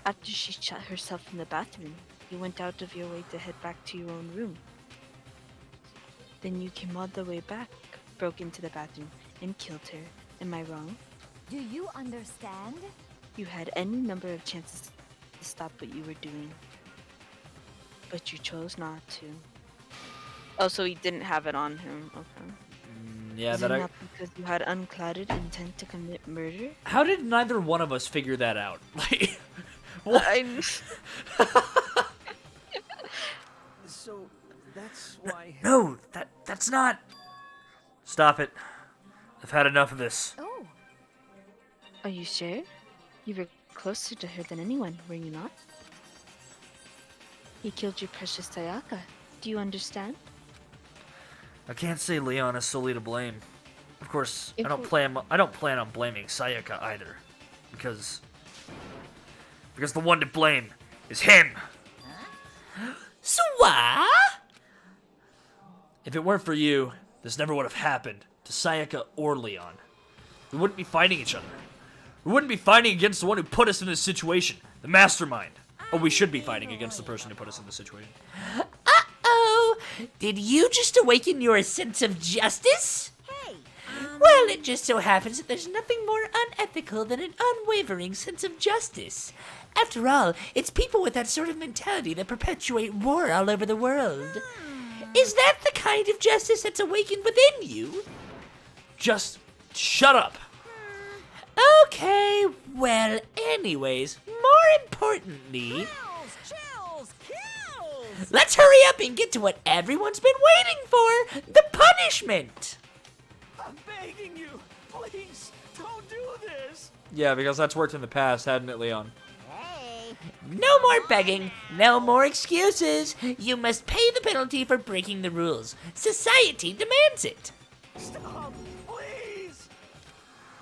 After she shot herself in the bathroom, you went out of your way to head back to your own room. Then you came all the way back, broke into the bathroom, and killed her. Am I wrong? Do you understand? You had any number of chances to stop what you were doing, but you chose not to. Oh, so he didn't have it on him. Okay. Yeah, Is it not because you had unclouded intent to commit murder? How did neither one of us figure that out? Like, what? So that's why. No, that's not. Stop it. I've had enough of this. Oh. Are you sure? You were closer to her than anyone, were you not? He killed your precious Sayaka. Do you understand? I can't say Leon is solely to blame. Of course, I don't plan on blaming Sayaka either, because the one to blame is him. Swa? If it weren't for you, this never would have happened to Sayaka or Leon. We wouldn't be fighting each other. We wouldn't be fighting against the one who put us in this situation, the mastermind. Oh, we should be fighting against the person who put us in this situation. Uh-oh! Did you just awaken your sense of justice? Well, it just so happens that there's nothing more unethical than an unwavering sense of justice. After all, it's people with that sort of mentality that perpetuate war all over the world. Is that the kind of justice that's awakened within you? Just shut up. Okay, well, anyways, more importantly... Let's hurry up and get to what everyone's been waiting for, the punishment! I'm begging you, please, don't do this. Yeah, because that's worked in the past, hadn't it, Leon? No more begging, no more excuses. You must pay the penalty for breaking the rules. Society demands it. Stop, please.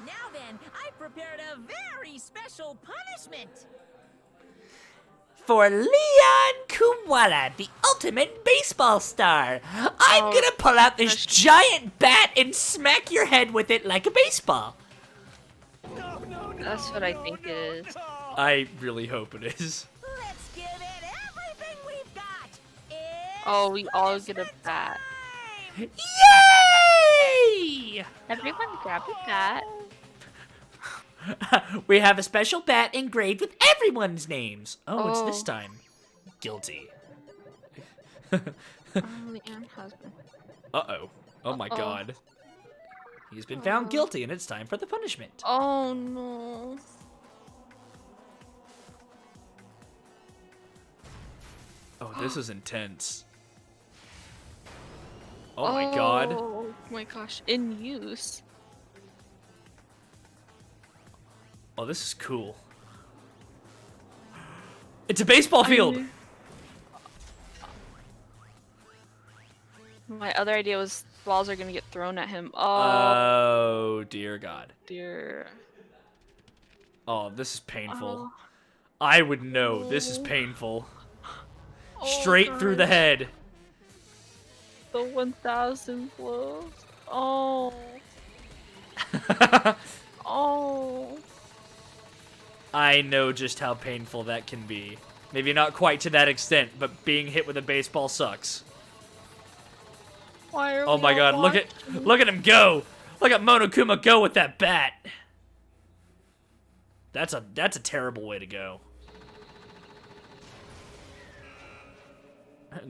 Now then, I prepared a very special punishment. For Leon Kuwara, the ultimate baseball star, I'm gonna pull out this giant bat and smack your head with it like a baseball. That's what I think it is. I really hope it is. Let's give it everything we've got. Oh, we all get a bat. Yay! Everyone grab a bat. We have a special bat engraved with everyone's names. Oh, it's this Oh. time. Guilty. Leon husband. Uh-oh. Oh my Uh-oh. god. He's been found guilty, and it's time for the punishment. Oh no. Oh, this is intense. Oh my god. Oh my gosh, in use. Oh, this is cool. It's a baseball field! My other idea was balls are gonna get thrown at him. Oh, dear God. Dear. Oh, this is painful. Oh. I would know this is painful. Oh, Straight through the gosh. head. The 1,000 blows. Oh. Oh. I know just how painful that can be. Maybe not quite to that extent, but being hit with a baseball sucks. Why are Oh we my all God! Look at him go! Look at Monokuma go with that bat. That's a terrible way to go.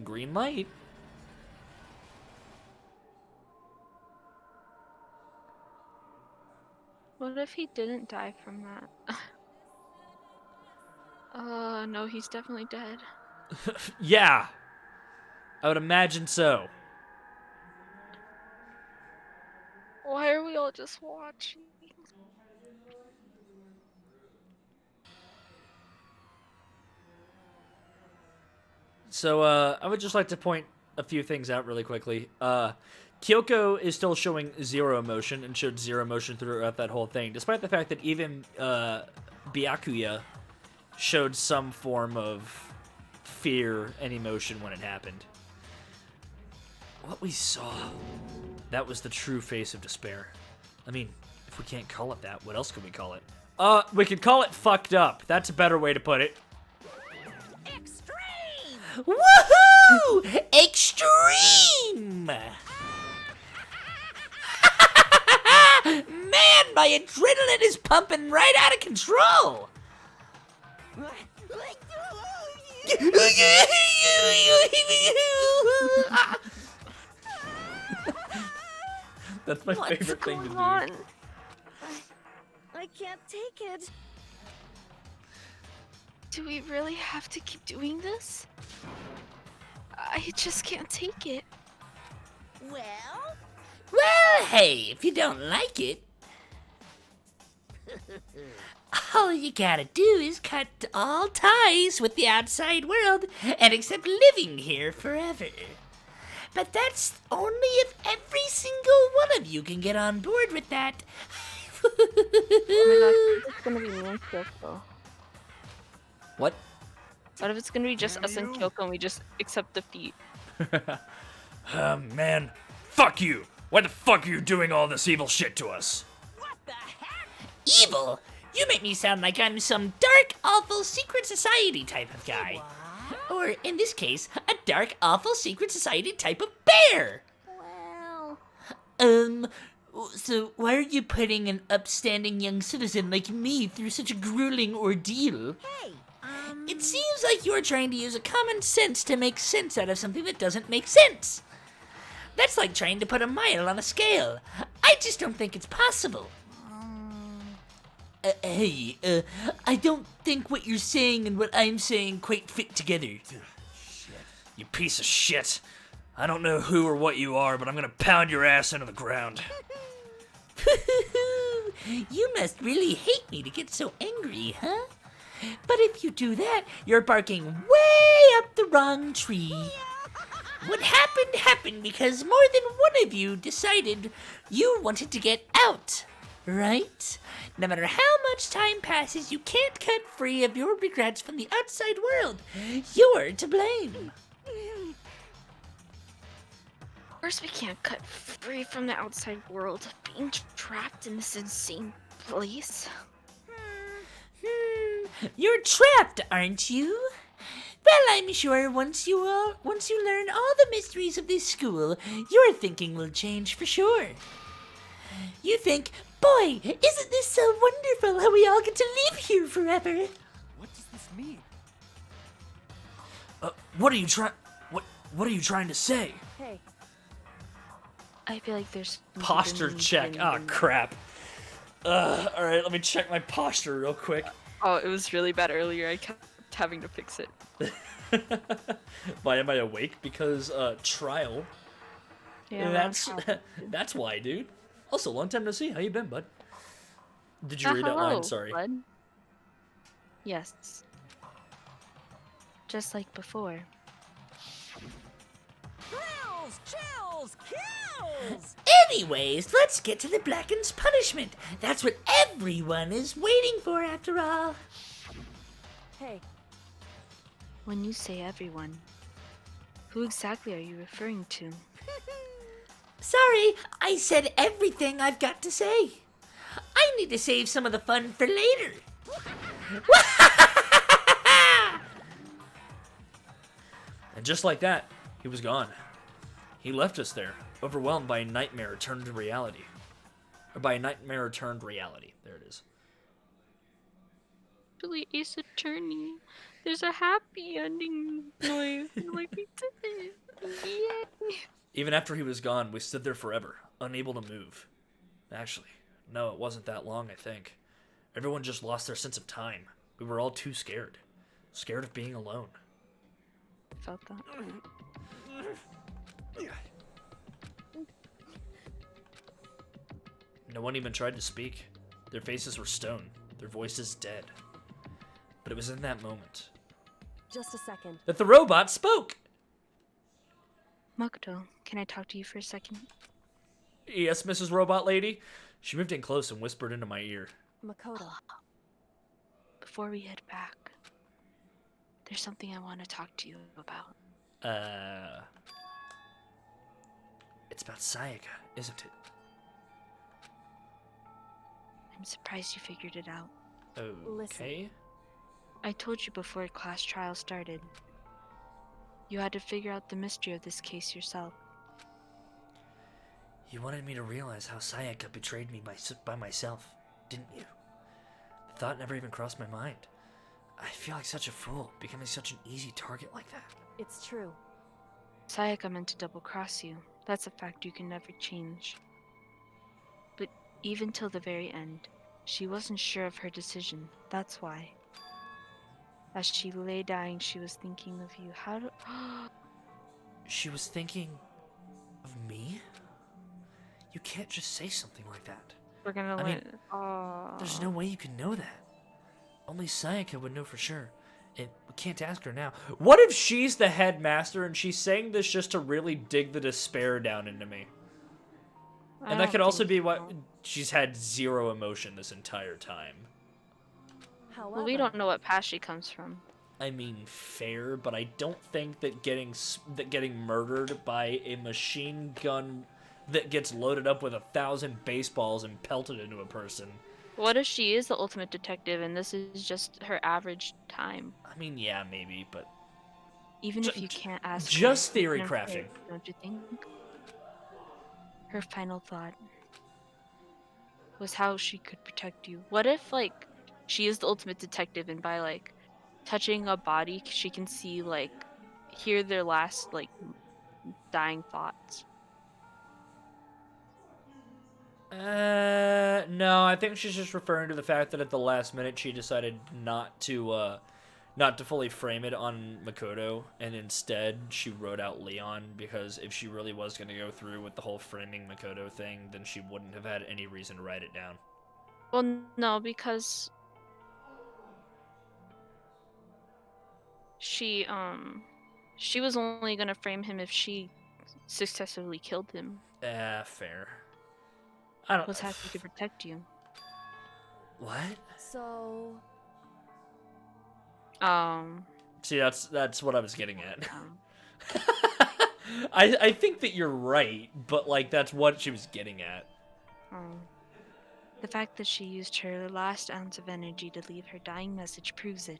Green light. What if he didn't die from that? No, he's definitely dead. Yeah. I would imagine so. Why are we all just watching? So, I would just like to point a few things out really quickly. Kyoko is still showing zero emotion and showed zero emotion throughout that whole thing, despite the fact that even Byakuya showed some form of fear and emotion when it happened. What we saw, that was the true face of despair. I mean, if we can't call it that, what else can we call it? We could call it fucked up. That's a better way to put it. Woohoo! Extreme! Man, my adrenaline is pumping right out of control! That's my favorite thing to do. I can't take it. Do we really have to keep doing this? I just can't take it. Well, hey, if you don't like it, all you gotta do is cut all ties with the outside world and accept living here forever. But that's only if every single one of you can get on board with that. It's gonna be me and Kyoko. What? What if it's gonna be just us and Kyoko and we just accept defeat? Man, fuck you! Why the fuck are you doing all this evil shit to us? Evil? You make me sound like I'm some dark, awful secret society type of guy. Or, in this case, a dark, awful secret society type of bear. Well... So why are you putting an upstanding young citizen like me through such a grueling ordeal? It seems like you're trying to use a common sense to make sense out of something that doesn't make sense. That's like trying to put a mile on a scale. I just don't think it's possible. Hey, I don't think what you're saying and what I'm saying quite fit together. You piece of shit. I don't know who or what you are, but I'm gonna pound your ass into the ground. You must really hate me to get so angry, huh? But if you do that, you're barking way up the wrong tree. What happened because more than one of you decided you wanted to get out, right? No matter how much time passes, you can't cut free of your regrets from the outside world. You're to blame. Of course we can't cut free from the outside world. Being trapped in this insane place. You're trapped, aren't you? Well, I'm sure once you learn all the mysteries of this school, your thinking will change for sure. You think, boy, isn't this so wonderful how we all get to live here forever? What does this mean? What are you trying to say? Hey. I feel like there's Posture check. Oh crap. Alright, let me check my posture real quick. Oh, it was really bad earlier. I kept having to fix it. Why am I awake? Because trial. Yeah, that's why, dude. Also, long time no see. How you been, bud? Did you read that hello, line? Sorry. Bud. Yes. Just like before. Chills! Chills! Kills! Anyways, let's get to the Blackened's punishment. That's what everyone is waiting for, after all. Hey. When you say everyone, who exactly are you referring to? Sorry, I said everything I've got to say. I need to save some of the fun for later. And just like that, he was gone. He left us there, overwhelmed by a nightmare turned to reality. Or by a nightmare turned reality. There it is. Actually, Ace Attorney, there's a happy ending noise. Like we did it. Yay. Even after he was gone, we stood there forever, unable to move. Actually, no, it wasn't that long, I think. Everyone just lost their sense of time. We were all too scared. Scared of being alone. I felt that. No one even tried to speak. Their faces were stone, their voices dead. But it was in that moment Just a second. that the robot spoke! Makoto, can I talk to you for a second? Yes, Mrs. Robot Lady? She moved in close and whispered into my ear. Makoto. Before we head back, there's something I want to talk to you about. It's about Sayaka, isn't it? I'm surprised you figured it out. Okay. I told you before class trial started. You had to figure out the mystery of this case yourself. You wanted me to realize how Sayaka betrayed me by myself, didn't you? The thought never even crossed my mind. I feel like such a fool, becoming such an easy target like that. It's true. Sayaka meant to double-cross you. That's a fact you can never change. But even till the very end, she wasn't sure of her decision. That's why. As she lay dying, she was thinking of you. How do... She was thinking of me? You can't just say something like that. We're gonna I mean, let... there's no way you can know that. Only Sayaka would know for sure. And we can't ask her now. What if she's the headmaster and she's saying this just to really dig the despair down into me? And that could also be what she's had zero emotion this entire time. However, Well, we don't know what past she comes from. I mean, fair, but I don't think that getting murdered by a machine gun that gets loaded up with 1,000 baseballs and pelted into a person. What if she is the ultimate detective and this is just her average time? I mean, yeah, maybe, but Even if you can't ask just her, theory you can crafting. say, don't you think? Her final thought was how she could protect you. What if, like, she is the ultimate detective and by, like, touching a body, she can see, like, hear their last, like, dying thoughts? No, I think she's just referring to the fact that at the last minute she decided not to fully frame it on Makoto, and instead she wrote out Leon, because if she really was going to go through with the whole framing Makoto thing, then she wouldn't have had any reason to write it down. Well, no, because she was only gonna frame him if she successfully killed him. Fair. I don't... Was happy to protect you. What? So... See, that's what I was getting at. I think that you're right, but, like, that's what she was getting at. The fact that she used her last ounce of energy to leave her dying message proves it.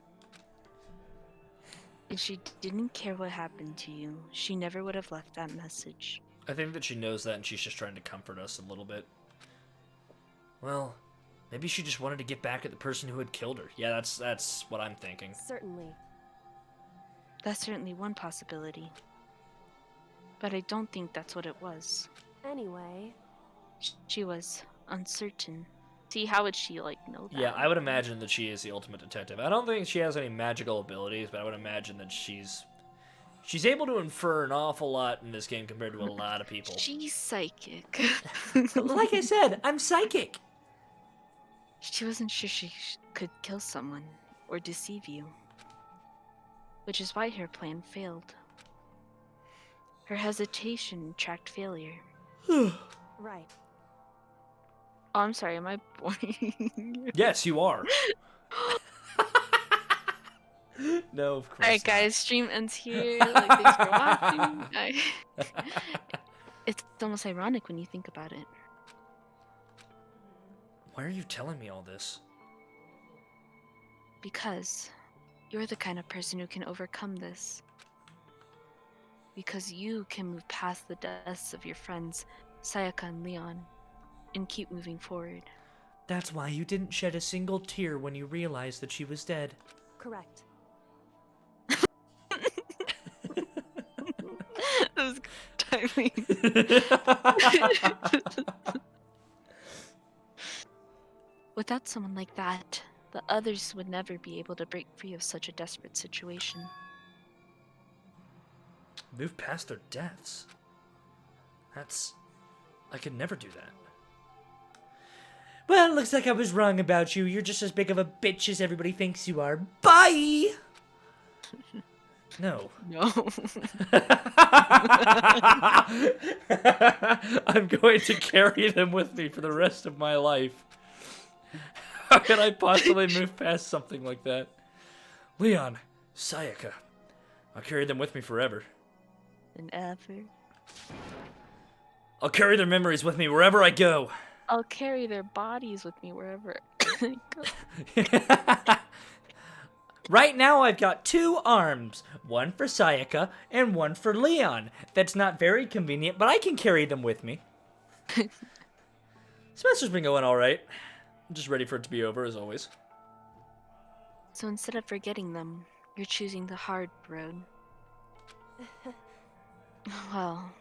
If she didn't care what happened to you, she never would have left that message. I think that she knows that and she's just trying to comfort us a little bit. Well, maybe she just wanted to get back at the person who had killed her. Yeah, that's what I'm thinking. Certainly. That's certainly one possibility. But I don't think that's what it was. Anyway... She was uncertain. See, how would she, like, know that? Yeah, I would imagine that she is the ultimate detective. I don't think she has any magical abilities, but I would imagine that she's able to infer an awful lot in this game compared to a lot of people. She's psychic. Like I said, I'm psychic. She wasn't sure she could kill someone or deceive you. Which is why her plan failed. Her hesitation tracked failure. Right. Oh, I'm sorry, am I boring? Yes, you are. No, of course Alright not. guys, stream ends here. Like, thanks for watching. It's almost ironic when you think about it. Why are you telling me all this? Because you're the kind of person who can overcome this. Because you can move past the deaths of your friends, Sayaka and Leon, and keep moving forward. That's why you didn't shed a single tear when you realized that she was dead. Correct. That was good timing. Without someone like that, the others would never be able to break free of such a desperate situation. Move past their deaths. I could never do that. Well, looks like I was wrong about you. You're just as big of a bitch as everybody thinks you are. Bye! No. No. I'm going to carry them with me for the rest of my life. How can I possibly move past something like that? Leon, Sayaka, I'll carry them with me forever. And ever. I'll carry their memories with me wherever I go. I'll carry their bodies with me wherever I go. Right now I've got 2 arms. One for Sayaka and one for Leon. That's not very convenient, but I can carry them with me. Semester's been going alright. I'm just ready for it to be over, as always. So instead of forgetting them, you're choosing the hard road. Well,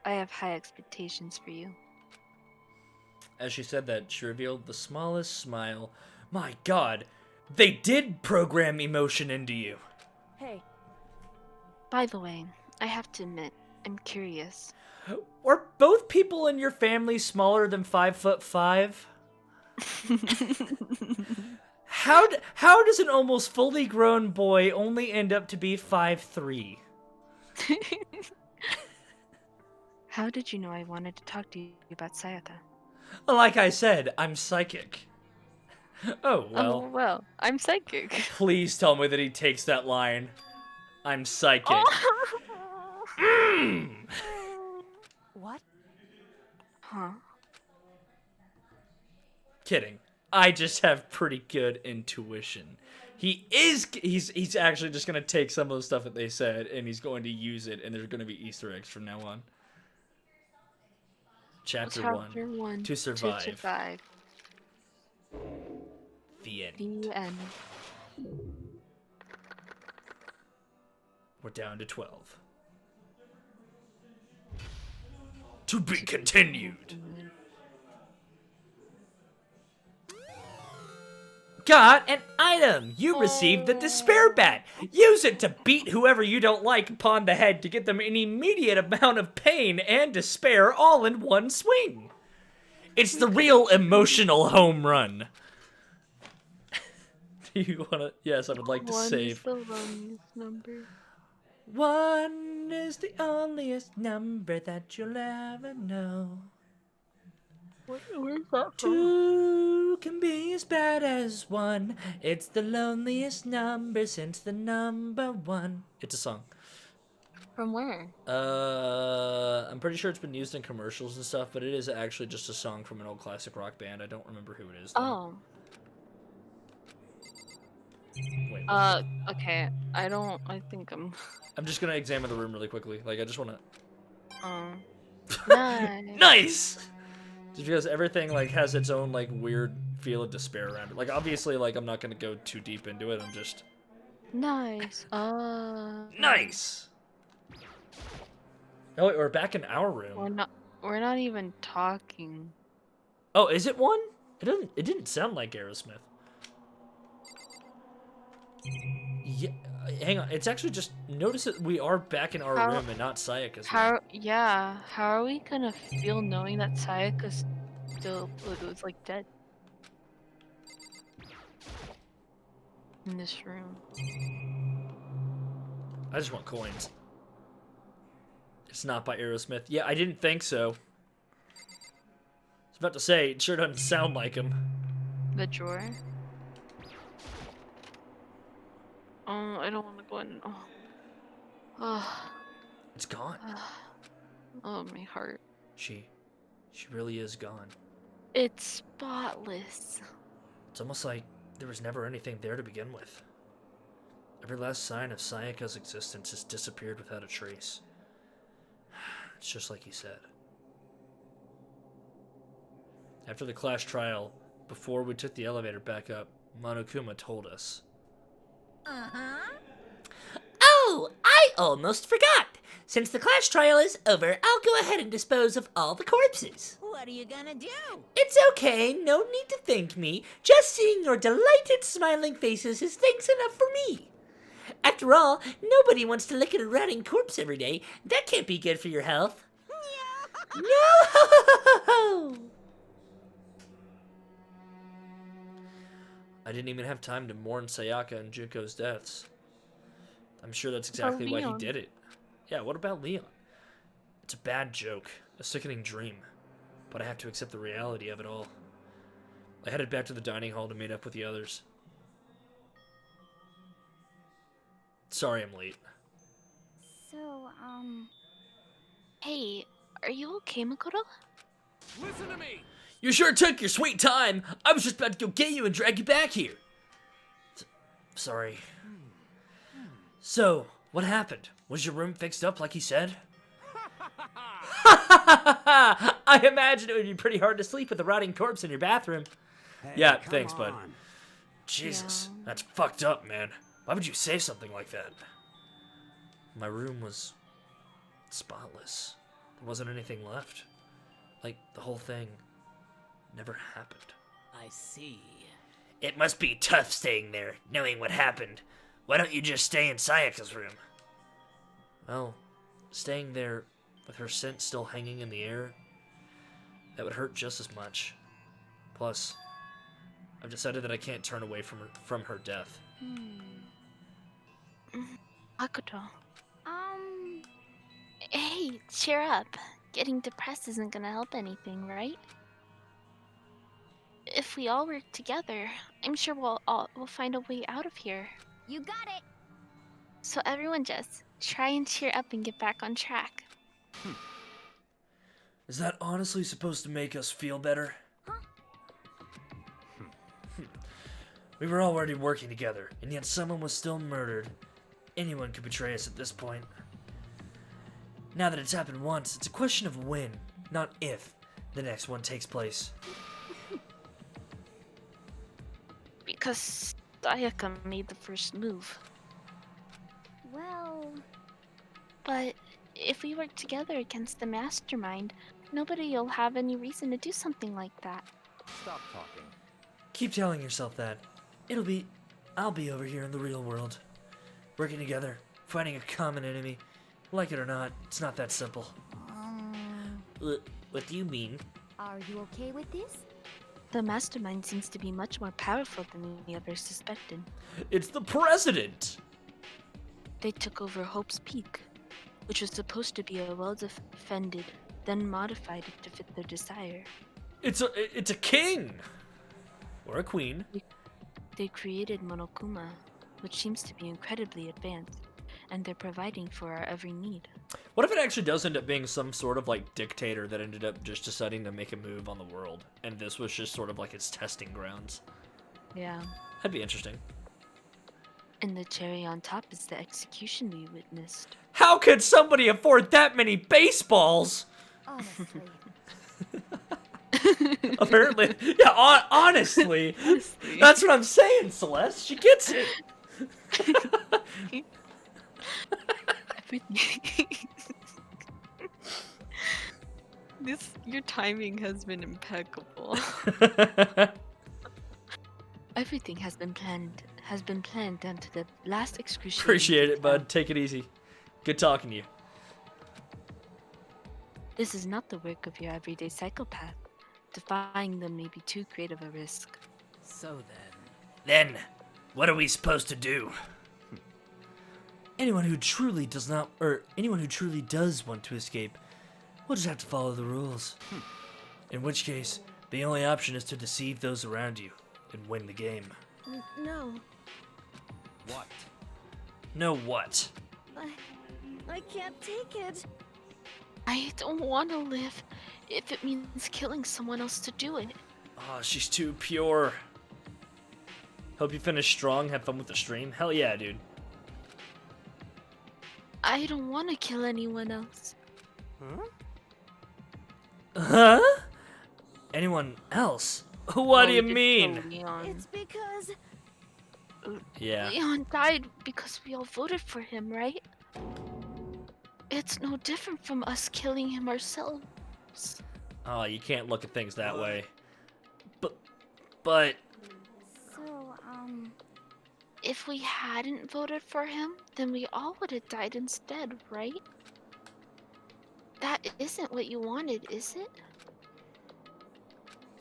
I have high expectations for you. As she said that, she revealed the smallest smile. My god, they did program emotion into you. Hey. By the way, I have to admit, I'm curious. Are both people in your family smaller than 5'5"? How does an almost fully grown boy only end up to be 5'3"? How did you know I wanted to talk to you about Sayaka? Like I said, I'm psychic. Oh, well. Oh, well, I'm psychic. Please tell me that he takes that line. I'm psychic. Oh. What? Huh? Kidding. I just have pretty good intuition. He's actually just going to take some of the stuff that they said and he's going to use it, and there's going to be Easter eggs from now on. Chapter 1. To survive. To survive. The end. The end. We're down to 12. To be continued. Got an item! You received the Despair Bat! Use it to beat whoever you don't like upon the head to get them an immediate amount of pain and despair all in one swing! It's the real emotional home run. Do you wanna... Yes, I would like to save. 1 is the loneliest number. 1 is the onlyest number that you'll ever know. Where's that from? 2 can be as bad as 1. It's the loneliest number since the number 1. It's a song. From where? I'm pretty sure it's been used in commercials and stuff, but it is actually just a song from an old classic rock band. I don't remember who it is, though. Oh. Wait. Okay. I think I'm... I'm just gonna examine the room really quickly. Like, I just wanna... Nice. Nice! Just because everything, like, has its own, like, weird feel of despair around it. Like, obviously, like, I'm not gonna go too deep into it. I'm just... Nice. Nice! Oh, wait, we're back in our room. We're not even talking. Oh, is it 1? It didn't sound like Aerosmith. Yeah, hang on. It's actually just... Notice that we are back in our room and not Sayaka's room. Yeah, how are we gonna feel knowing that Sayaka's still was like dead in this room? I just want coins. It's not by Aerosmith. Yeah, I didn't think so. I was about to say, it sure doesn't sound like him. The drawer. Oh, I don't want to go in. Oh. Oh. It's gone. Oh, my heart. She really is gone. It's spotless. It's almost like there was never anything there to begin with. Every last sign of Sayaka's existence has disappeared without a trace. It's just like he said. After the Clash trial, before we took the elevator back up, Monokuma told us. Oh, I almost forgot. Since the Clash trial is over, I'll go ahead and dispose of all the corpses. What are you gonna do? It's okay, no need to thank me. Just seeing your delighted smiling faces is thanks enough for me. After all, nobody wants to look at a rotting corpse every day. That can't be good for your health. No! I didn't even have time to mourn Sayaka and Junko's deaths. I'm sure that's exactly why he did it. Yeah, what about Leon? It's a bad joke, a sickening dream, but I have to accept the reality of it all. I headed back to the dining hall to meet up with the others. Sorry I'm late. So, Hey, are you okay, Makoto? Listen to me! You sure took your sweet time. I was just about to go get you and drag you back here. Sorry. So, what happened? Was your room fixed up like he said? I imagine it would be pretty hard to sleep with a rotting corpse in your bathroom. Hey, yeah, come thanks, bud. on. Jesus, that's fucked up, man. Why would you say something like that? My room was spotless. There wasn't anything left. Like, the whole thing never happened. I see. It must be tough staying there, knowing what happened. Why don't you just stay in Sayaka's room? Well, staying there with her scent still hanging in the air, that would hurt just as much. Plus, I've decided that I can't turn away from her death. Makoto. Hey, cheer up. Getting depressed isn't gonna help anything, right? If we all work together, I'm sure we'll find a way out of here. You got it! So everyone just try and cheer up and get back on track. Is that honestly supposed to make us feel better? We were already working together, and yet someone was still murdered. Anyone could betray us at this point. Now that it's happened once, it's a question of when, not if, the next one takes place. Because Sayaka made the first move. Well... But if we work together against the mastermind, nobody will have any reason to do something like that. Stop talking. Keep telling yourself that. I'll be over here in the real world. Working together, fighting a common enemy. Like it or not, it's not that simple. What do you mean? Are you okay with this? The mastermind seems to be much more powerful than we ever suspected. It's the president! They took over Hope's Peak, which was supposed to be a well-defended, then modified it to fit their desire. It's a king! Or a queen. They created Monokuma, which seems to be incredibly advanced, and they're providing for our every need. What if it actually does end up being some sort of like dictator that ended up just deciding to make a move on the world, and this was just sort of like its testing grounds? Yeah. That'd be interesting. And the cherry on top is the execution we witnessed. How could somebody afford that many baseballs? Honestly. Apparently, yeah, honestly. That's what I'm saying, Celeste. She gets it. Your timing has been impeccable. Everything has been planned down to the last excruciating. Appreciate it, bud. Take it easy. Good talking to you. This is not the work of your everyday psychopath. Defying them may be too great of a risk. So Then, what are we supposed to do? Anyone who truly does not, or anyone who truly does want to escape, will just have to follow the rules. In which case, the only option is to deceive those around you and win the game. No. What? No what? I can't take it. I don't want to live if it means killing someone else to do it. Oh, she's too pure. Hope you finish strong, have fun with the stream. Hell yeah, dude. I don't want to kill anyone else. Huh? Anyone else? What do you mean? It's because Yeah. Leon died because we all voted for him, right? It's no different from us killing him ourselves. Oh, you can't look at things that way. But So, If we hadn't voted for him, then we all would have died instead, right? That isn't what you wanted, is it?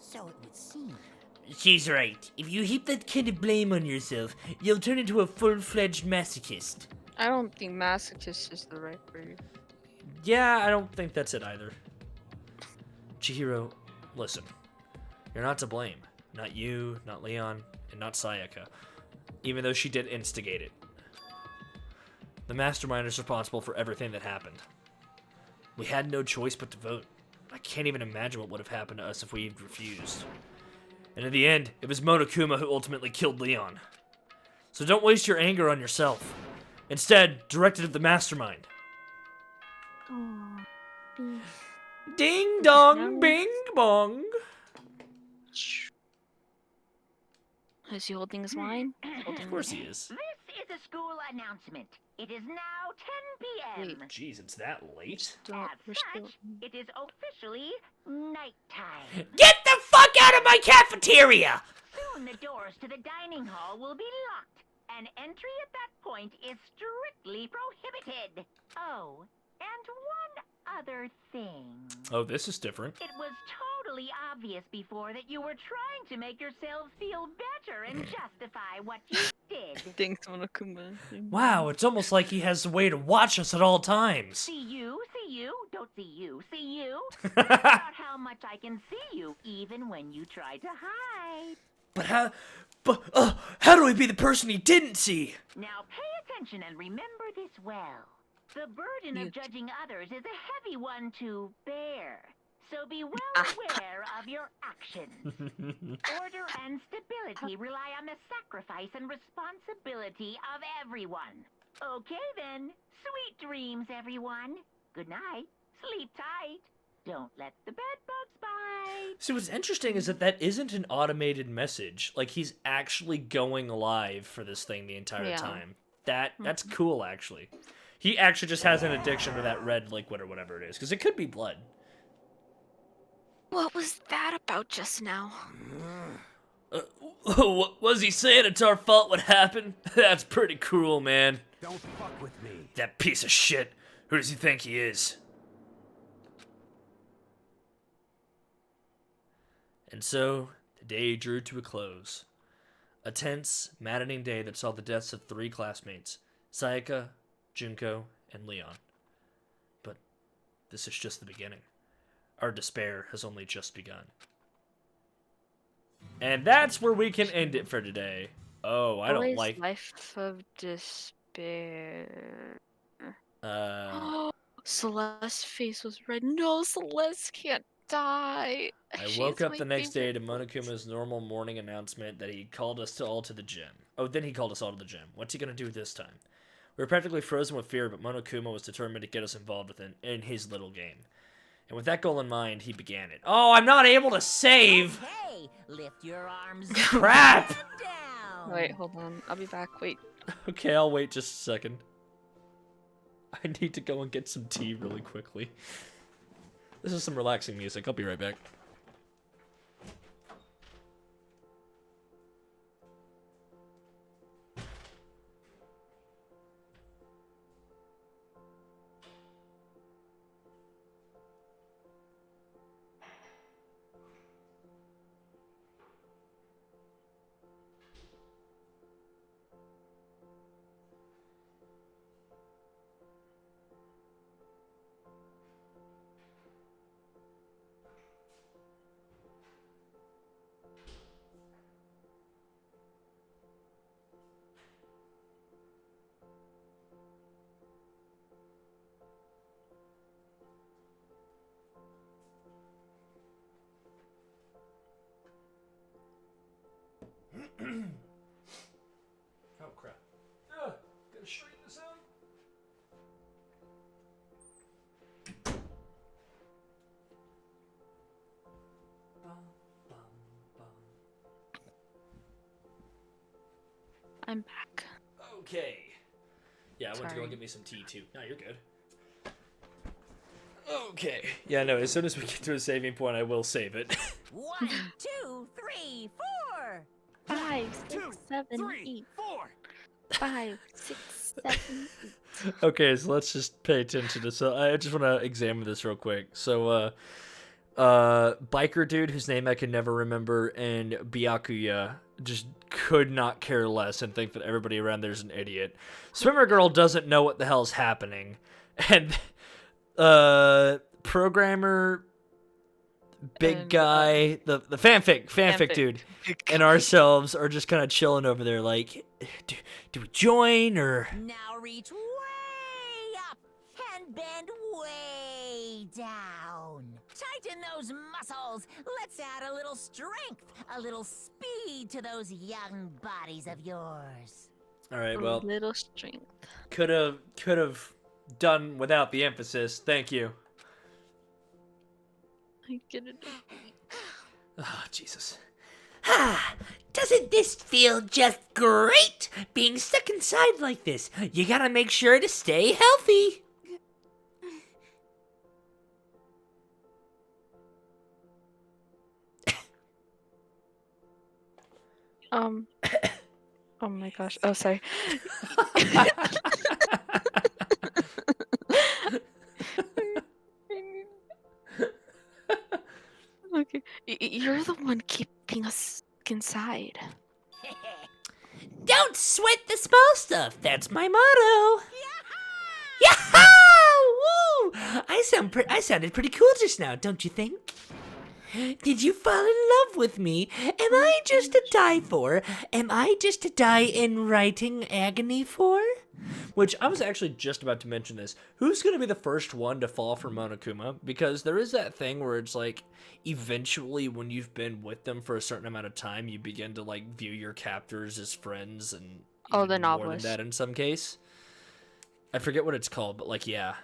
So it would seem. She's right. If you heap that kind of blame on yourself, you'll turn into a full-fledged masochist. I don't think masochist is the right word. yeah, I don't think that's it either. Chihiro, listen. You're not to blame. Not you, not Leon, and not Sayaka. Even though she did instigate it. The mastermind is responsible for everything that happened. We had no choice but to vote. I can't even imagine what would have happened to us if we had refused. And in the end, it was Monokuma who ultimately killed Leon. So don't waste your anger on yourself. Instead, direct it at the mastermind. Ding dong, bing bong. Is he holding his wine? Of course he is. This is a school announcement. It is now 10 p.m. Jeez, it's that late? As such, it is officially nighttime. Get the fuck out of my cafeteria! Soon the doors to the dining hall will be locked, and entry at that point is strictly prohibited. Oh, and one other thing. Oh, this is different. It was totally obvious before that you were trying to make yourselves feel better and justify what you did. Thanks, Monokuma. Wow, it's almost like he has a way to watch us at all times. See you, don't see you, see you. Think about how much I can see you, even when you try to hide. How do I be the person he didn't see? Now pay attention and remember this well. The burden of judging others is a heavy one to bear. So be well aware of your actions. Order and stability rely on the sacrifice and responsibility of everyone. Okay then, sweet dreams, everyone. Good night. Sleep tight. Don't let the bed bugs bite. See, what's interesting is that isn't an automated message. Like, he's actually going live for this thing the entire time. That's cool, actually. He actually just has an addiction to that red liquid or whatever it is, because it could be blood. What was that about just now? What was he saying? It's our fault what happened? That's pretty cruel, man. Don't fuck with me. That piece of shit. Who does he think he is? And so, the day drew to a close. A tense, maddening day that saw the deaths of 3 classmates, Sayaka, Junko, and Leon. But this is just the beginning. Our despair has only just begun. And that's where we can end it for today. Oh, I don't like... Life of despair. Celeste's face was red. No, Celeste can't die. I woke up the next day to Monokuma's normal morning announcement that he called us all to the gym. Oh, then he called us all to the gym. What's he gonna do this time? We were practically frozen with fear, but Monokuma was determined to get us involved in his little game. And with that goal in mind, he began it. Oh, I'm not able to save! Hey, lift your arms Crap! down. Wait, hold on. I'll be back. Wait. Okay, I'll wait just a second. I need to go and get some tea really quickly. This is some relaxing music. I'll be right back. Oh crap. Gotta straighten this out. I'm back. Okay. Yeah, I went to go Sorry. get me some tea too. No, you're good. Okay. Yeah, no, as soon as we get to a saving point, I will save it. 1, 2, 3, 4. 5, 6, 7, 8. 5, 6, 7, 8. Okay, so let's just pay attention to. So I just want to examine this real quick. So, biker dude whose name I can never remember, and Byakuya just could not care less and think that everybody around there's an idiot. Swimmer girl doesn't know what the hell's happening, and programmer, big guy, the fanfic dude, and ourselves are just kind of chilling over there, like, do we join or? Now reach way up and bend way down. Tighten those muscles. Let's add a little strength, a little speed to those young bodies of yours. All right, well, Little strength. could have done without the emphasis. Thank you. I get it. Oh, Jesus. Ah, doesn't this feel just great? Being stuck inside like this. You gotta make sure to stay healthy. Oh my gosh. Oh, sorry. Okay. You're the one keeping us inside. Don't sweat the small stuff. That's my motto. Yahoo! Woo! I sounded pretty cool just now, don't you think? Did you fall in love with me? Am I just to die for? Am I just to die in writing agony for? Which I was actually just about to mention this. Who's going to be the first one to fall for Monokuma? Because there is that thing where it's like, eventually when you've been with them for a certain amount of time, you begin to like view your captors as friends and Oh, the even more than novelist. that in some case. I forget what it's called, but like, yeah.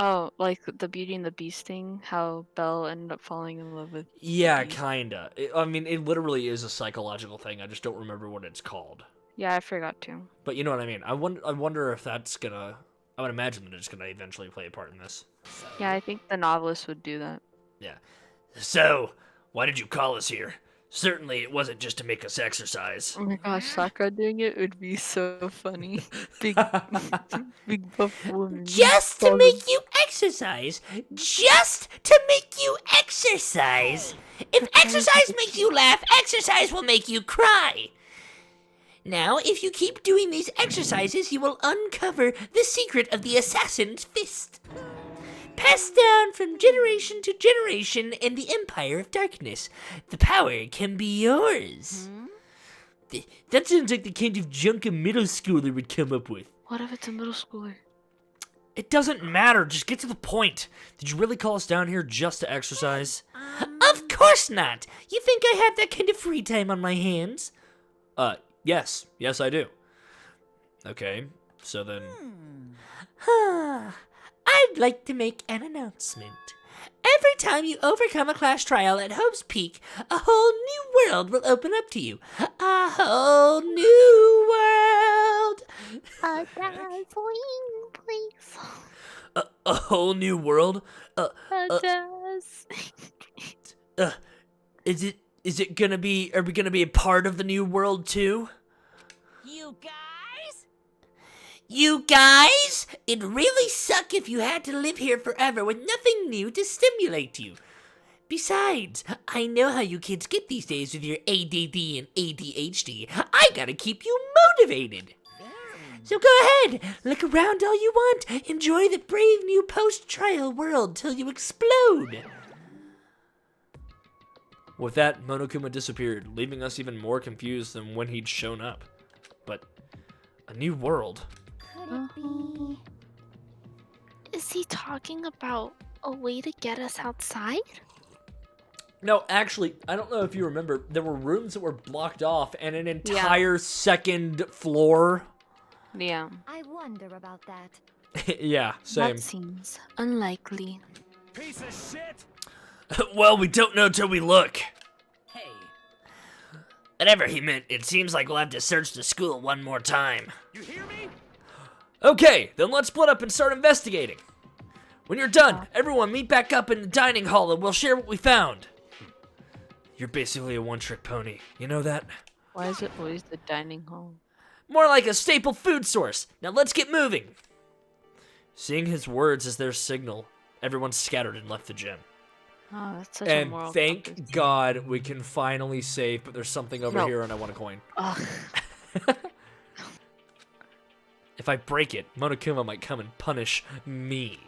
Oh, like the Beauty and the Beast thing? How Belle ended up falling in love with. Yeah, kinda. I mean, it literally is a psychological thing. I just don't remember what it's called. Yeah, I forgot to. But you know what I mean. I wonder if that's gonna. I would imagine that it's gonna eventually play a part in this. Yeah, I think the novelist would do that. Yeah. So, why did you call us here? Certainly, it wasn't just to make us exercise. Oh my gosh, Sakura doing it would be so funny. Big, big buff woman. Just to make you exercise. Just to make you exercise. If exercise makes you laugh, exercise will make you cry. Now, if you keep doing these exercises, you will uncover the secret of the assassin's fist. Passed down from generation to generation in the Empire of Darkness. The power can be yours. That sounds like the kind of junk a middle schooler would come up with. What if it's a middle schooler? It doesn't matter. Just get to the point. Did you really call us down here just to exercise? Of course not. You think I have that kind of free time on my hands? Yes. Yes, I do. Okay, so then... I'd like to make an announcement. Every time you overcome a class trial at Hope's Peak, a whole new world will open up to you. A whole new world. A dazzling place. A whole new world? Is it gonna be... Are we gonna be a part of the new world, too? You guys, it'd really suck if you had to live here forever with nothing new to stimulate you. Besides, I know how you kids get these days with your ADD and ADHD. I gotta keep you motivated. So go ahead, look around all you want. Enjoy the brave new post-trial world till you explode. With that, Monokuma disappeared, leaving us even more confused than when he'd shown up. But a new world. Could it be? Is he talking about a way to get us outside? No, actually, I don't know if you remember, there were rooms that were blocked off and an entire second floor. Yeah. I wonder about that. Yeah, same. That seems unlikely. Piece of shit! Well, we don't know till we look. Hey. Whatever he meant, it seems like we'll have to search the school one more time. You hear me? Okay, then let's split up and start investigating. When you're done, everyone meet back up in the dining hall and we'll share what we found. You're basically a one-trick pony. You know that? Why is it always the dining hall? More like a staple food source. Now let's get moving. Seeing his words as their signal, everyone scattered and left the gym. Oh, that's such a And moral thank compass. God we can finally save, but there's something over here and I want a coin. Ugh. If I break it, Monokuma might come and punish me.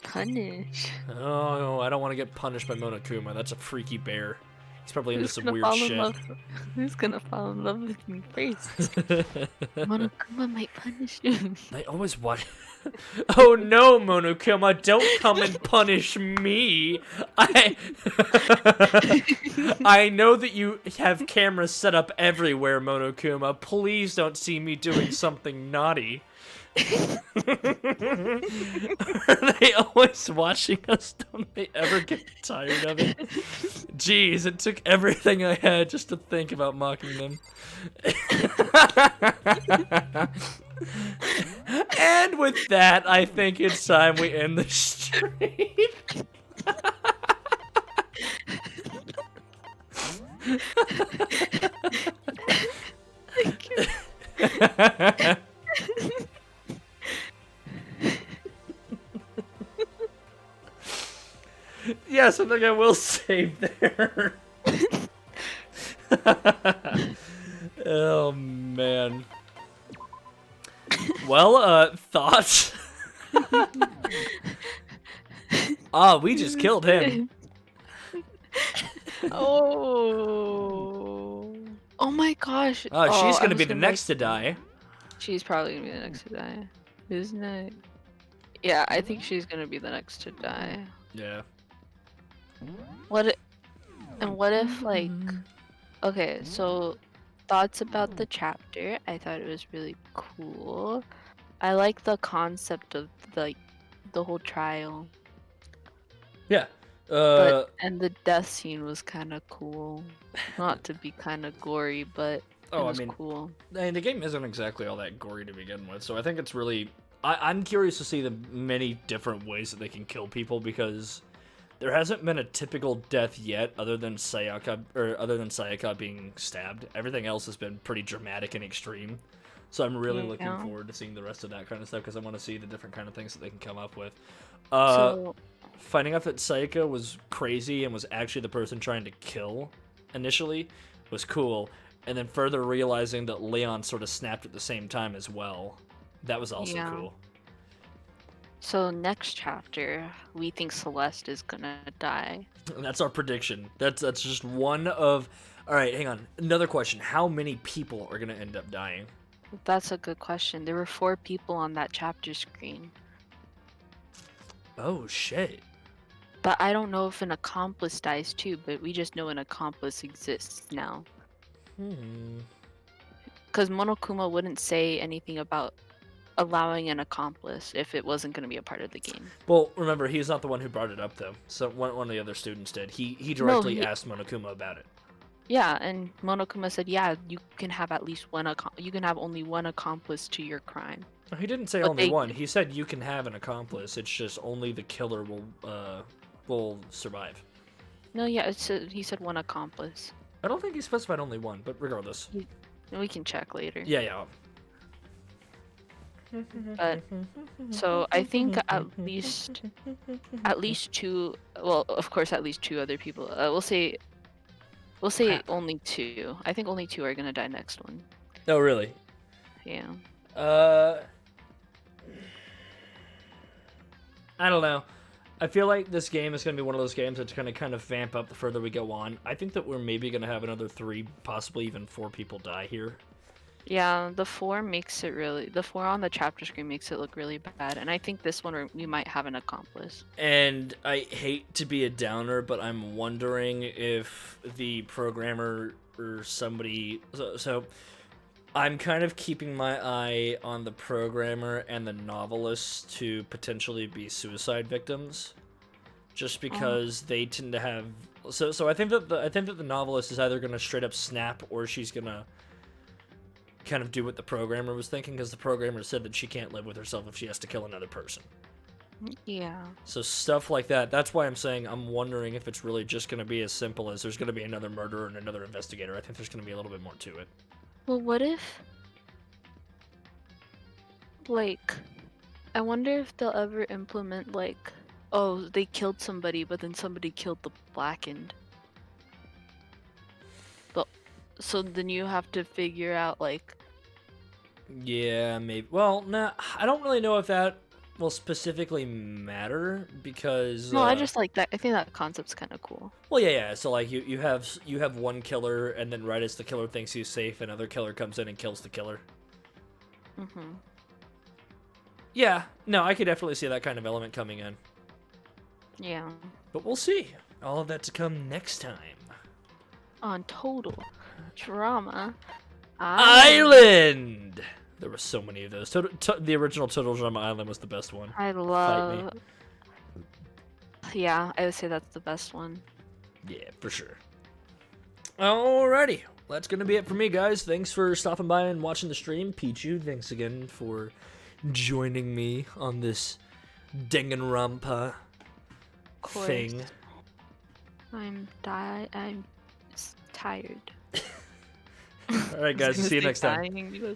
Punish? Oh, I don't want to get punished by Monokuma. That's a freaky bear. He's probably into Who's some gonna weird fall in shit. love? Who's gonna fall in love with me first? Monokuma might punish you. I always want. Oh no, Monokuma! Don't come and punish me. I know that you have cameras set up everywhere, Monokuma. Please don't see me doing something naughty. Are they always watching us? Don't they ever get tired of it? Jeez, it took everything I had just to think about mocking them. And with that, I think it's time we end the stream. Thank you. Yes, I think I will save there. Oh, man. Well, thoughts? We just killed him. Oh. Oh my gosh. Oh, she's I gonna was be the next to die. She's probably gonna be the next to die. Isn't it? Yeah, I think she's gonna be the next to die. Yeah. What if like okay, so thoughts about the chapter. I thought it was really cool. I like the concept of the whole trial. Yeah. And the death scene was kind of cool. Not to be kind of gory, but it was cool. I mean, the game isn't exactly all that gory to begin with, so I think it's really... I'm curious to see the many different ways that they can kill people, because there hasn't been a typical death yet, other than Sayaka being stabbed. Everything else has been pretty dramatic and extreme. So I'm really looking forward to seeing the rest of that kind of stuff, because I want to see the different kind of things that they can come up with. Finding out that Sayaka was crazy and was actually the person trying to kill initially was cool. And then further realizing that Leon sort of snapped at the same time as well. That was also cool. So next chapter, we think Celeste is gonna die. And that's our prediction. That's just one of... Alright, hang on. Another question. How many people are gonna end up dying? That's a good question. There were 4 people on that chapter screen. Oh, shit. But I don't know if an accomplice dies too, but we just know an accomplice exists now. Because Monokuma wouldn't say anything about allowing an accomplice if it wasn't going to be a part of the game. Well, remember, he's not the one who brought it up, though. So one of the other students did. He directly asked Monokuma about it. Yeah, and Monokuma said, yeah, you can have at least one you can have only one accomplice to your crime. He didn't say only one. He said you can have an accomplice. It's just only the killer will survive. No, yeah, he said one accomplice. I don't think he specified only one, but regardless. We can check later. Yeah. But so I think at least 2. Well, of course, at least 2 other people. We'll say only 2. I think only 2 are gonna die next one. Oh, really? Yeah. I don't know. I feel like this game is going to be one of those games that's going to kind of vamp up the further we go on. I think that we're maybe going to have another 3, possibly even 4 people die here. Yeah, the 4 makes it really. The 4 on the chapter screen makes it look really bad, and I think this one we might have an accomplice. And I hate to be a downer, but I'm wondering if the programmer or somebody. So I'm kind of keeping my eye on the programmer and the novelist to potentially be suicide victims, just because they tend to have. So I think that the novelist is either gonna straight up snap or she's gonna kind of do what the programmer was thinking, because the programmer said that she can't live with herself if she has to kill another person. Yeah. So stuff like that. That's why I'm saying I'm wondering if it's really just going to be as simple as there's going to be another murderer and another investigator. I think there's going to be a little bit more to it. Well, what if, like, I wonder if they'll ever implement, like, oh, they killed somebody, but then somebody killed the Blackened. But, so then you have to figure out, like... Yeah, maybe. Well, nah, I don't really know if that will specifically matter, because... No, I just like that. I think that concept's kind of cool. Well, yeah. So, like, you have one killer, and then right as the killer thinks he's safe, another killer comes in and kills the killer. Mm-hmm. Yeah, no, I could definitely see that kind of element coming in. Yeah. But we'll see. All of that to come next time. On Total Drama Island! There were so many of those. The original Total Drama Island was the best one. I love... Yeah, I would say that's the best one. Yeah, for sure. Alrighty. That's going to be it for me, guys. Thanks for stopping by and watching the stream. Freechuu, thanks again for joining me on this Danganronpa thing. I'm tired. Alright, guys. See you next time. Dying.